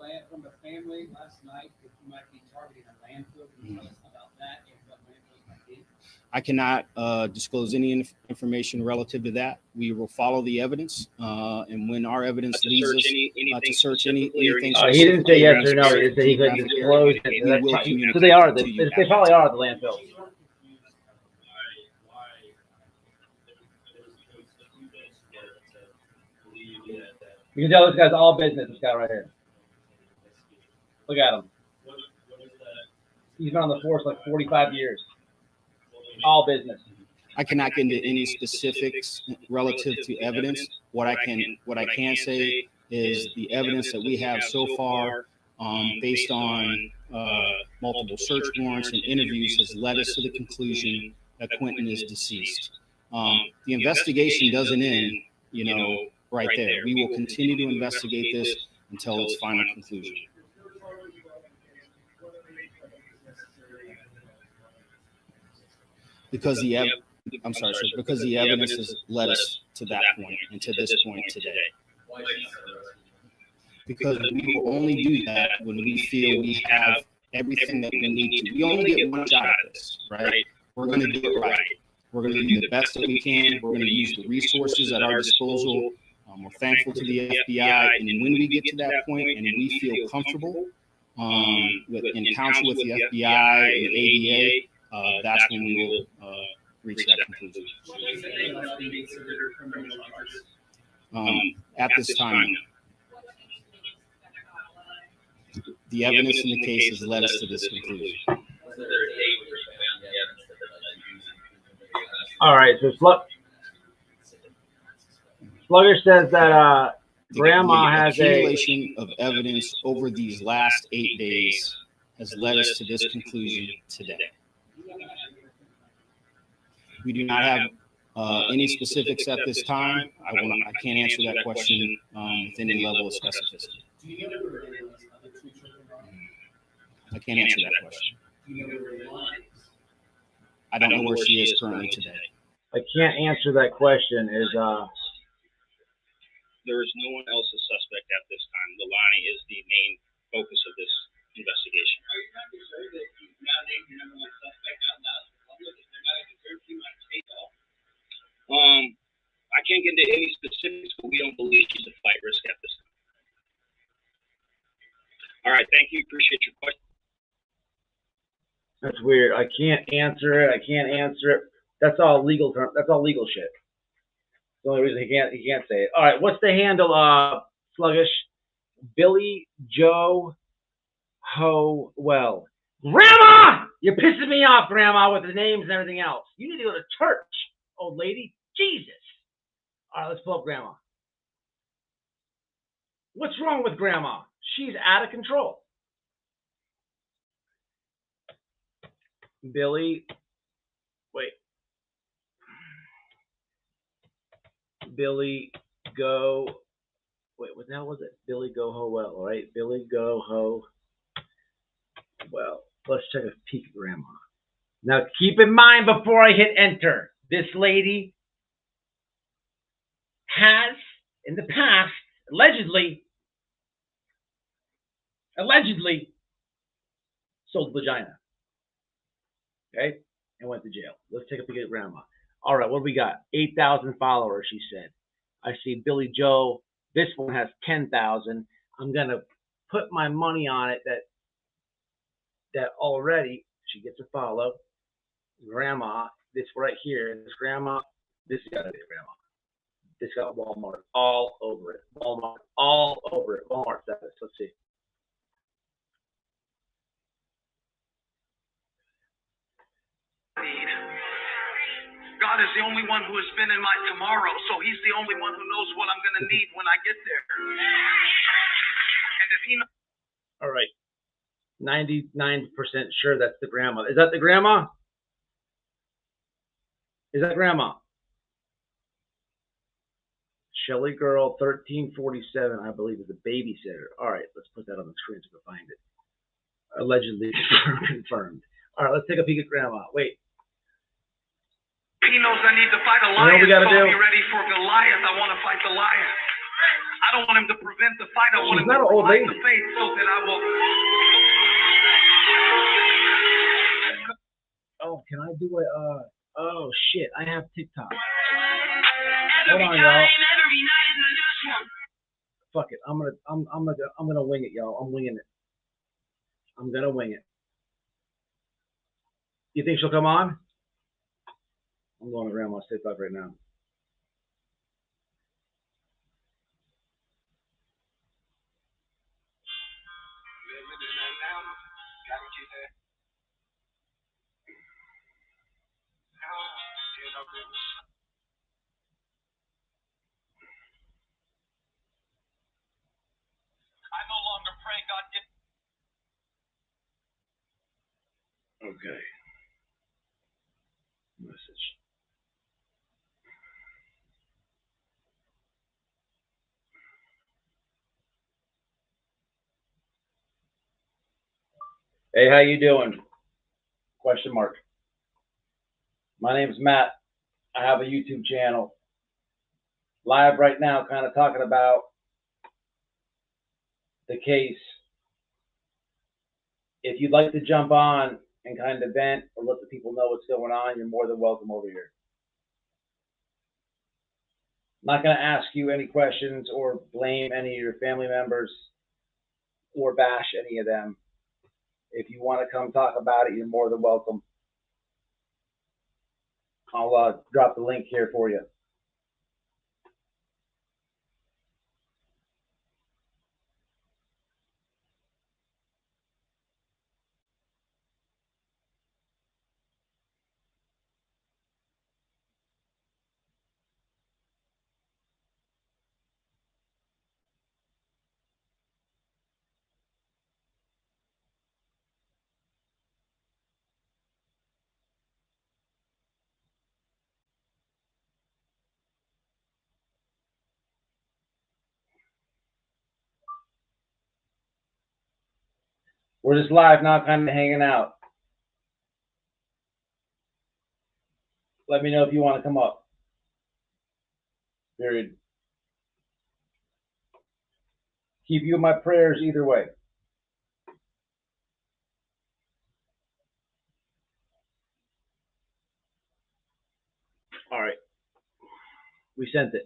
family last night that you might be targeting a landfill? Can you tell us about that and what landfills might be? I cannot disclose any information relative to that. We will follow the evidence, and when our evidence leads us to search anything. He didn't say yes or no. He just said he couldn't disclose it. So they are. They probably are the landfills. You can tell this guy's all business, this guy right here. Look at him. He's been on the force like 45 years. All business. I cannot get into any specifics relative to evidence. What I can say is the evidence that we have so far, based on multiple search warrants and interviews, has led us to the conclusion that Quentin is deceased. The investigation doesn't end, right there. We will continue to investigate this until its final conclusion. Because the evidence has led us to that point and to this point today. Because we will only do that when we feel we have everything that we need to. We only get one shot at this, right? We're going to do it right. We're going to do the best that we can. We're going to use the resources at our disposal. We're thankful to the FBI, and when we get to that point and we feel comfortable in counsel with the FBI and the ADA, that's when we will reach that conclusion. At this time, the evidence in the case has led us to this conclusion. All right, so Slugger says that Grandma has the accumulation of evidence over these last 8 days has led us to this conclusion today. We do not have any specifics at this time. I can't answer that question with any level of specificity. I can't answer that question. I don't know where she is currently today. I can't answer that question. There is no one else a suspect at this time. Leilani is the main focus of this investigation. Are you not sure that you now named your number one suspect out loud? I can't get into any specifics, but we don't believe she's a flight risk at this time. All right, thank you. Appreciate your question. That's weird. I can't answer it. That's all legal term. That's all legal shit. The only reason he can't say it. All right, what's the handle? Sluggish. Billy Joe Ho. Well, Grandma! You're pissing me off, Grandma, with the names and everything else. You need to go to church, old lady. Jesus. All right, let's pull up Grandma. What's wrong with Grandma? She's out of control. Billy, wait. Billy, go. Wait, what the hell was it? Billy, go ho well, right? Billy, go ho well. Let's take a peek at Grandma. Now, keep in mind before I hit enter, this lady has, in the past, allegedly, sold vagina. Okay? And went to jail. Let's take a peek at Grandma. All right, what do we got? 8,000 followers, she said. I see Billy Joe. This one has 10,000. I'm going to put my money on it that already she gets a follow. Grandma, this right here, this Grandma, this has got to be Grandma. This got Walmart all over it. Walmart all over it. Walmart says this. Let's see. God is the only one who has been in my tomorrow, so he's the only one who knows what I'm going to need when I get there. And if he knows... All right. 99% sure that's the Grandma. Is that the Grandma? Is that Grandma? Shelly Girl 1347, I believe, is a babysitter. All right, let's put that on the screen so we can find it. Allegedly confirmed. All right, let's take a peek at Grandma. Wait. He knows I need to fight a lion, we gotta so I'll do? be ready for Goliath. I want to fight the lion. I don't want him to prevent the fight. I want She's him not to an old provide lady. the faith so that I will... Oh, can I do a, oh shit, I have TikTok. Hold on, y'all. Fuck it, I'm gonna wing it, y'all. I'm winging it. I'm gonna wing it. You think she'll come on? I'm going to Grandma's TikTok right now. I no longer pray, God, give... Okay. Message. Hey, how you doing? Question mark. My name's Matt. I have a YouTube channel. Live right now, kind of talking about the case. If you'd like to jump on and kind of vent or let the people know what's going on, you're more than welcome over here. I'm not going to ask you any questions or blame any of your family members or bash any of them. If you want to come talk about it, you're more than welcome. I'll drop the link here for you. We're just live now, kind of hanging out. Let me know if you want to come up. Period. Keep you in my prayers either way. All right. We sent it.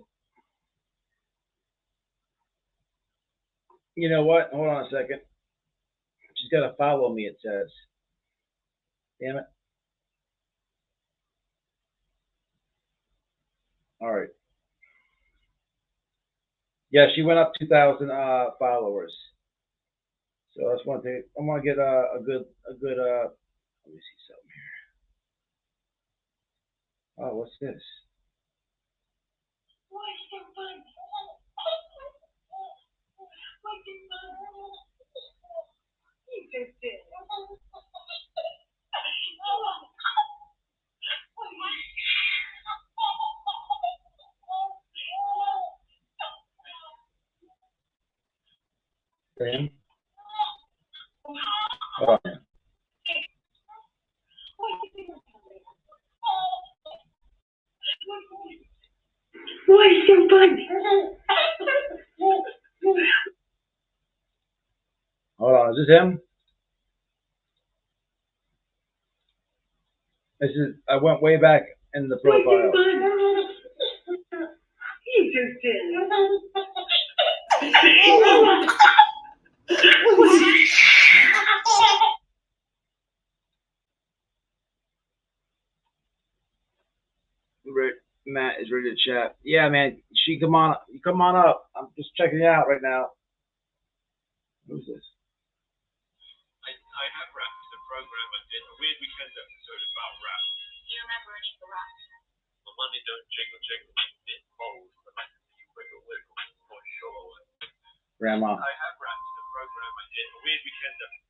You know what? Hold on a second. She's got to follow me, it says. Damn it. All right. Yeah, she went up 2,000 followers. So I just want to get a good, let me see something here. Oh, what's this? Him? Hold on. Why is so funny? Hold on, is this him? This is, I went way back in the profile. You just did. Matt is ready to chat. Yeah, man, come on up. I'm just checking it out right now. Who's this? I have wrapped the program. I did a weird weekend episode about rap. Do you remember any of the rap? The money don't jiggle jiggle, it folds, but you wiggle wiggle, for sure. Grandma. I have wrapped the program. I did a weird weekend episode.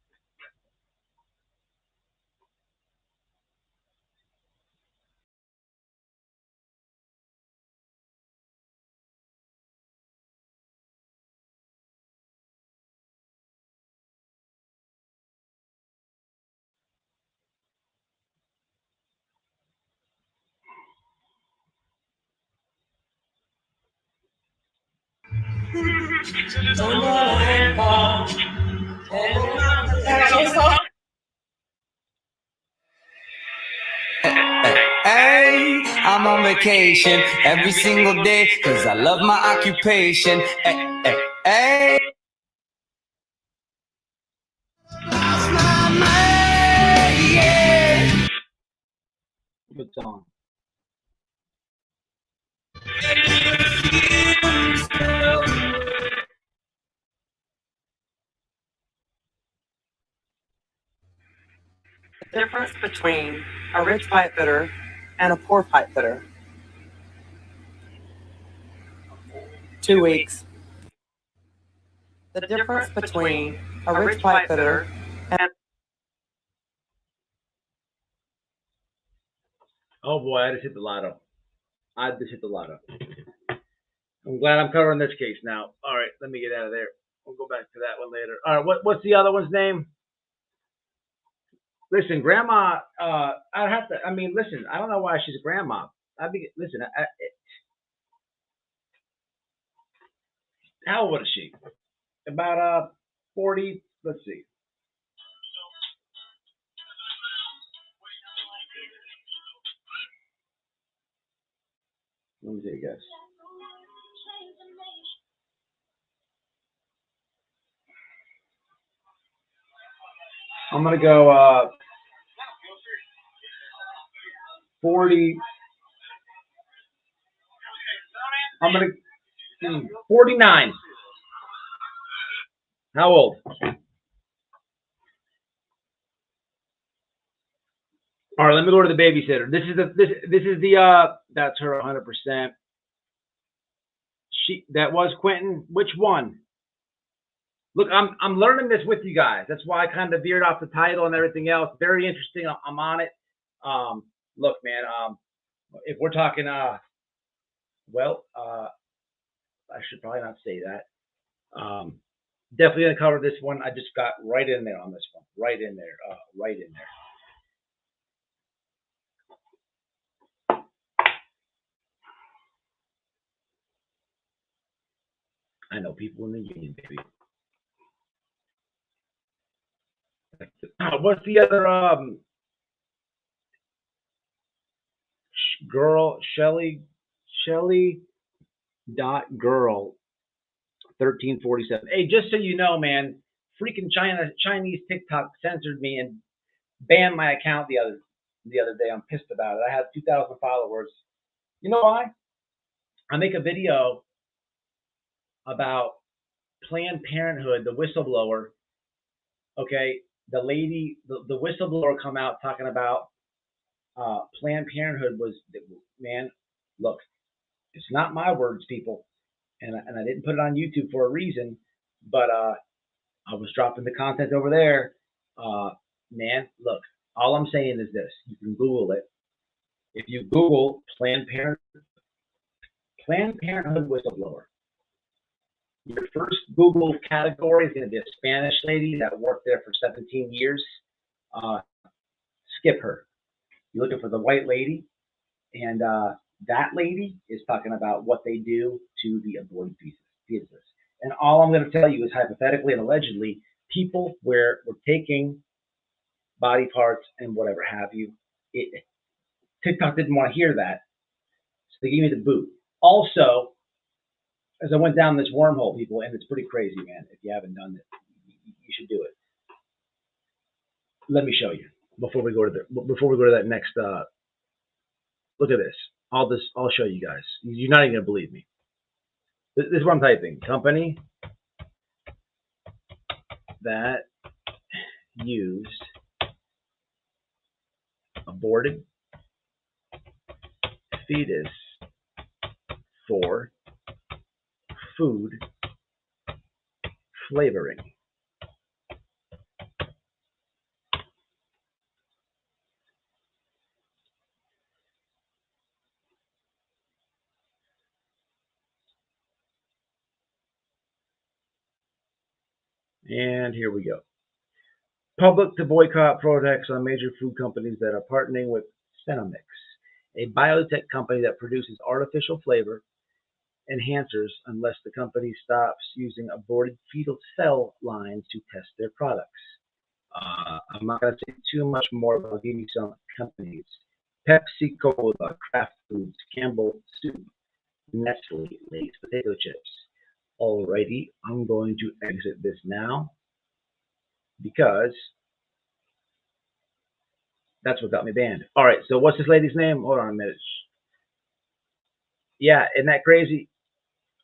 Hey, I'm on vacation every single day because I love my occupation. Hey, hey, hey. Good song. The difference between a rich pipe fitter and a poor pipe fitter. 2 weeks. The difference between a rich pipe fitter and Oh boy, I just hit the lotto. I'm glad I'm covering this case now. All right, let me get out of there. We'll go back to that one later. All right, what's the other one's name? Listen, Grandma. I have to. I mean, listen. I don't know why she's a grandma. Listen. How old is she? About 40. Let's see. Let me see, guys. I'm gonna go 40. I'm gonna 49. How old? All right, let me go to the babysitter. This is the that's her 100%. That was Quentin. Which one? Look, I'm learning this with you guys. That's why I kind of veered off the title and everything else. Very interesting. I'm on it. Look, man. If we're talking, I should probably not say that. Definitely gonna cover this one. I just got right in there on this one. Right in there. Right in there. I know people in the union, baby. What's the other girl? Shelly .girl 1347. Hey, just so you know, man, freaking Chinese TikTok censored me and banned my account the other day. I'm pissed about it. I had 2,000 followers. You know why? I make a video about Planned Parenthood, the whistleblower. Okay, the lady, the whistleblower come out talking about Planned Parenthood was, man, look, it's not my words, people, and I didn't put it on YouTube for a reason, but I was dropping the content over there. Man, look, all I'm saying is this: you can Google it. If you Google Planned Parenthood whistleblower, your first Google category is going to be a Spanish lady that worked there for 17 years. Skip her. You're looking for the white lady, and that lady is talking about what they do to the aborted fetuses. And all I'm going to tell you is hypothetically and allegedly, people were taking body parts and whatever have you. TikTok didn't want to hear that, so they gave me the boot. Also, as I went down this wormhole, people, and it's pretty crazy, man. If you haven't done it, you should do it. Let me show you before we go to that next. Look at this. I'll show you guys. You're not even gonna believe me. This is what I'm typing. Company that used aborted fetus for food flavoring. And here we go. Public to boycott protests on major food companies that are partnering with Sanitation, a biotech company that produces artificial flavor enhancers unless the company stops using aborted fetal cell lines to test their products. I'm not going to say too much more, but I'll give you some companies. Pepsi Cola, Kraft Foods, Campbell Soup, Nestle, Lay's potato chips. Alrighty, I'm going to exit this now because that's what got me banned. All right, so what's this lady's name? Hold on a minute. Yeah, isn't that crazy?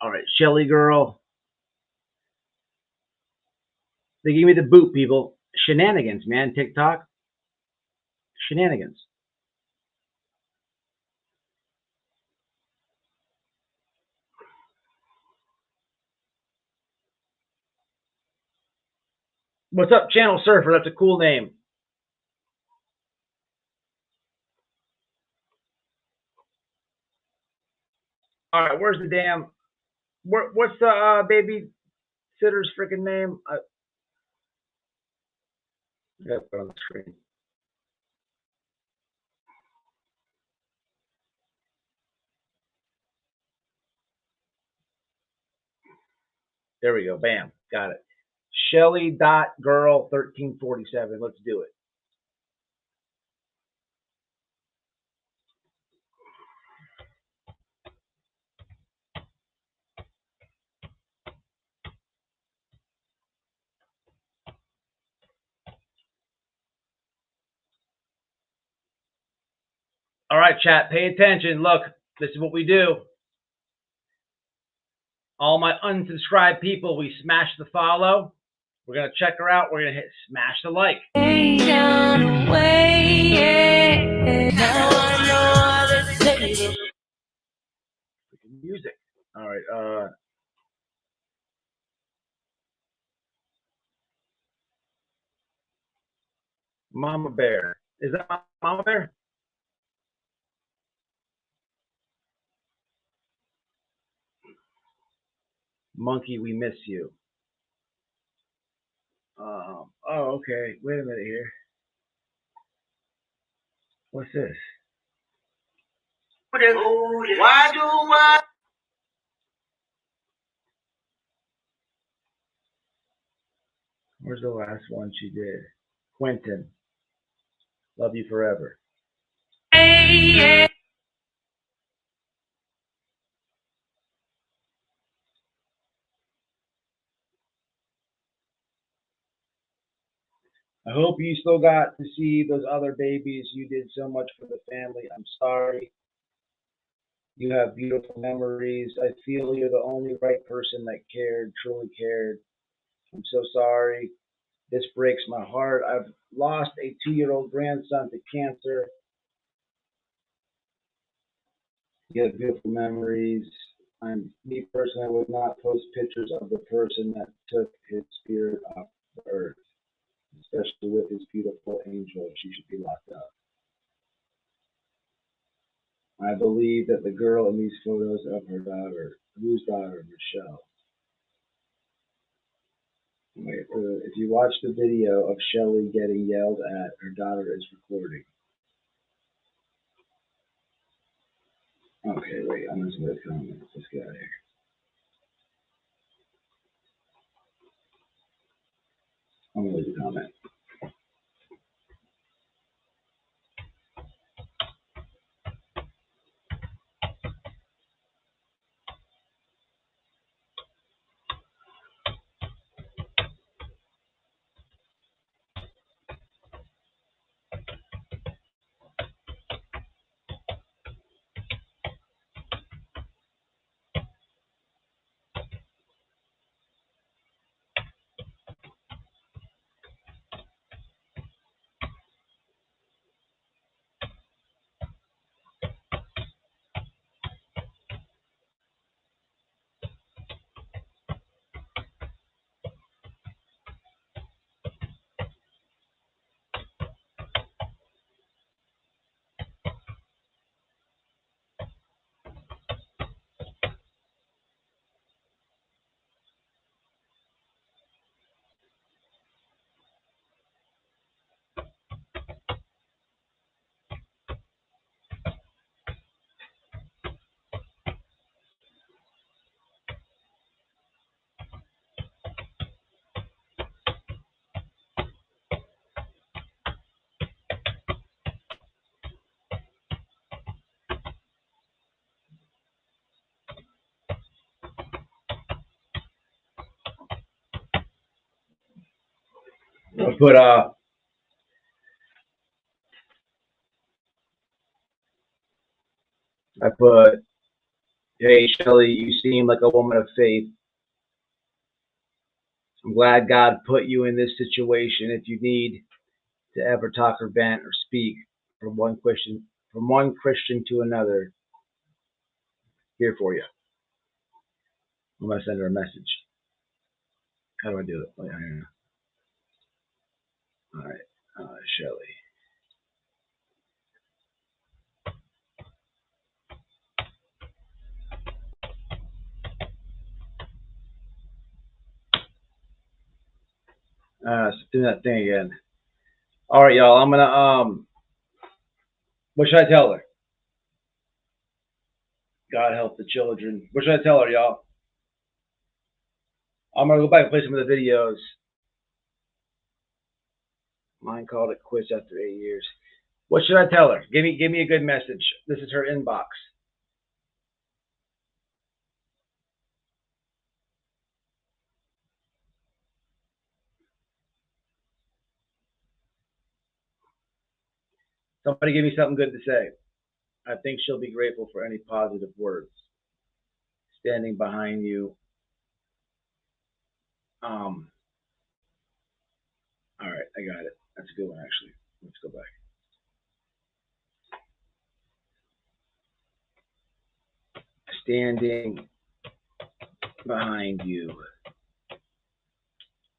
All right, Shelly girl. They gave me the boot, people. Shenanigans, man. TikTok. Shenanigans. What's up, Channel Surfer? That's a cool name. All right, where's the damn? What's the baby sitter's freaking name? I got it on the screen. There we go. Bam. Got it. Shelly.girl1347. Let's do it. All right, chat, pay attention. Look, this is what we do. All my unsubscribed people, we smash the follow. We're going to check her out. We're going to hit smash the like. Music. All right. Mama Bear. Is that Mama Bear? Monkey, we miss you. Oh, okay. Wait a minute here. What's this? Why do I? Where's the last one she did? Quinton. Love you forever. I hope you still got to see those other babies. You did so much for the family. I'm sorry. You have beautiful memories. I feel you're the only right person that cared, truly cared. I'm so sorry This breaks my heart. I've lost a 2-year-old grandson to cancer. You have beautiful memories. Me personally, I would not post pictures of the person that took his spirit off the earth, especially with his beautiful angel. She should be locked up. I believe that the girl in these photos of her daughter, whose daughter, Michelle. Wait, if you watch the video of Shelly getting yelled at, her daughter is recording. Okay, wait, I'm just going to comment. Let's get out of here. I'm going to leave a comment. I put, hey, Shelly, you seem like a woman of faith. I'm glad God put you in this situation. If you need to ever talk or vent or speak from one Christian to another, here for you. I'm going to send her a message. How do I do it? Wait, I don't know. All right, Shelly. So do that thing again. All right, y'all. I'm gonna what should I tell her? God help the children. What should I tell her, y'all? I'm gonna go back and play some of the videos. Mine called it quits after 8 years. What should I tell her? Give me a good message. This is her inbox. Somebody give me something good to say. I think she'll be grateful for any positive words. Standing behind you. All right, I got it. That's a good one, actually. Let's go back. Standing behind you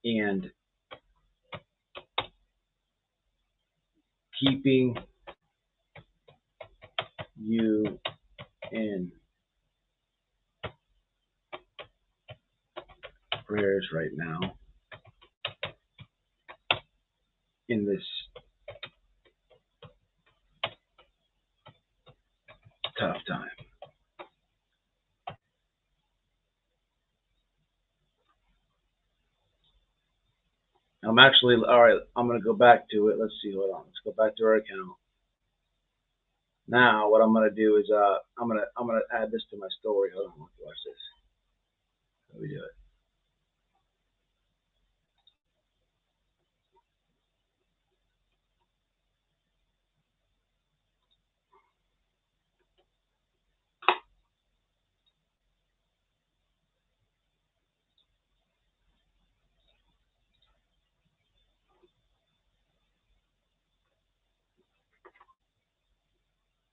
and keeping you in prayers right now in this tough time. I'm actually, all right, I'm going to go back to it. Let's see, hold on. Let's go back to our account. Now, what I'm going to do is, I'm going to add this to my story. Hold on, let's watch this. How do we do it?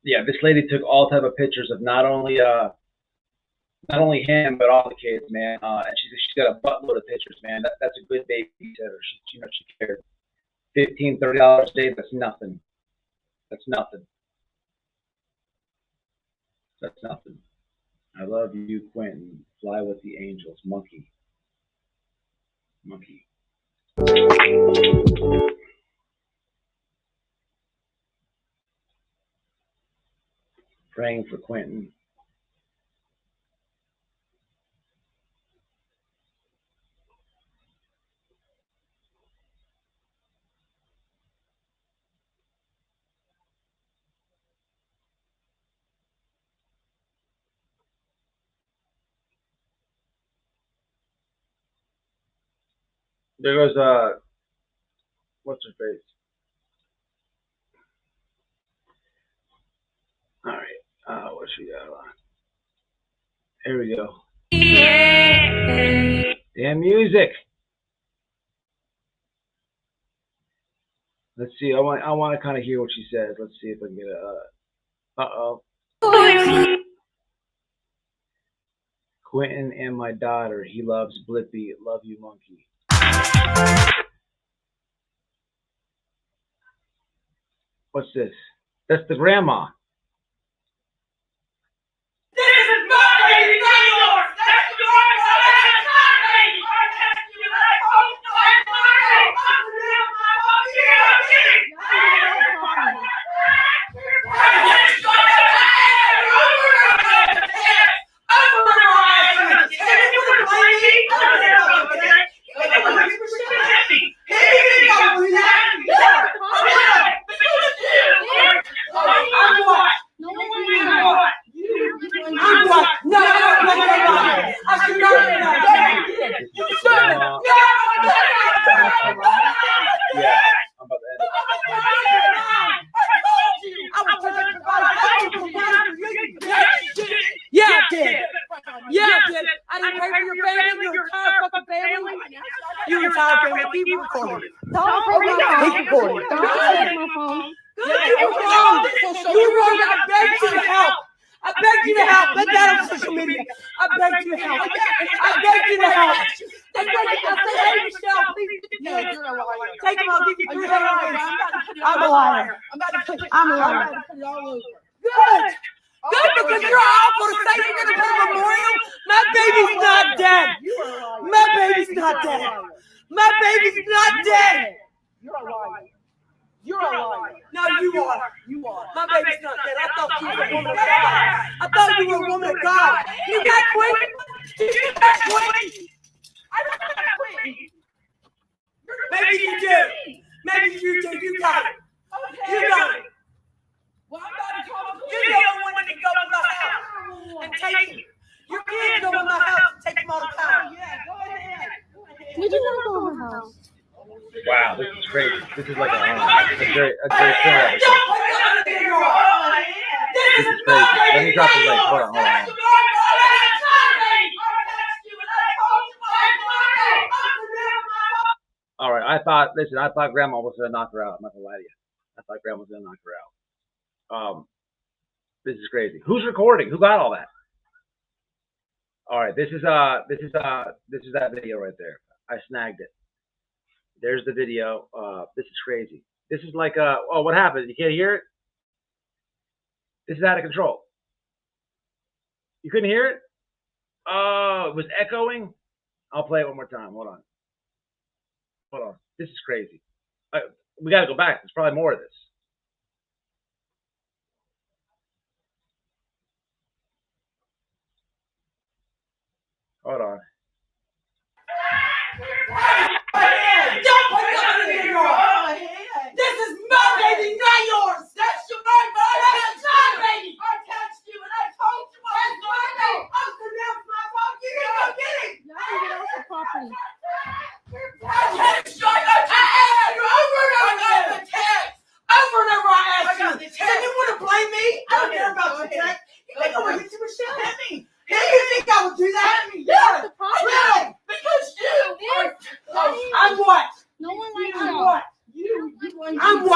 Yeah, this lady took all type of pictures of not only him but all the kids, man. And she's got a buttload of pictures, man. That's a good babysitter. She cared. $15, $30 a day. That's nothing. That's nothing. That's nothing. I love you, Quentin. Fly with the angels. Monkey. Monkey. Praying for Quentin. There goes what's her face? All right. What she got on? Here we go. Damn music. Let's see. I want to kind of hear what she says. Let's see if I can get a. Uh-oh. Quentin and my daughter. He loves Blippi. Love you, monkey. What's this? That's the grandma. This is my baby, not yours. That's yours. That's my baby. I text you and I told you that's my baby. Wow, this is crazy. This is like a great film episode. This is crazy. Let me drop the link. Hold on. All right, I thought Grandma was gonna knock her out. I'm not gonna lie to you. I thought Grandma was gonna knock her out. This is crazy. Who's recording? Who got all that? All right, this is that video right there. I snagged it. There's the video. This is crazy. This is like oh, what happened? You can't hear it? This is out of control. You couldn't hear it? Oh, it was echoing? I'll play it one more time. Hold on. This is crazy. We got to go back. There's probably more of this. Hold on. Don't put it on the video. This is my baby, not yours. That's your baby. That's my baby. I touched you and I told you that's my baby. I'm the next my phone. You can go get it. Now you get off the property. I text you. I asked you over and over again. Over and over I asked you. Then you want to blame me? I don't care about your text. You think I'm going to hit you with shit at me? Yeah, you think I would do that? Yeah. Really? Because you. I'm what? No,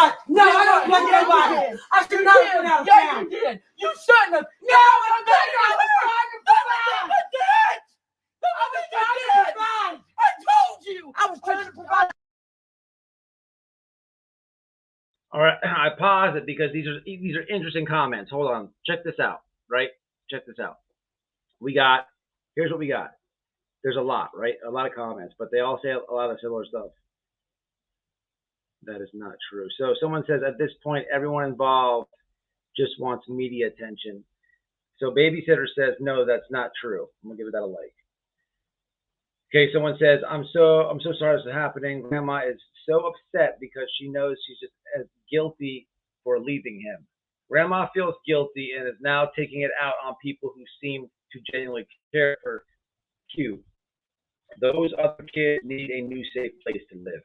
what? No, I don't blame nobody. I should not have been out of town. You did. You shouldn't have. No, I was trying to provide. I was trying to provide. I told you. I was trying to provide. All right, I pause it because these are interesting comments. Hold on, check this out, right? Check this out. Here's what we got. There's a lot, right? A lot of comments, but they all say a lot of similar stuff. That is not true. So someone says at this point, everyone involved just wants media attention. So babysitter says, no, that's not true. I'm gonna give that a like. Okay, someone says, I'm so sorry this is happening. Grandma is so upset because she knows she's just as guilty for leaving him. Grandma feels guilty and is now taking it out on people who seem to genuinely care for Q. Those other kids need a new safe place to live.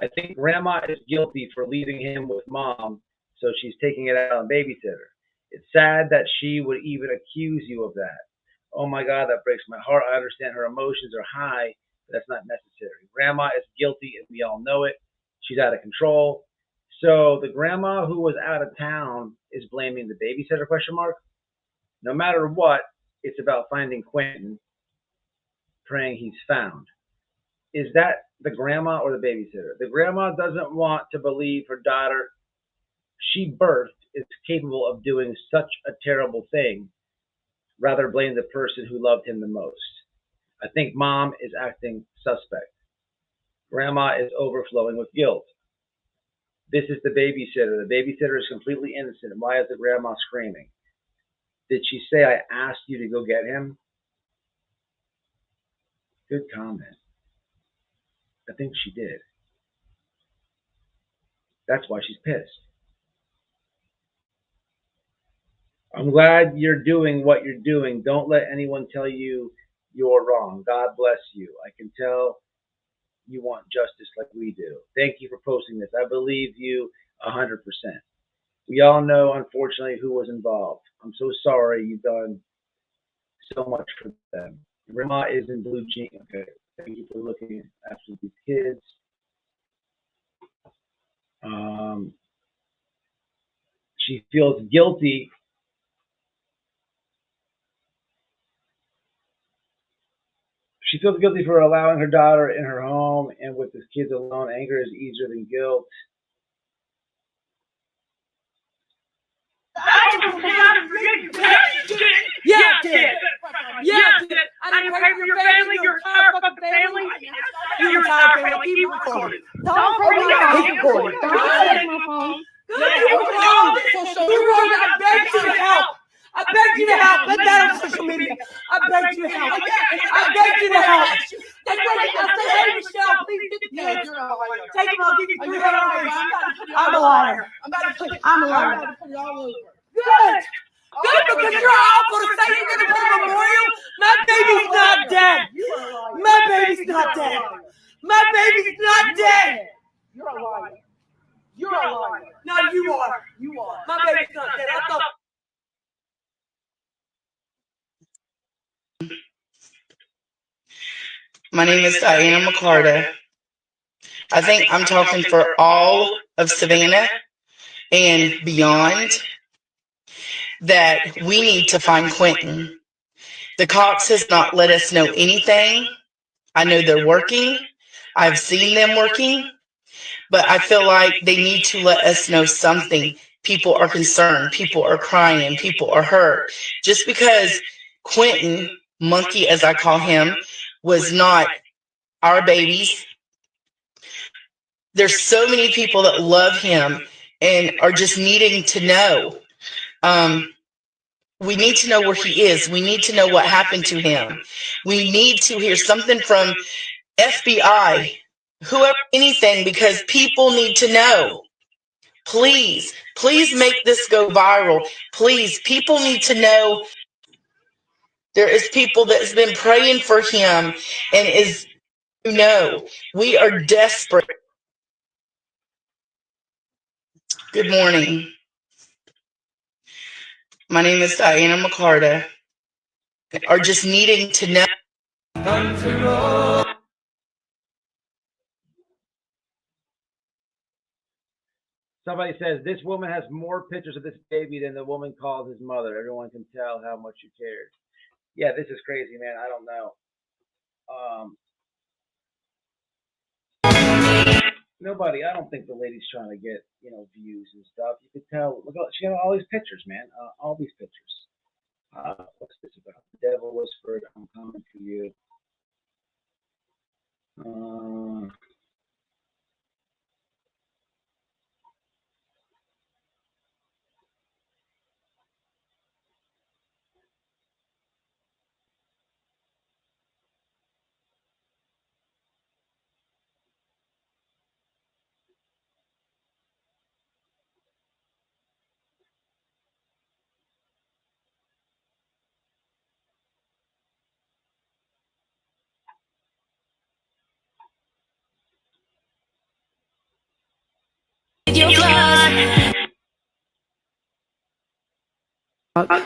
I think grandma is guilty for leaving him with mom, so she's taking it out on babysitter. It's sad that she would even accuse you of that. Oh my God, that breaks my heart. I understand her emotions are high, but that's not necessary. Grandma is guilty and we all know it. She's out of control. So the grandma who was out of town is blaming the babysitter, question mark? No matter what, it's about finding Quentin, praying he's found. Is that the grandma or the babysitter? The grandma doesn't want to believe her daughter she birthed is capable of doing such a terrible thing. Rather blame the person who loved him the most. I think mom is acting suspect. Grandma is overflowing with guilt. This is the babysitter. The babysitter is completely innocent. Why is the grandma screaming? Did she say, I asked you to go get him? Good comment. I think she did. That's why she's pissed. I'm glad you're doing what you're doing. Don't let anyone tell you you're wrong. God bless you. I can tell you want justice like we do. Thank you for posting this. I believe you 100%. We all know, unfortunately, who was involved. I'm so sorry you've done so much for them. Grandma is in blue jeans. Okay. Thank you for looking after these kids. She feels guilty. She feels guilty for allowing her daughter in her home and with his kids alone. Anger is easier than guilt. Yeah, I did. Yeah, I did. I didn't pray for your family, your entire fucking family. Your entire family. Keep recording. Don't pray for my phone. Keep recording. Don't take my phone. I begged you to help. I begged you to help. Put that on social media. I begged you to help. I begged you to help. That's what I said. Hey, Michelle, please get the kids. Take them. I'll give you $300. I'm a liar. I'm a liar. Good. Good, because you're awful to say you're going to put a memorial. My baby's not dead. My baby's not dead. My baby's not dead. You're a liar. You're a liar. No, you are. You are. My baby's not dead. I thought. My name is Diana McCarta. I think I'm talking for all of Savannah and beyond that we need to find Quentin. The cops has not let us know anything. I know they're working. I've seen them working. But I feel like they need to let us know something. People are concerned. People are crying. People are hurt. Just because Quentin, Monkey as I call him, was not our babies. There's so many people that love him and are just needing to know. We need to know where he is. We need to know what happened to him. We need to hear something from FBI, whoever, anything, because people need to know. Please, please make this go viral. Please, people need to know. There is people that's been praying for him and is, you know, we are desperate. Good morning. My name is Diana McCarta. Are just needing to know. Somebody says this woman has more pictures of this baby than the woman called his mother. Everyone can tell how much you cared. Yeah, this is crazy, man. I don't know. Nobody. I don't think the lady's trying to get views and stuff. You could tell. Look, she got all these pictures, man. All these pictures. What's this about? The devil whispered, "I'm coming for you."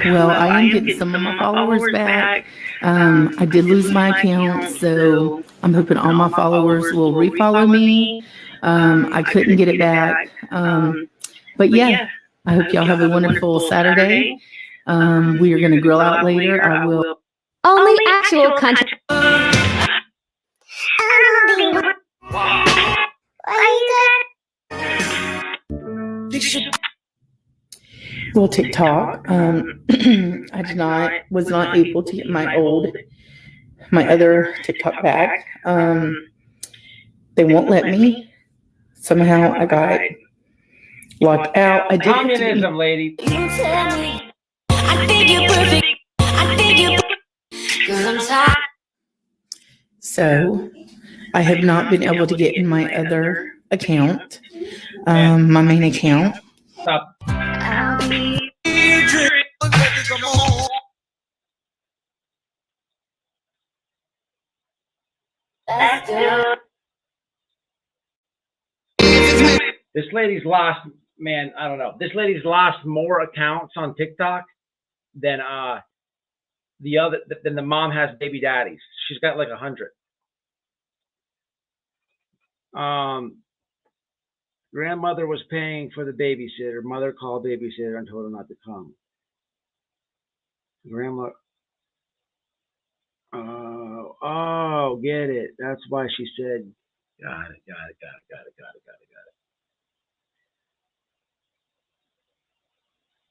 Well, I am getting some of my followers back. I did lose my account, so I'm hoping all my followers will refollow me. I couldn't get it back. But yeah, I hope y'all have a wonderful Saturday. We are going to grill out later. I will. Only actual content. Well, TikTok. Was not able to get my other TikTok back. They won't let me. Somehow I got locked out. I did Communism, lady. So I have not been able to get in my other account, my main account. Stop. This lady's lost, man. I don't know. This lady's lost more accounts on TikTok than the mom has baby daddies. She's got like 100. Grandmother was paying for the babysitter. Mother called babysitter and told her not to come. Grandma. Oh, get it. That's why she said, got it.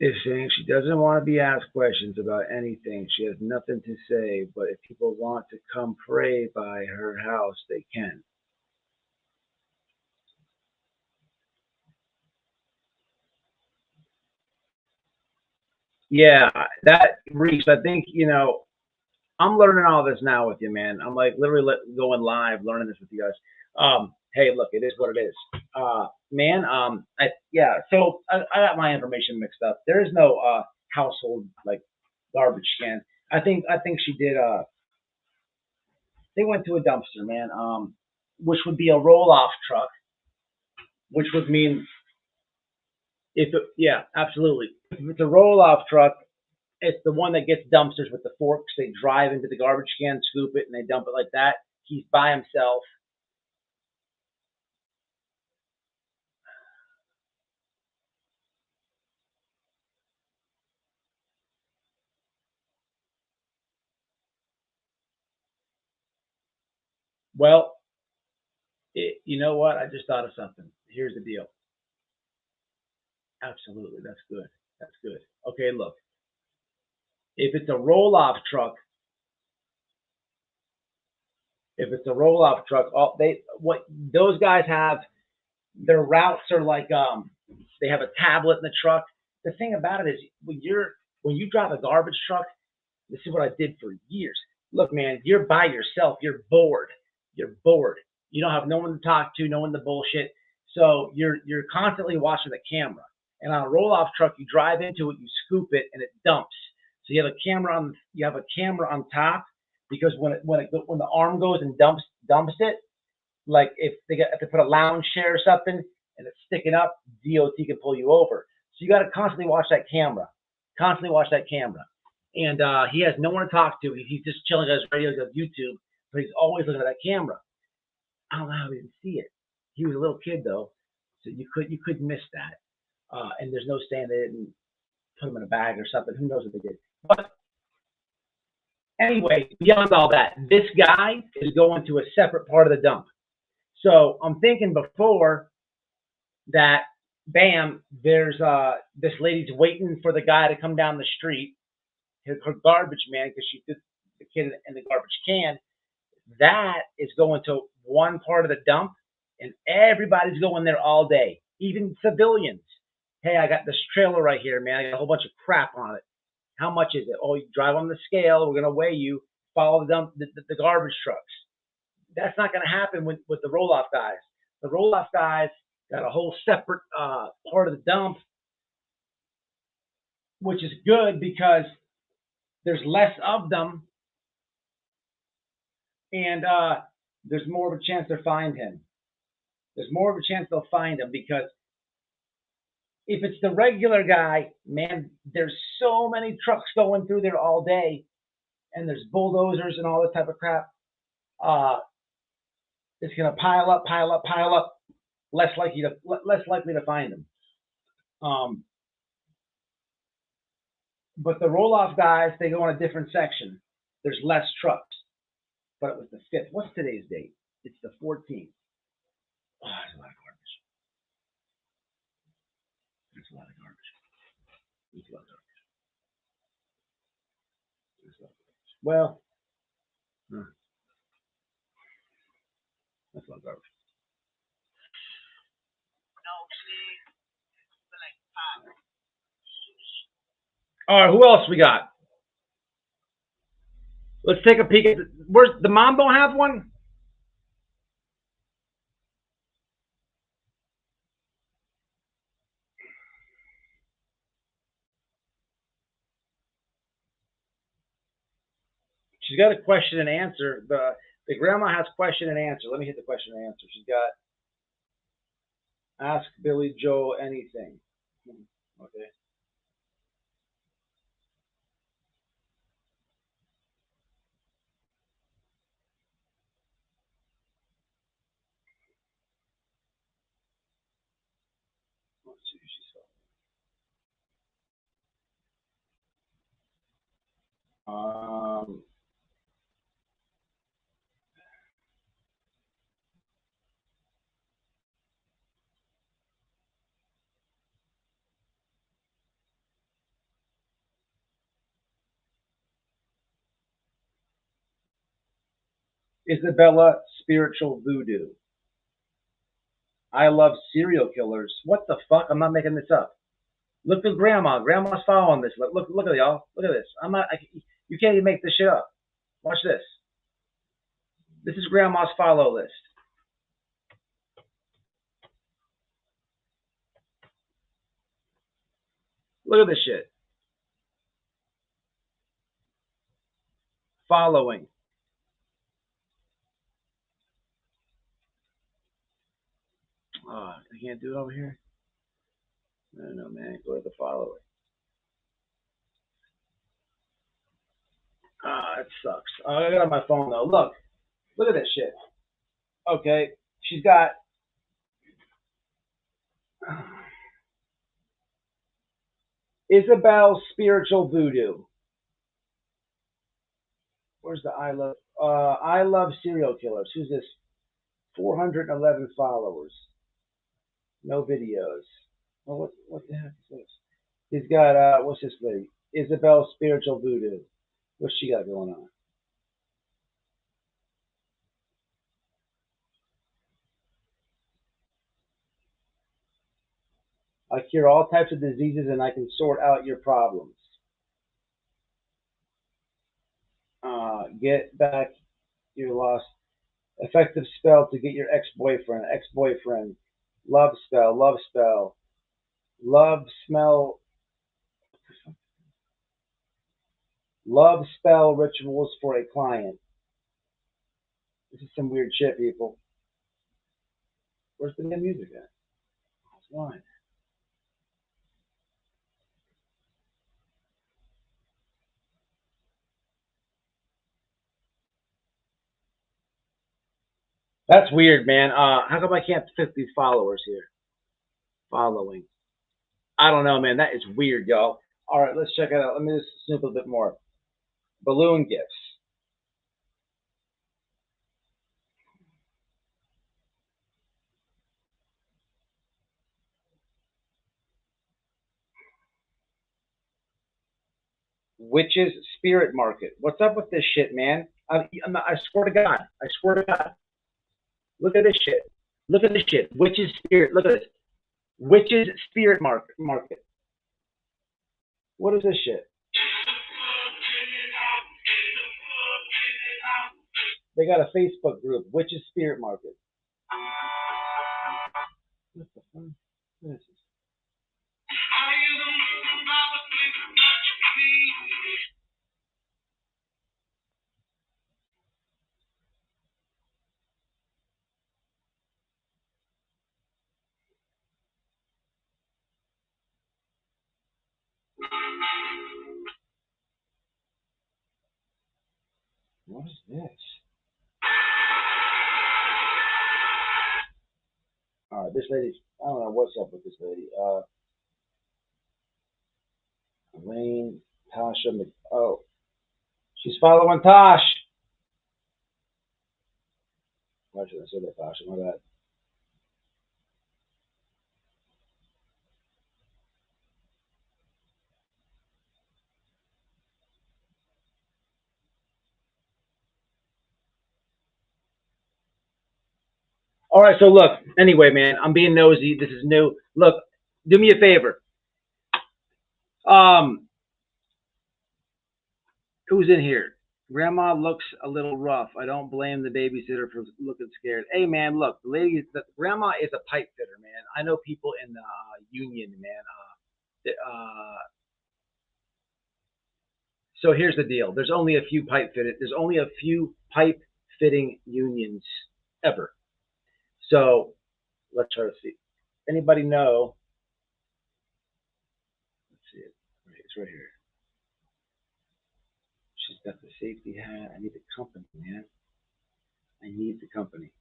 Is saying she doesn't want to be asked questions about anything. She has nothing to say, but if people want to come pray by her house, they can. Yeah, that Reese, I think, I'm learning all this now with you, man. I'm like literally going live, learning this with you guys. Hey, look, it is what it is. Man, so I got my information mixed up. There is no household like garbage can. I think she did they went to a dumpster, man, which would be a roll-off truck, which would mean absolutely. If it's a roll-off truck, it's the one that gets dumpsters with the forks. They drive into the garbage can, scoop it, and they dump it like that. He's by himself. Well, you know what? I just thought of something. Here's the deal. Absolutely. That's good. That's good. Okay, look. If it's a roll-off truck, those guys have, their routes are like, they have a tablet in the truck. The thing about it is when you drive a garbage truck, this is what I did for years. Look, man, you're by yourself. You're bored. You don't have no one to talk to, no one to bullshit. So you're constantly watching the camera. And on a roll-off truck, you drive into it, you scoop it, and it dumps. So you have a camera on top, because when the arm goes and dumps it, like if they put a lounge chair or something and it's sticking up, DOT can pull you over. So you got to constantly watch that camera. And he has no one to talk to. He's just chilling at his radio, does YouTube, but he's always looking at that camera. I don't know how he didn't see it. He was a little kid though. So you couldn't miss that. And there's no saying they didn't put them in a bag or something. Who knows what they did? But anyway, beyond all that, this guy is going to a separate part of the dump. So I'm thinking before that, bam, there's this lady's waiting for the guy to come down the street, her garbage man, because she put the kid in the garbage can. That is going to one part of the dump, and everybody's going there all day, even civilians. Hey, I got this trailer right here, man. I got a whole bunch of crap on it. How much is it? Oh, you drive on the scale. We're going to weigh you. Follow the garbage trucks. That's not going to happen with the roll-off guys. The roll-off guys got a whole separate part of the dump, which is good because there's less of them, and there's more of a chance they'll find him. There's more of a chance they'll find him because if it's the regular guy, man, there's so many trucks going through there all day, and there's bulldozers and all this type of crap. It's gonna pile up. Less likely to find them. But the roll-off guys, they go in a different section. There's less trucks. But it was the 5th. What's today's date? It's the 14th. Oh, there's a lot of garbage. There's a lot of garbage. There's a lot of garbage. There's a lot of garbage. Well, that's a lot of garbage. All right, who else we got? Let's take a peek at where's the mom don't have one? She's got a question and answer. The grandma has question and answer. Let me hit the question and answer. She's got ask Billy Joe anything. Okay. Let's see who she's talking. Isabella Spiritual Voodoo. I love serial killers. What the fuck? I'm not making this up. Look at Grandma. Grandma's following this. Look at y'all. Look at this. You can't even make this shit up. Watch this. This is Grandma's follow list. Look at this shit. Following. Oh, I can't do it over here. I don't know, man. Go to the following. It sucks. I got it on my phone though. Look at this shit. Okay, she's got. Isabel Spiritual Voodoo. Where's the I love serial killers. Who's this? 411 followers. No videos. Well, what the heck is this? He's got what's this lady? Isabel Spiritual Voodoo. What's she got going on? I cure all types of diseases and I can sort out your problems. Get back your lost. Effective spell to get your ex-boyfriend. Ex-boyfriend. Love spell. Love spell. Love smell. Love spell rituals for a client. This is some weird shit, people. Where's the new music at? It's lying. That's weird, man. How come I can't fit these followers here? following. I don't know, man. That is weird, y'all. All right, let's check it out. Let me just snoop a bit more. Balloon gifts. Witches Spirit Market. What's up with this shit, man? I swear to God. I swear to God. Look at this shit. Look at this shit. Witches Spirit. Look at this. Witches Spirit Market. What is this shit? They got a Facebook group, Witches Spirit Market. What the fuck? What is this? What is this? All right, this lady, I don't know what's up with this lady. Elaine, Tasha, oh, she's following Tosh. Why should I say that, Tasha? My bad. All right, so look, anyway, man, I'm being nosy. This is new. Look, do me a favor. Who's in here? Grandma looks a little rough. I don't blame the babysitter for looking scared. Hey, man, look, grandma is a pipe fitter, man. I know people in the union, man. So here's the deal. There's only a few pipe fitting unions ever. So let's try to see. Anybody know? Let's see it. It's right here. She's got the safety hat. I need the company, man. I need the company.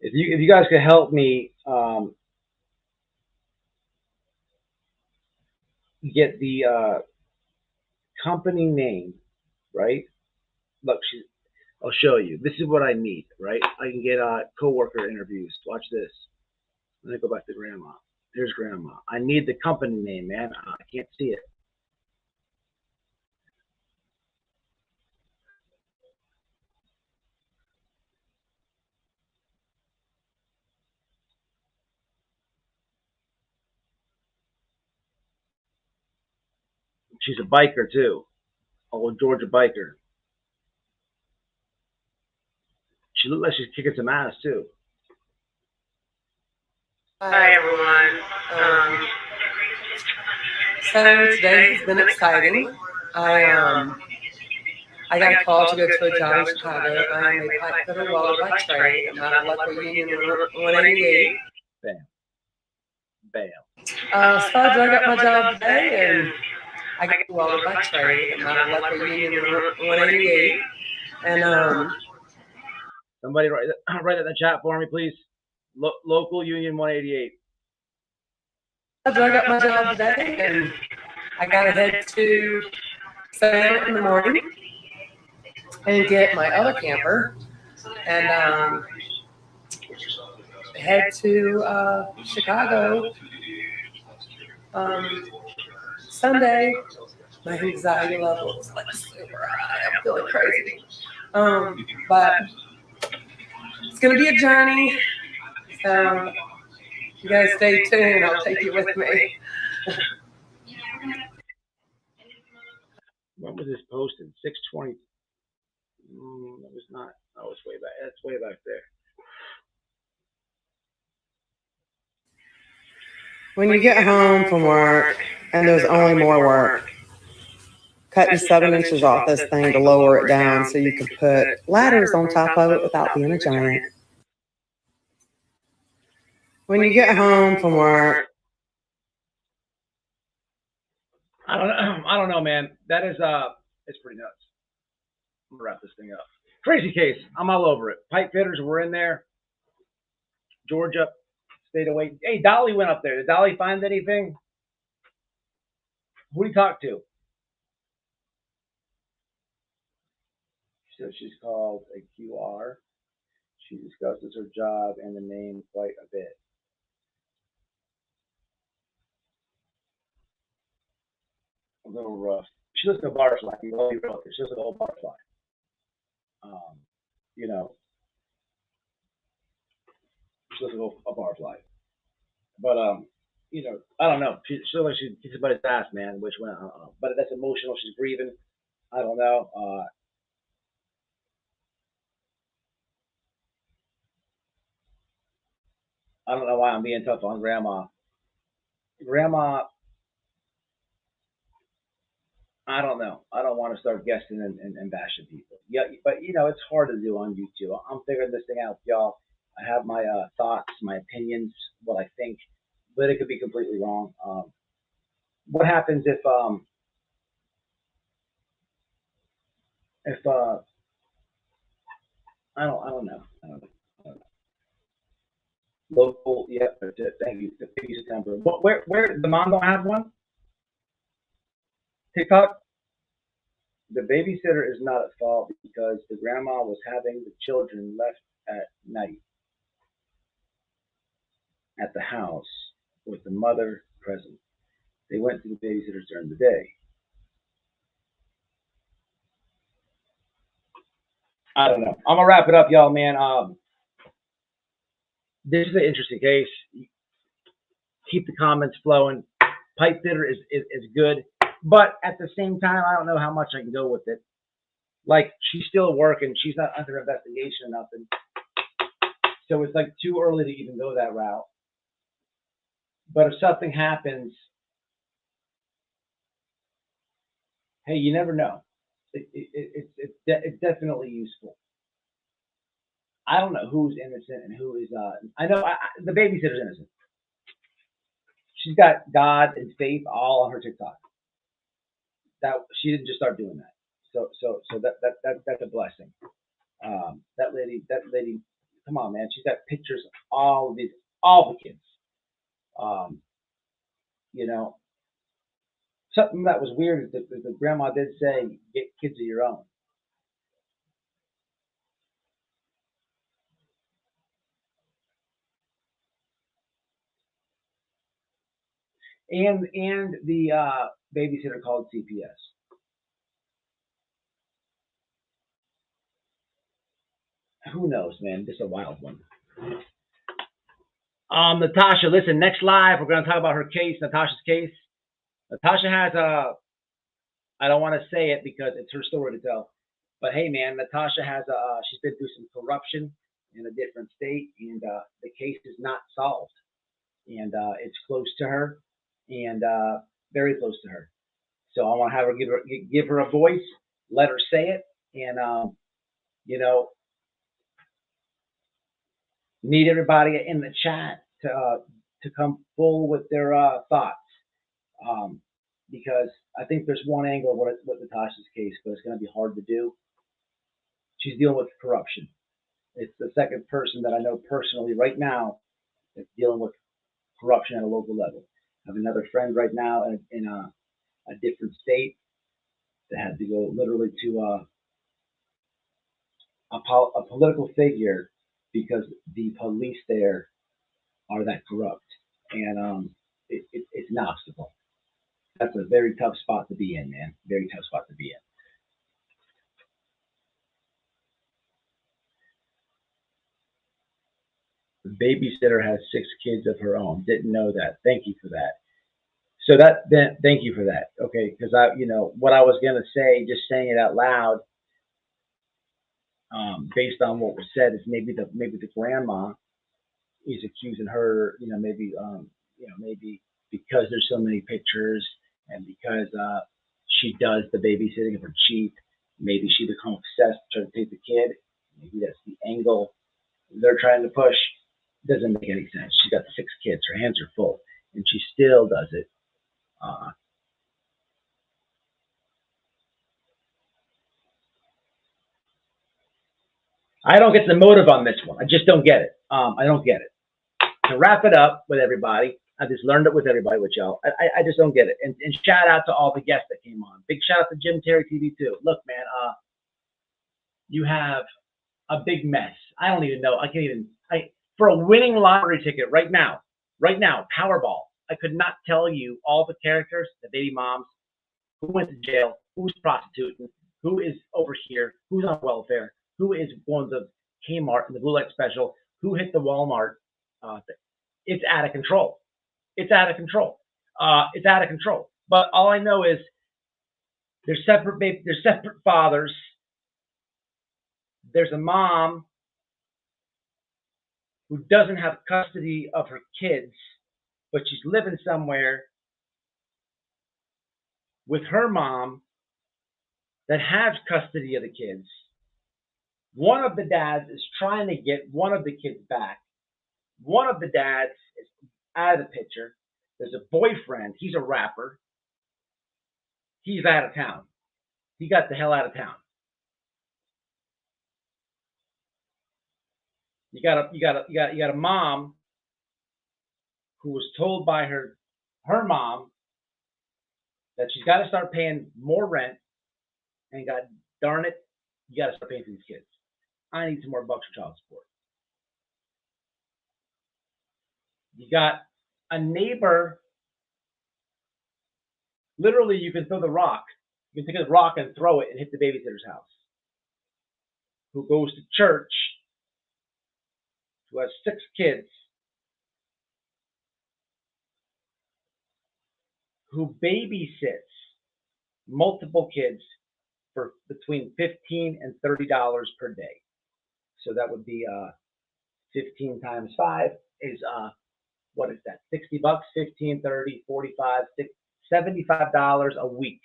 If you guys could help me get the company name, right? Look, I'll show you. This is what I need, right? I can get coworker interviews. Watch this. Let me go back to Grandma. Here's Grandma. I need the company name, man. I can't see it. She's a biker too. Old Georgia biker. She looked like she's kicking some ass too. Hi everyone. So today has been exciting. I got a call to go to a job in Chicago. I am a pipe fitter welder by trade. I'm out of Electrical Union 188. Bam. Bam. So I drug up my job today and I got a welder by trade. I'm out of Electrical Union 188. And somebody write that in the chat for me, please. Local Union 188. I drug up my job today and I got to head to Savannah in the morning and get my other camper and head to Chicago Sunday. My anxiety level is like super high. I'm feeling crazy. But it's going to be a journey. So you guys stay tuned. I'll take you with me. When was this posted? 6:20. That was not. Oh, it's way back. That's way back there. When you get home from work and there's only more work, cutting 7 inches off this thing to lower it down so you can put ladders on top of it without being a giant. When you get home from work. I don't know, man. That is it's pretty nuts. I'm gonna wrap this thing up. Crazy case. I'm all over it. Pipe fitters were in there. Georgia, stayed away. Hey, Dolly went up there. Did Dolly find anything? Who did he talk to? So she's called a QR. She discusses her job and the name quite a bit. A little rough. She looks like a bar fly. She looks like a whole bar fly. You know, she looks like a bar fly. But you know, I don't know. She looks like she kicks somebody's ass, man. Which one? I don't know. But that's emotional. She's grieving. I don't know. I don't know why I'm being tough on Grandma. Grandma, I don't know. I don't want to start guessing and bashing people. Yeah, but you know, it's hard to do on YouTube. I'm figuring this thing out, y'all. I have my thoughts, my opinions, what I think, but it could be completely wrong. What happens if I don't know. I don't know. Local, yeah, that's it. Thank you. The September. Where the mom don't have one? TikTok? The babysitter is not at fault because the grandma was having the children left at night at the house with the mother present. They went to the babysitters during the day. I don't know. I'm gonna wrap it up, y'all, man. This is an interesting case. Keep the comments flowing. Pipe fitter is good, but at the same time, I don't know how much I can go with it. Like, she's still working. She's not under investigation or nothing. So it's like too early to even go that route. But if something happens, hey, you never know. It's definitely useful. I don't know who's innocent and who is. I know the babysitter's innocent. She's got God and faith all on her TikTok. That she didn't just start doing that. So that's a blessing. That lady, come on, man. She's got pictures of all the kids. You know, something that was weird is that the grandma did say, "Get kids of your own." And the babysitter called CPS. Who knows, man? This is a wild one. Natasha, listen, next live, we're going to talk about her case, Natasha's case. Natasha has I don't want to say it because it's her story to tell, but hey, man, Natasha has she's been through some corruption in a different state, and the case is not solved, and it's close to her, and very close to her. So I want to have her give her a voice, let her say it, and you know, need everybody in the chat to come full with their thoughts, because I think there's one angle of what Natasha's case, but it's going to be hard to do. She's dealing with corruption. It's the second person that I know personally right now that's dealing with corruption at a local level. I have another friend right now in a different state that had to go literally to a political figure because the police there are that corrupt, and it's an obstacle. That's a very tough spot to be in, man. Very tough spot to be in. The babysitter has 6 kids of her own. Didn't know that. Thank you for that. So thank you for that. Okay, because you know, what I was gonna say, just saying it out loud, based on what was said, is maybe the grandma is accusing her. You know, maybe because there's so many pictures and because she does the babysitting of her cheap, maybe she become obsessed, trying to take the kid. Maybe that's the angle they're trying to push. Doesn't make any sense. She's got 6 kids. Her hands are full, and she still does it. I don't get the motive on this one. I just don't get it. I don't get it. to wrap it up with everybody, I just learned it with everybody with y'all. I just don't get it. And shout out to all the guests that came on. Big shout out to Jim Terry TV too. Look, man, you have a big mess. I don't even know. For a winning lottery ticket right now, Powerball, I could not tell you all the characters, the baby moms, who went to jail, who's prostituting, who is over here, who's on welfare, who is going to Kmart and the Blue Light Special, who hit the Walmart. It's out of control. It's out of control. It's out of control. But all I know is they're separate fathers. There's a mom who doesn't have custody of her kids, but she's living somewhere with her mom that has custody of the kids. One of the dads is trying to get one of the kids back. One of the dads is out of the picture. There's a boyfriend. He's a rapper. He's out of town. He got the hell out of town. You got a mom who was told by her mom that she's got to start paying more rent, and God darn it, you got to start paying for these kids. I need some more bucks for child support. You got a neighbor. Literally, you can throw the rock. You can take a rock and throw it and hit the babysitter's house. Who goes to church, who has 6 kids, who babysits multiple kids for between $15 and $30 per day. So that would be 15 times 5 is what is that? $60, 15, 30, 45, $75 a week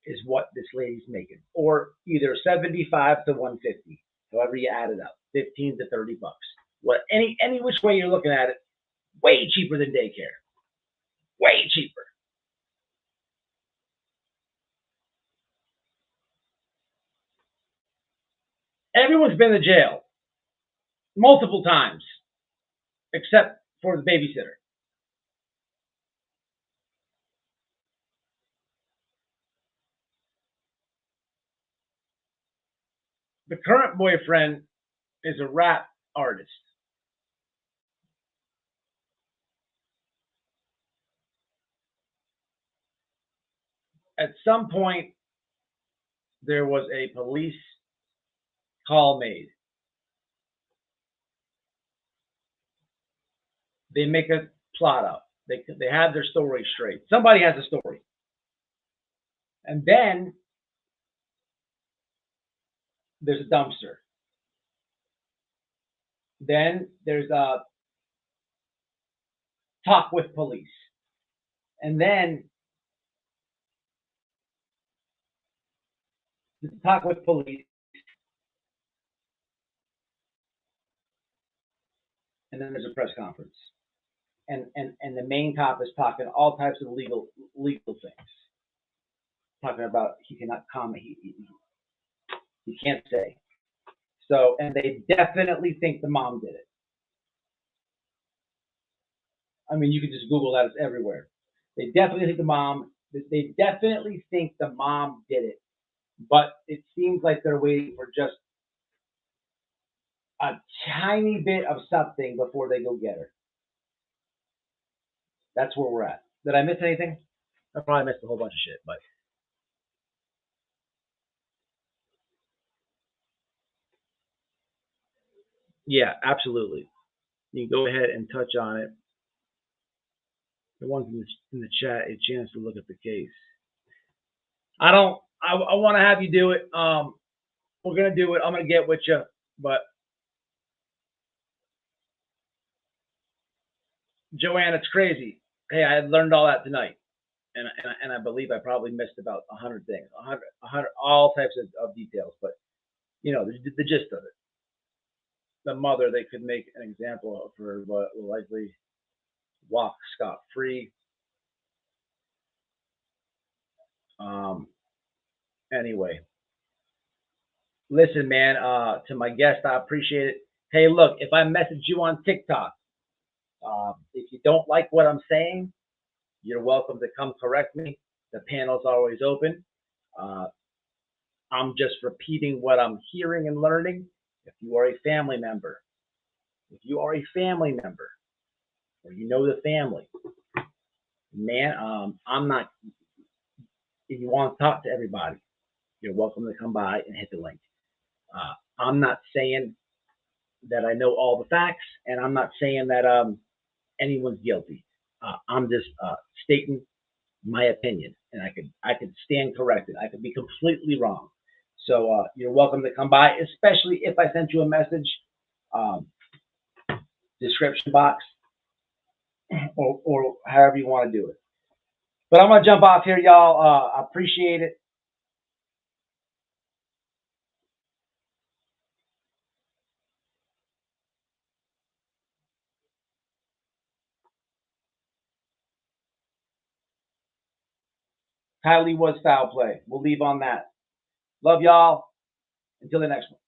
is what this lady's making, or either 75 to 150, however you add it up, 15 to 30 bucks. What any which way you're looking at it, way cheaper than daycare, way cheaper. Everyone's been to jail multiple times, except for the babysitter. The current boyfriend is a rap artist. At some point, there was a police call made. They make a plot up. They have their story straight. Somebody has a story. And then there's a dumpster. Then there's a talk with police. And then the talk with police. And then there's a press conference. And the main cop is talking all types of legal things. Talking about he cannot comment, he can't say. So, and they definitely think the mom did it. I mean, you can just Google that; it's everywhere. They definitely think the mom. They definitely think the mom did it, but it seems like they're waiting for just a tiny bit of something before they go get her. That's where we're at. Did I miss anything? I probably missed a whole bunch of shit, but. Yeah, absolutely. You can go ahead and touch on it. The ones in the chat, a chance to look at the case. I want to have you do it. We're going to do it. I'm going to get with you, but Joanne, it's crazy. Hey, I learned all that tonight, and I believe I probably missed about 100 things, 100 all types of details, but you know the gist of it. The mother, they could make an example of her, but will likely walk scot-free. Anyway, listen, man, to my guest, I appreciate it. Hey, look, if I message you on TikTok, If you don't like what I'm saying, you're welcome to come correct me. The panel's always open. I'm just repeating what I'm hearing and learning. If you are a family member, or you know the family, man, I'm not, if you want to talk to everybody, you're welcome to come by and hit the link. I'm not saying that I know all the facts, and I'm not saying that anyone's guilty. I'm just stating my opinion, and I could stand corrected. I could be completely wrong. So you're welcome to come by, especially if I sent you a message, description box, or however you want to do it. But I'm gonna jump off here, y'all. I appreciate it. Kylie was foul play. We'll leave on that. Love y'all. Until the next one.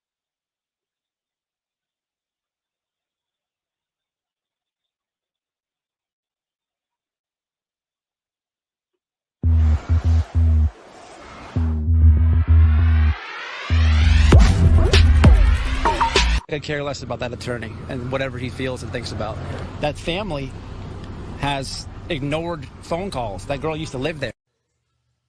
I could care less about that attorney and whatever he feels and thinks about. That family has ignored phone calls. That girl used to live there.